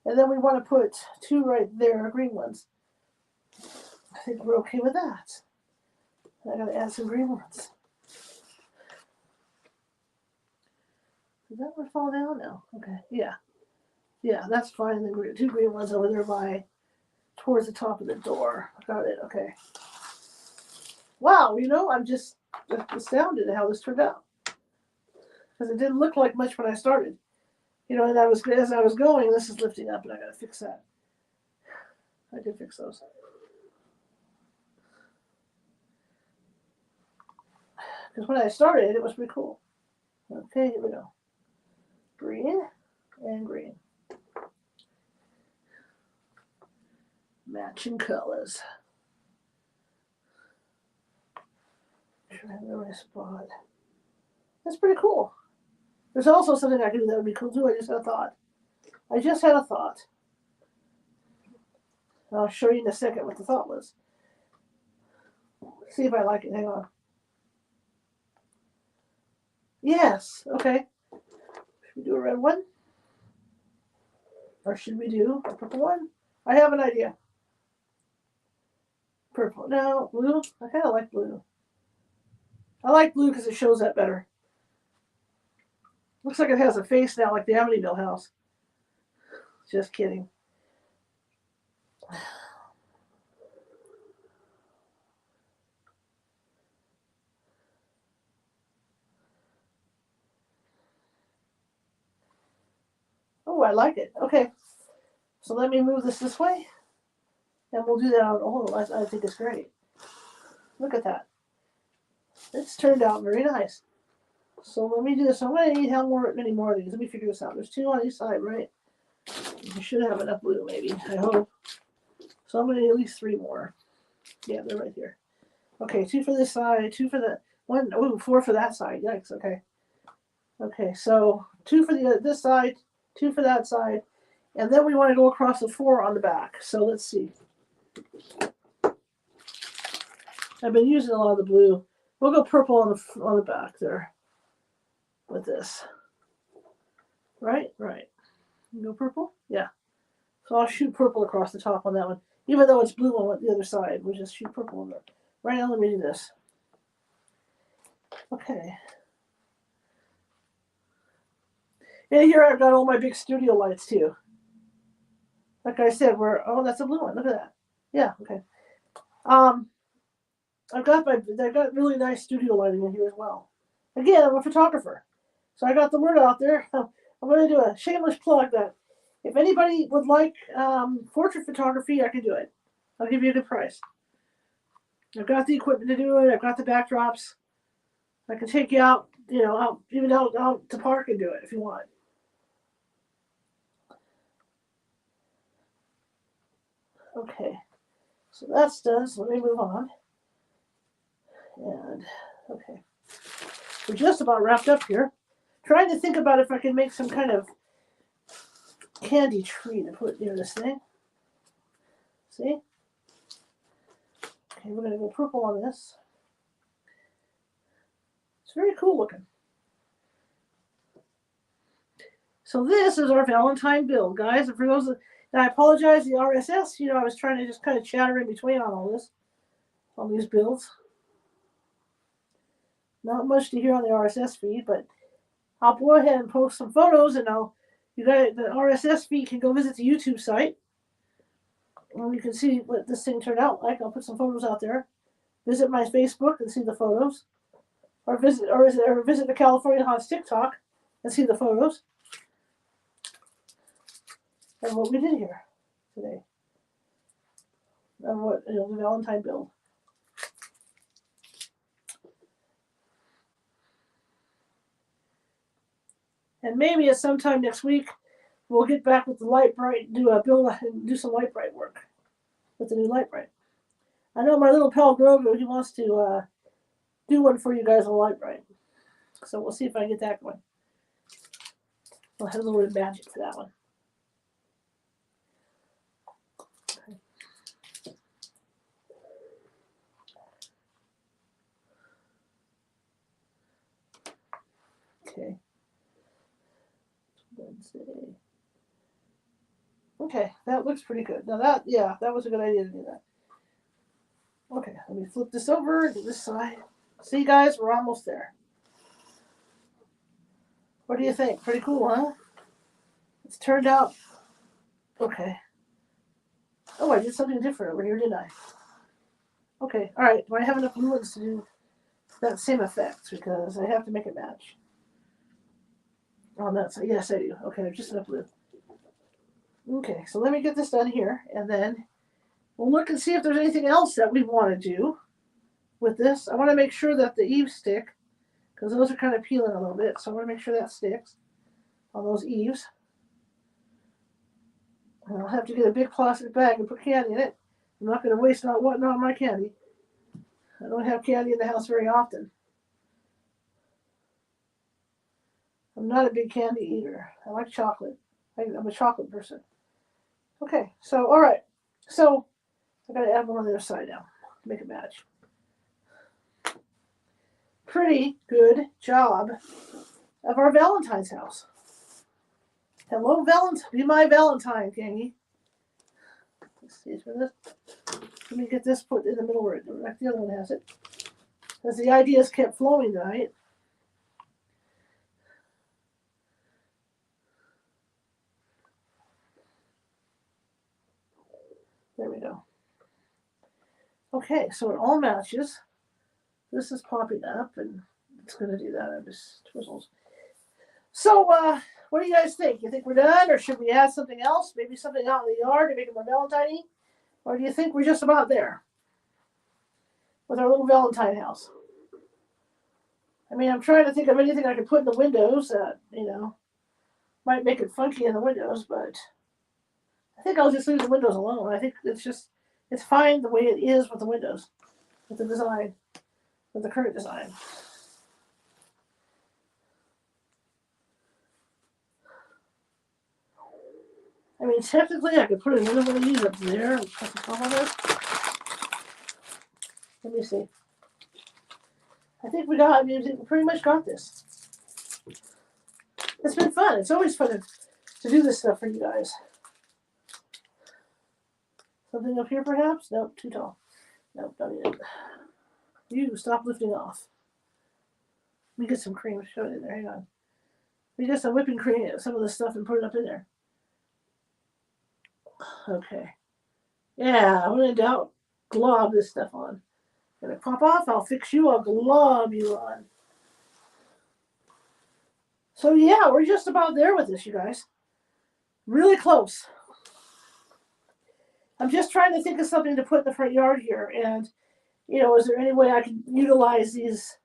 And then we want to put 2 right there, green ones. I think we're okay with that. I got to add some green ones. Does that one fall down now? Okay, yeah. Yeah, that's fine. And then 2 green ones over there towards the top of the door. Got it, okay. wow, you know, I'm just astounded at how this turned out. Because it didn't look like much when I started. You know, and as I was going, this is lifting up, and I got to fix that. I did fix those. Because when I started, it was pretty cool. Okay, here we go. Green and green. Matching colors. Try the right spot. That's pretty cool. There's also something I can do that would be cool too. I just had a thought. I'll show you in a second what the thought was. See if I like it. Hang on. Yes. Okay. Should we do a red one? Or should we do a purple one? I have an idea. Purple. No, blue. I kind of like blue. I like blue because it shows up better. Looks like it has a face now like the Amityville house. Just kidding. Oh, I like it. Okay. So let me move this way. And we'll do that on. Oh, I think it's great. Look at that. It's turned out very nice. So let me do this. I'm going to need many more of these. Let me figure this out. There's 2 on each side, right? You should have enough blue, maybe. I hope. So I'm going to need at least 3 more. Yeah, they're right here. Okay, 2 for this side, 2 for the one. Oh, 4 for that side. Yikes. Okay. Okay, so 2 for this side, 2 for that side, and then we want to go across the 4 on the back. So let's see. I've been using a lot of the blue. We'll go purple on the back there with this. Right. You go purple? Yeah. So I'll shoot purple across the top on that one. Even though it's blue on the other side, we'll just shoot purple on there. Right now, let me do this. Okay. And here I've got all my big studio lights too. Like I said, that's a blue one. Look at that. Yeah, okay. I've got really nice studio lighting in here as well. Again, I'm a photographer. So I got the word out there. I'm going to do a shameless plug that if anybody would like portrait photography, I can do it. I'll give you a good price. I've got the equipment to do it. I've got the backdrops. I can take you out, out to park and do it if you want. Okay, so that's done. So let me move on. And okay, we're just about wrapped up here. Trying to think about if I can make some kind of candy tree to put near this thing. See? Okay, we're going to go purple on this. It's very cool looking. So this is our Valentine build, guys. And for those and I apologize, the RSS, I was trying to just kind of chatter in between on all this, on these builds. Not much to hear on the RSS feed, but I'll go ahead and post some photos, and the RSS feed can go visit the YouTube site, and you can see what this thing turned out like. I'll put some photos out there. Visit my Facebook and see the photos, or visit the California Haunts TikTok and see the photos. And what we did here today. And what the Valentine build. And maybe at some time next week we'll get back with the Light Bright, do some Light Bright work with the new Light Bright. I know my little pal Grogu, he wants to do one for you guys on Light Bright. So we'll see if I can get that going. I'll have a little bit of magic for that one. Okay. Wednesday. Okay, that looks pretty good. Now that was a good idea to do that. Okay, let me flip this over to this side. See, guys, we're almost there. What do you think? Pretty cool, huh? It's turned out okay. Oh, I did something different over here, didn't I? Okay, all right. Do I have enough blue ones to do that same effect? Because I have to make it match. Oh, that's yes, I do. Okay, just enough blue. Okay, so let me get this done here, and then we'll look and see if there's anything else that we want to do with this. I want to make sure that the eaves stick, because those are kind of peeling a little bit, so I want to make sure that sticks on those eaves. And I'll have to get a big plastic bag and put candy in it. I'm not going to waste not my candy. I don't have candy in the house very often. I'm not a big candy eater. I like chocolate. I'm a chocolate person. Okay, so all right. So I got to add one on the other side now to make it match. Pretty good job of our Valentine's house. Hello, Valentine. Be my Valentine, gangy. Let's see for this. Let me get this put in the middle where the other one has it. As the ideas kept flowing tonight. There we go. Okay, so it all matches. This is popping up, and it's going to do that. I just twizzles. So, what do you guys think? You think we're done, or should we add something else? Maybe something out in the yard to make it more Valentine-y? Or do you think we're just about there with our little Valentine house? I mean, I'm trying to think of anything I could put in the windows that, might make it funky in the windows, but I think I'll just leave the windows alone. I think it's fine the way it is with the windows, with the design, with the current design. I mean, technically, I could put another one of these up there and put the top on it. Let me see. I think we pretty much got this. It's been fun. It's always fun to do this stuff for you guys. Something up here, perhaps? Nope, too tall. Nope, not it. You stop lifting off. Let me get some cream. Show it in there. Hang on. We get some whipping cream, some of this stuff, and put it up in there. Okay. Yeah, when in doubt, glob this stuff on. Gonna pop off, I'll fix you, I'll glob you on. So yeah, we're just about there with this, you guys. Really close. I'm just trying to think of something to put in the front yard here, and is there any way I can utilize these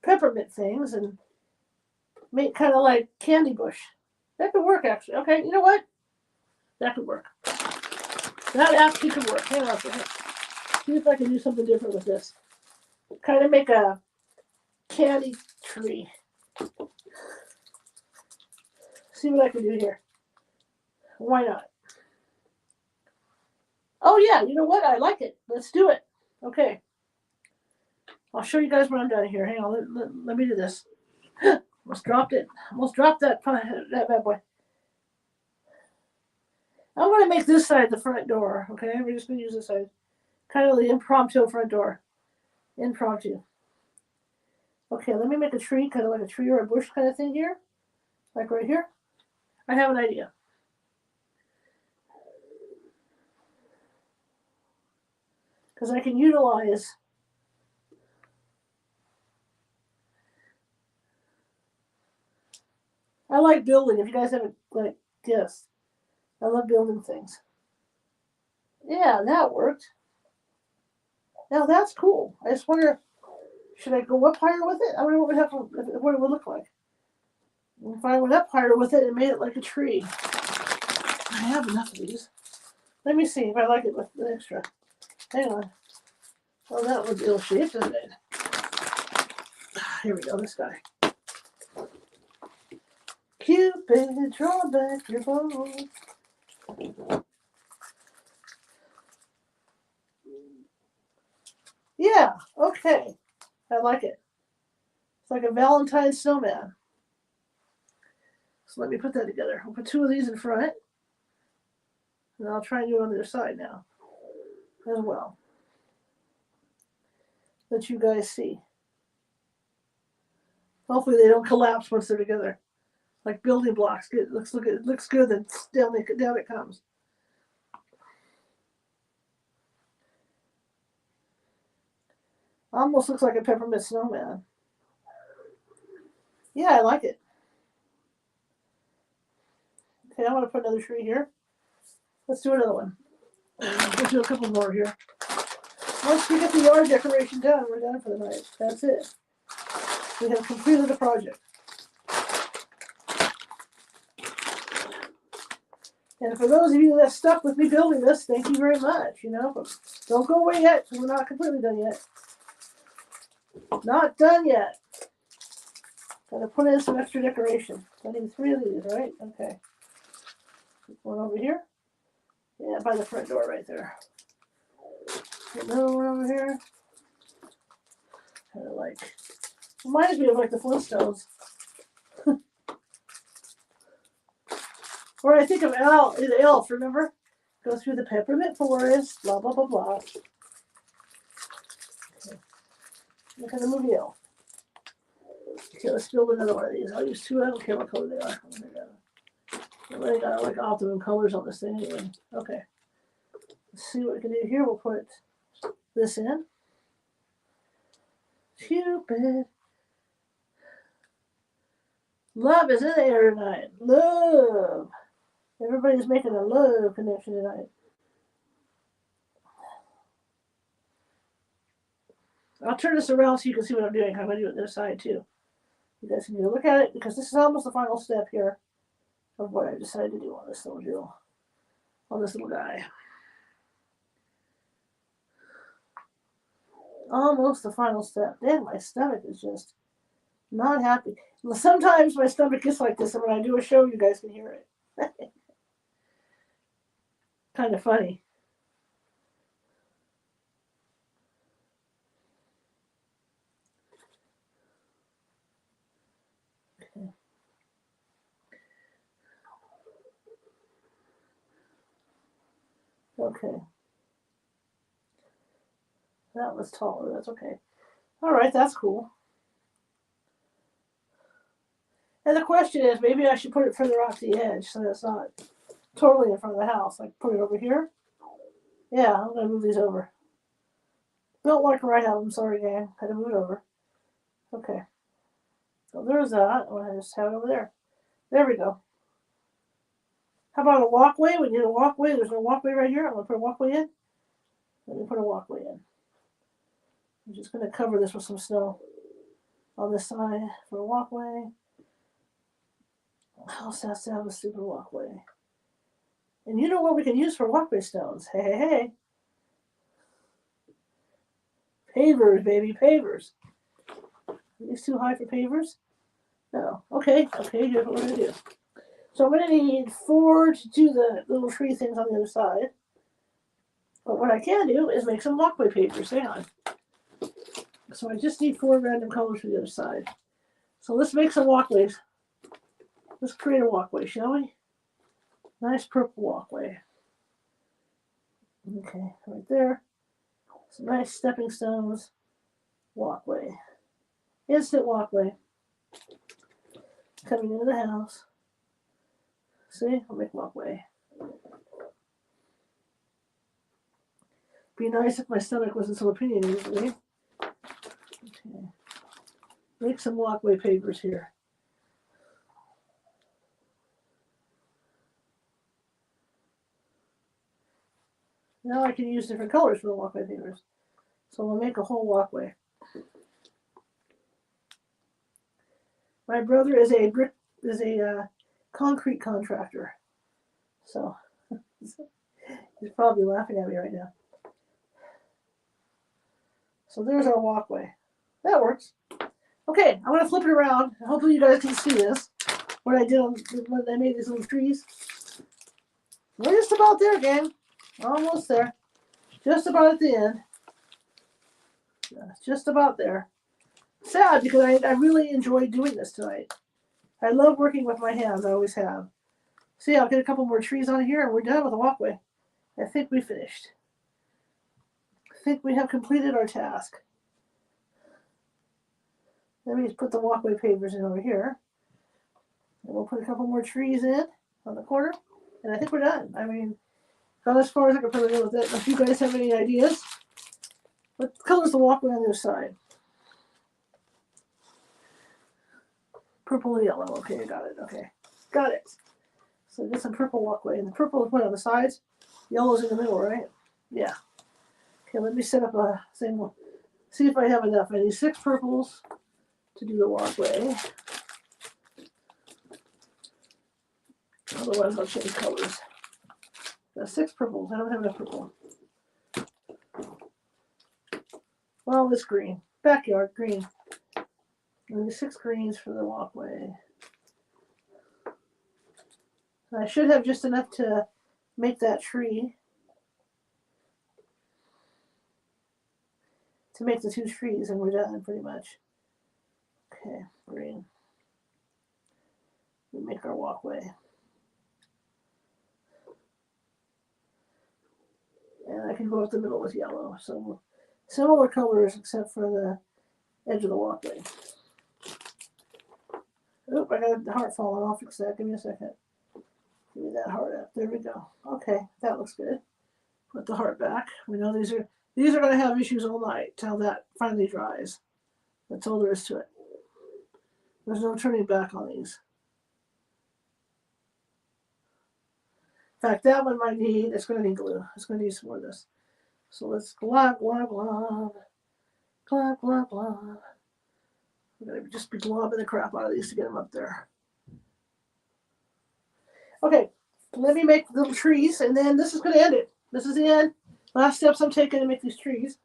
peppermint things and make kind of like candy bush? That could work, actually. Okay, you know what? That could work. That actually could work. Hang on a second. See if I can do something different with this. Kind of make a candy tree. See what I can do here. Why not? Oh yeah, you know what? I like it. Let's do it. Okay. I'll show you guys when I'm done here. Hang on. Let me do this. Almost dropped it. Almost dropped that bad boy. I'm going to make this side the front door. Okay, we're just going to use this side. Kind of the impromptu front door. Impromptu. Okay, let me make a tree, kind of like a tree or a bush kind of thing here. Like right here. I have an idea. Because I can utilize I like building. If you guys haven't guessed, I love building things. Yeah, that worked. Now that's cool. I just wonder, should I go up higher with it? I wonder what it would look like. If I went up higher with it and made it like a tree. I have enough of these. Let me see if I like it with the extra. Hang on. Oh, that would be ill-shaped, isn't it? Here we go, this guy. Cupid, draw back your bow. Yeah, okay. I like it. It's like a Valentine snowman. So let me put that together. I'll put two of these in front. And I'll try and do it on the other side now as well. Let you guys see. Hopefully they don't collapse once they're together. Like building blocks. It looks good, then down it comes. Almost looks like a peppermint snowman. Yeah, I like it. Okay, I want to put another tree here. Let's do another one. We'll do a couple more here. Once we get the yard decoration done, we're done for the night. That's it. We have completed the project. And for those of you that stuck with me building this, thank you very much. But don't go away yet, because we're not completely done yet. Not done yet. Gotta put in some extra decoration. I need 3 of these, right? Okay. One over here. Yeah, by the front door right there. Another one over here. Kind of like, reminds me of like the Flintstones. Or I think of the elf, remember? Go through the peppermint forest, blah, blah, blah, blah. Okay. Look at the movie elf. Okay, let's build another one of these. I'll use 2. I don't care what color they are. I got like optimum colors on this thing anyway. Okay. Let's see what we can do here. We'll put this in. Cupid. Love is in the air tonight. Love. Everybody's making a love connection tonight. I'll turn this around so you can see what I'm doing. I'm going to do it this side too. You guys can look at it because this is almost the final step here of what I decided to do on this little deal. On this little guy. Almost the final step. Dang, my stomach is just not happy. Sometimes my stomach gets like this, and when I do a show, you guys can hear it. Kind of funny. Okay. Okay. That was taller. That's okay. All right, that's cool. And the question is, maybe I should put it further off the edge so that it's not totally in front of the house. Like put it over here. Yeah, I'm gonna move these over. Don't like right out. I'm sorry, gang. Had to move it over. Okay. So there's that. I'm gonna just have it over there. There we go. How about a walkway? We need a walkway. There's no walkway right here. I'm gonna put a walkway in. Let me put a walkway in. I'm just gonna cover this with some snow on this side for a walkway. House has to have a stupid walkway. And you know what we can use for walkway stones? Hey, hey, hey. Pavers, baby, pavers. Are these too high for pavers? No. Okay, here's what we're going to do. So I'm going to need 4 to do the little tree things on the other side. But what I can do is make some walkway pavers. Hang on. So I just need 4 random colors for the other side. So let's make some walkways. Let's create a walkway, shall we? Nice purple walkway. Okay, right there. Some nice stepping stones. Walkway. Instant walkway. Coming into the house. See? I'll make walkway. Be nice if my stomach wasn't so opinionated, right? Okay. Make some walkway pavers here. Now I can use different colors for the walkway pavers. So we'll make a whole walkway. My brother is a concrete contractor. So he's probably laughing at me right now. So there's our walkway. That works. Okay, I'm gonna flip it around. Hopefully you guys can see this. What I did when I made these little trees. We're just about there, gang. Almost there. Just about at the end. Just about there. Sad because I really enjoyed doing this tonight. I love working with my hands. I always have. See, I'll get a couple more trees on here and we're done with the walkway. I think we finished. I think we have completed our task. Let me just put the walkway pavers in over here. And we'll put a couple more trees in on the corner. And I think we're done. I mean, gone as far as I can probably go with it. If you guys have any ideas, What color's the walkway on the other side? Purple and yellow. Okay, got it. Okay, got it. So I get some purple walkway, and the purple is what on the sides? Yellow's in the middle, right? Yeah. Okay, let me set up a same one. See if I have enough. I need 6 purples to do the walkway. Otherwise, I'll change colors. Got 6 purples. I don't have enough purple. Well, this green. Backyard green. I need 6 greens for the walkway. I should have just enough to make that tree. To make the 2 trees, and we're done pretty much. Okay, green. We make our walkway. And I can go up the middle with yellow. So similar colors except for the edge of the walkway. Oop, I got the heart falling off. Fix that. Give me a second. Give me that heart up. There we go. Okay, that looks good. Put the heart back. We know these are going to have issues all night till that finally dries. That's all there is to it. There's no turning back on these. In fact, that one might need, it's going to need glue. It's going to need some more of this. So let's glob, glob, glob. Glob, glob, glob. I'm going to just be globbing the crap out of these to get them up there. Okay, let me make little trees, and then this is going to end it. This is the end. Last steps I'm taking to make these trees.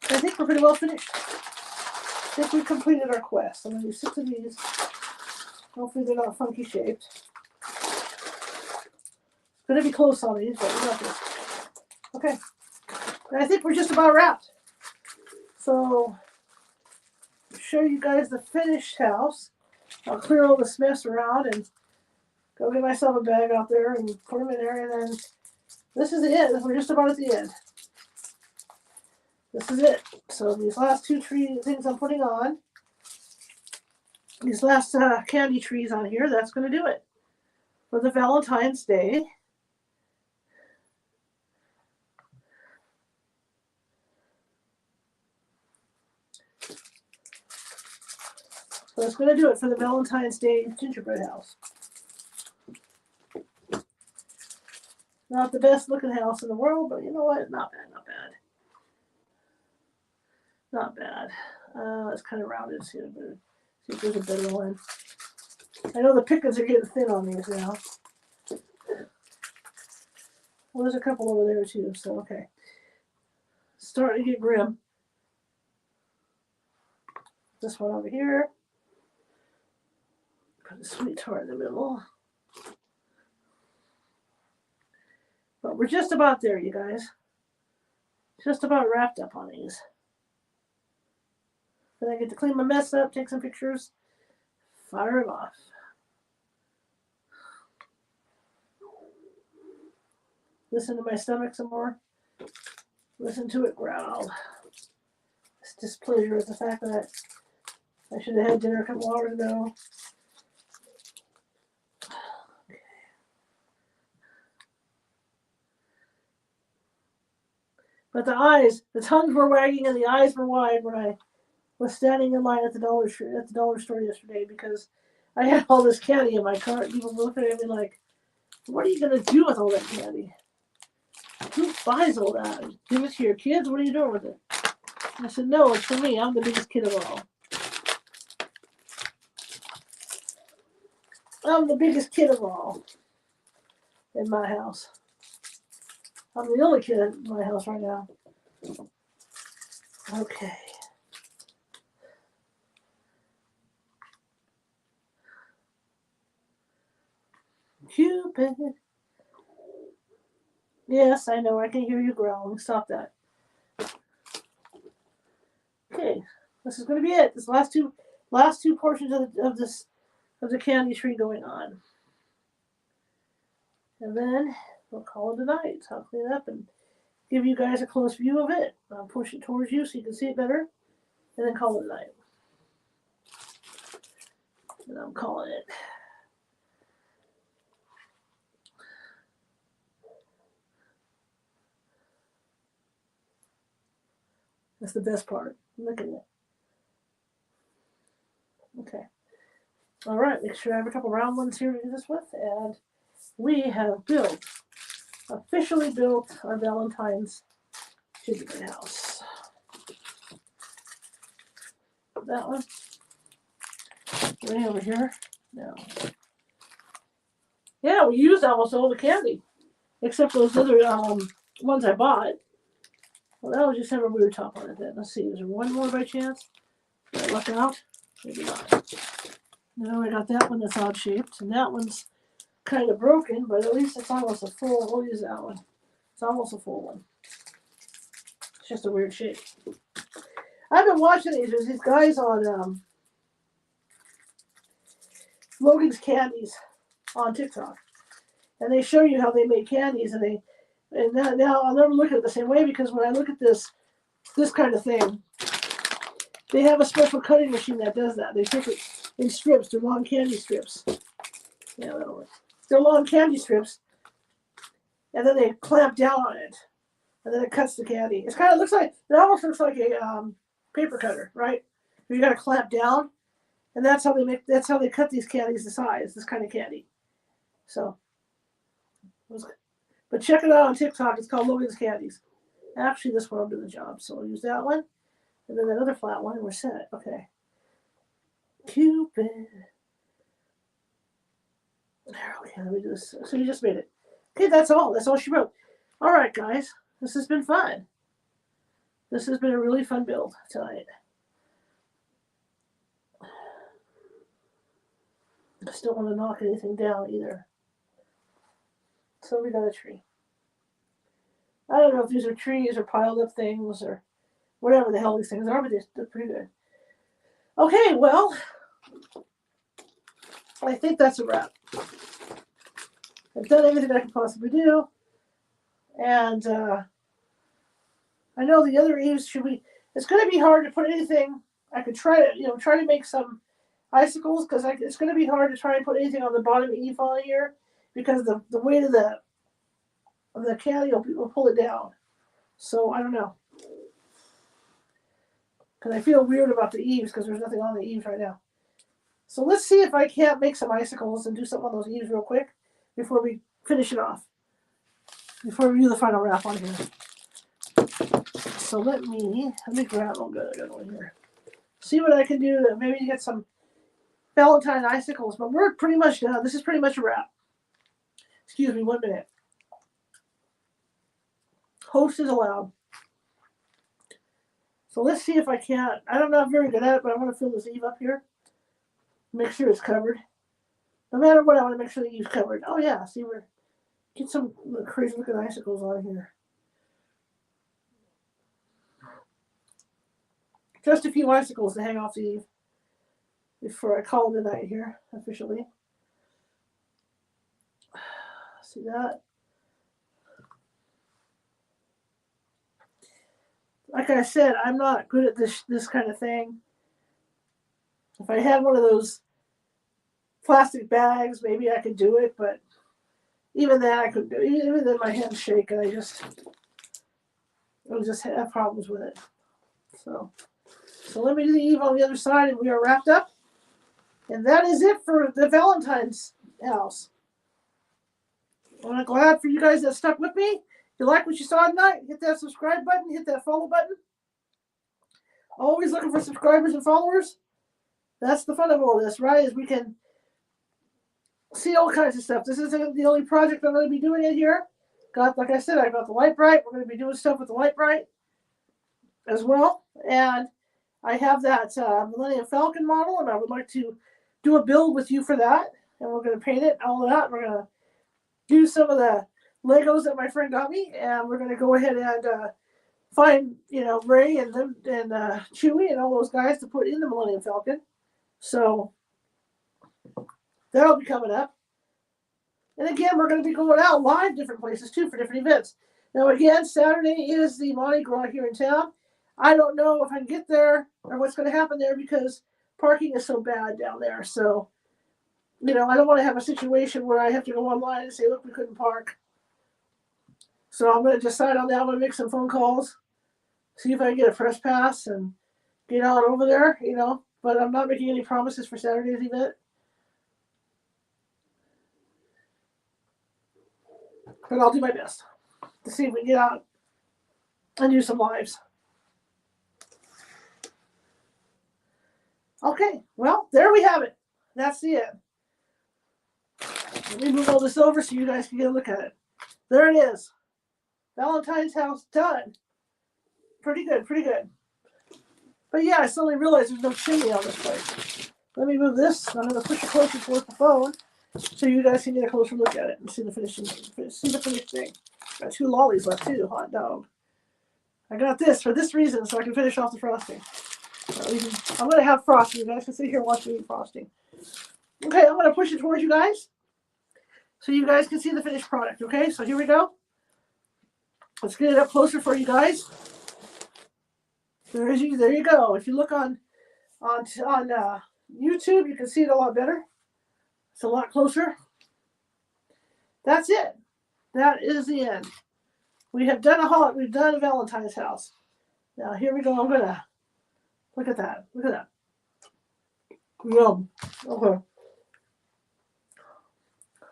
And I think we're pretty well finished. I think we completed our quest. I'm going to do 6 of these. Hopefully they're not funky shaped. It's going to be close on these, but we got this. Okay. And I think we're just about wrapped. So, I'll show you guys the finished house. I'll clear all this mess around and go get myself a bag out there and put them in there, and then this is it. We're just about at the end. This is it. So these last 2 tree things I'm putting on, these last candy trees on here, that's going to do it for the Valentine's Day. So that's going to do it for the Valentine's Day gingerbread house. Not the best looking house in the world, but you know what? Not bad, not bad. Not bad. It's kind of rounded. See if there's a better one. I know the pickings are getting thin on these now. Well, there's a couple over there too, so okay. Starting to get grim. This one over here. Put a sweet tart in the middle. But we're just about there, you guys. Just about wrapped up on these. Then I get to clean my mess up, take some pictures, fire it off. Listen to my stomach some more. Listen to it growl. It's displeasure at the fact that I should have had dinner a couple hours ago. But the eyes, the tongues were wagging and the eyes were wide when I was standing in line at the dollar store yesterday because I had all this candy in my cart. People were looking at me like, "What are you gonna do with all that candy? Who buys all that? Give it to your kids? What are you doing with it?" I said, "No, it's for me. I'm the biggest kid of all. I'm the biggest kid of all in my house. I'm the only kid in my house right now." Okay. Cupid. Yes, I know. I can hear you growling. Stop that. Okay, this is going to be it. This last two portions of the candy tree going on, and then we'll call it a night. So I'll clean it up and give you guys a close view of it. I'll push it towards you so you can see it better, and then call it a night. And I'm calling it. That's the best part. Look at it. Okay. All right, make sure I have a couple round ones here to do this with. And we have officially built our Valentine's gingerbread house. That one. Way over here. No. Yeah, we used almost all the candy. Except those other ones I bought. Well, that was just have a weird top on it then. Let's see, is there one more by chance? Did I luck out? Maybe not. No, I got that one that's odd shaped, and that one's kind of broken, but at least it's almost a full. We'll use that one. It's almost a full one. It's just a weird shape. I've been watching these guys on Logan's Candies on TikTok, and they show you how they make candies, and now I'll never look at it the same way because when I look at this kind of thing, they have a special cutting machine that does that. They take it in strips. They're long candy strips. Yeah, that'll work. They're long candy strips, and then they clamp down on it, and then it cuts the candy. It almost looks like a paper cutter, right? You got to clamp down, and that's how they cut these candies to size. This kind of candy. So, but check it out on TikTok. It's called Logan's Candies. Actually, this one will do the job. So we'll use that one, and then that other flat one, and we're set. Okay. Cupid. Okay, let me do this. So you just made it. Okay, that's all. That's all she wrote. All right, guys. This has been fun. This has been a really fun build tonight. I just don't want to knock anything down either. So we got a tree. I don't know if these are trees or piled up things or whatever the hell these things are, but they're pretty good. Okay, well, I think that's a wrap. I've done everything I can possibly do. And I know the other eaves it's going to be hard to put anything. I could try to make some icicles because it's going to be hard to try and put anything on the bottom eave on here because the weight of the candy will pull it down. So I don't know. Because I feel weird about the eaves because there's nothing on the eaves right now. So let's see if I can't make some icicles and do something on those eaves real quick before we finish it off. Before we do the final wrap on here. So let me grab good. I got one here. See what I can do to maybe get some Valentine icicles, but we're pretty much done. This is pretty much a wrap. Excuse me, 1 minute. Host is allowed. So let's see if I can't. I'm not very good at it, but I want to fill this eave up here. Make sure it's covered. No matter what, I want to make sure the eave's covered. Oh yeah, see get some crazy looking icicles on here. Just a few icicles to hang off the eave before I call it a night here officially. See that? Like I said, I'm not good at this kind of thing. If I had one of those plastic bags, maybe I could do it, but even then I couldn't do it. Even then my hands shake and I just have problems with it. So let me do the eve on the other side and we are wrapped up. And that is it for the Valentine's house. I'm glad for you guys that stuck with me. If you like what you saw tonight, hit that subscribe button, hit that follow button. Always looking for subscribers and followers. That's the fun of all this, right? Is we can see all kinds of stuff. This isn't the only project I'm going to be doing in here. Like I said, I got the Light Bright. We're going to be doing stuff with the Light Bright as well. And I have that Millennium Falcon model, and I would like to do a build with you for that. And we're going to paint it, all of that. We're going to do some of the Legos that my friend got me, and we're going to go ahead and find, Ray and Chewie and all those guys to put in the Millennium Falcon. So that'll be coming up. And again, we're going to be going out live different places too for different events. Now again, Saturday is the Mardi Gras here in town. I don't know if I can get there or what's going to happen there because parking is so bad down there. So, I don't want to have a situation where I have to go online and say, look, we couldn't park. So I'm going to decide on that. I'm going to make some phone calls, see if I can get a press pass and get on over there, you know. But I'm not making any promises for Saturday's event. But I'll do my best to see if we can get out and do some lives. Okay, well, there we have it. That's the end. Let me move all this over so you guys can get a look at it. There it is. Valentine's house done. Pretty good, pretty good. But yeah, I suddenly realized there's no chimney on this place. Let me move this. I'm going to push it closer towards the phone so you guys can get a closer look at it and see the finished thing. Got 2 lollies left too, hot dog. I got this for this reason so I can finish off the frosting. I'm going to have frosting. You guys can sit here and watch me eat frosting. Okay, I'm going to push it towards you guys so you guys can see the finished product. Okay, so here we go. Let's get it up closer for you guys. There you go. If you look on YouTube, you can see it a lot better. It's a lot closer. That's it. That is the end. We have done we've done a Valentine's house. Now here we go. I'm gonna look at that. Look at that. Yum. Okay.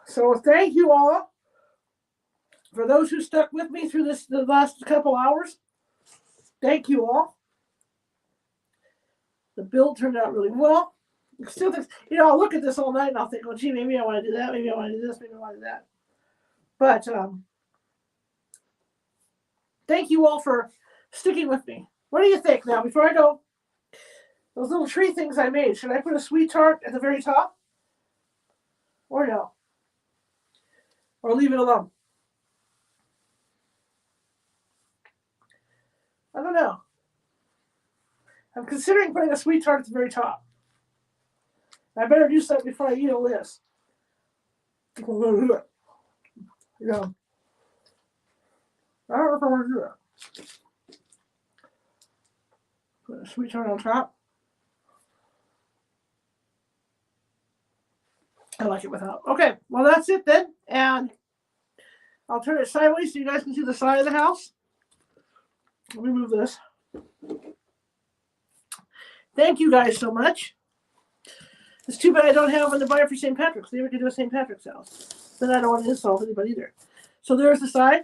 So thank you all for those who stuck with me through the last couple hours. Thank you all. The build turned out really well. Still, I'll look at this all night and I'll think, well, gee, maybe I want to do that. Maybe I want to do this. Maybe I want to do that. But thank you all for sticking with me. What do you think now? Before I go, those little tree things I made, should I put a sweet tart at the very top? Or no? Or leave it alone? I don't know. I'm considering putting a sweet tart at the very top. I better do something before I eat all this. I'm going to do it. Yeah. I don't know if I want to do that. Put a sweet tart on top. I like it without. Okay, well that's it then. And I'll turn it sideways so you guys can see the side of the house. Let me move this. Thank you guys so much. It's too bad I don't have one to buy for St. Patrick's. They ever could do a St. Patrick's house. Then I don't want to insult anybody either. So there's the side.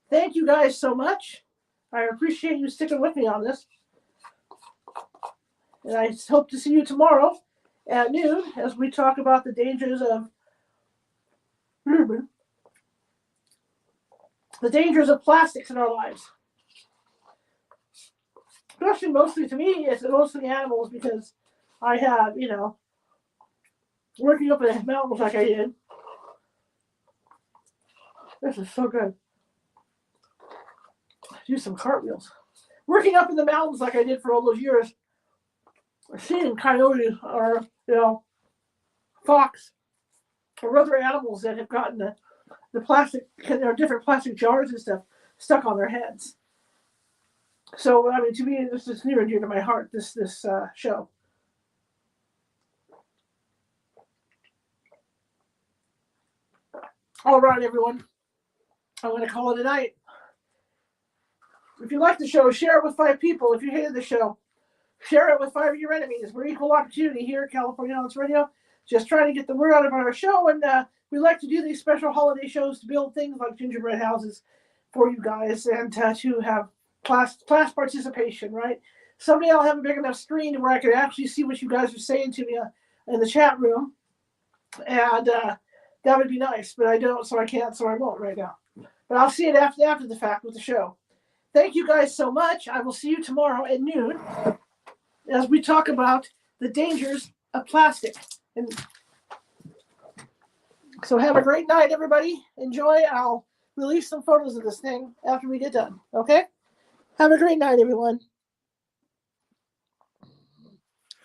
Thank you guys so much. I appreciate you sticking with me on this. And I hope to see you tomorrow at noon as we talk about the dangers of plastics in our lives. Especially mostly to me, it's mostly animals because I have, working up in the mountains like I did. This is so good. Do some cartwheels. Working up in the mountains like I did for all those years, seeing coyote or, fox or other animals that have gotten the plastic, different plastic jars and stuff stuck on their heads. So, to me, this is near and dear to my heart, this show. All right, everyone. I'm going to call it a night. If you like the show, share it with 5 people. If you hated the show, share it with 5 of your enemies. We're equal opportunity here at California Knowledge Radio. Just trying to get the word out about our show. And we like to do these special holiday shows to build things like gingerbread houses for you guys and to have class participation, right? Someday I'll have a big enough screen where I can actually see what you guys are saying to me in the chat room. And that would be nice. But I don't, so I can't, so I won't right now. But I'll see it after the fact with the show. Thank you guys so much. I will see you tomorrow at noon as we talk about the dangers of plastic. And so have a great night, everybody. Enjoy. I'll release some photos of this thing after we get done. Okay? Have a great night, everyone.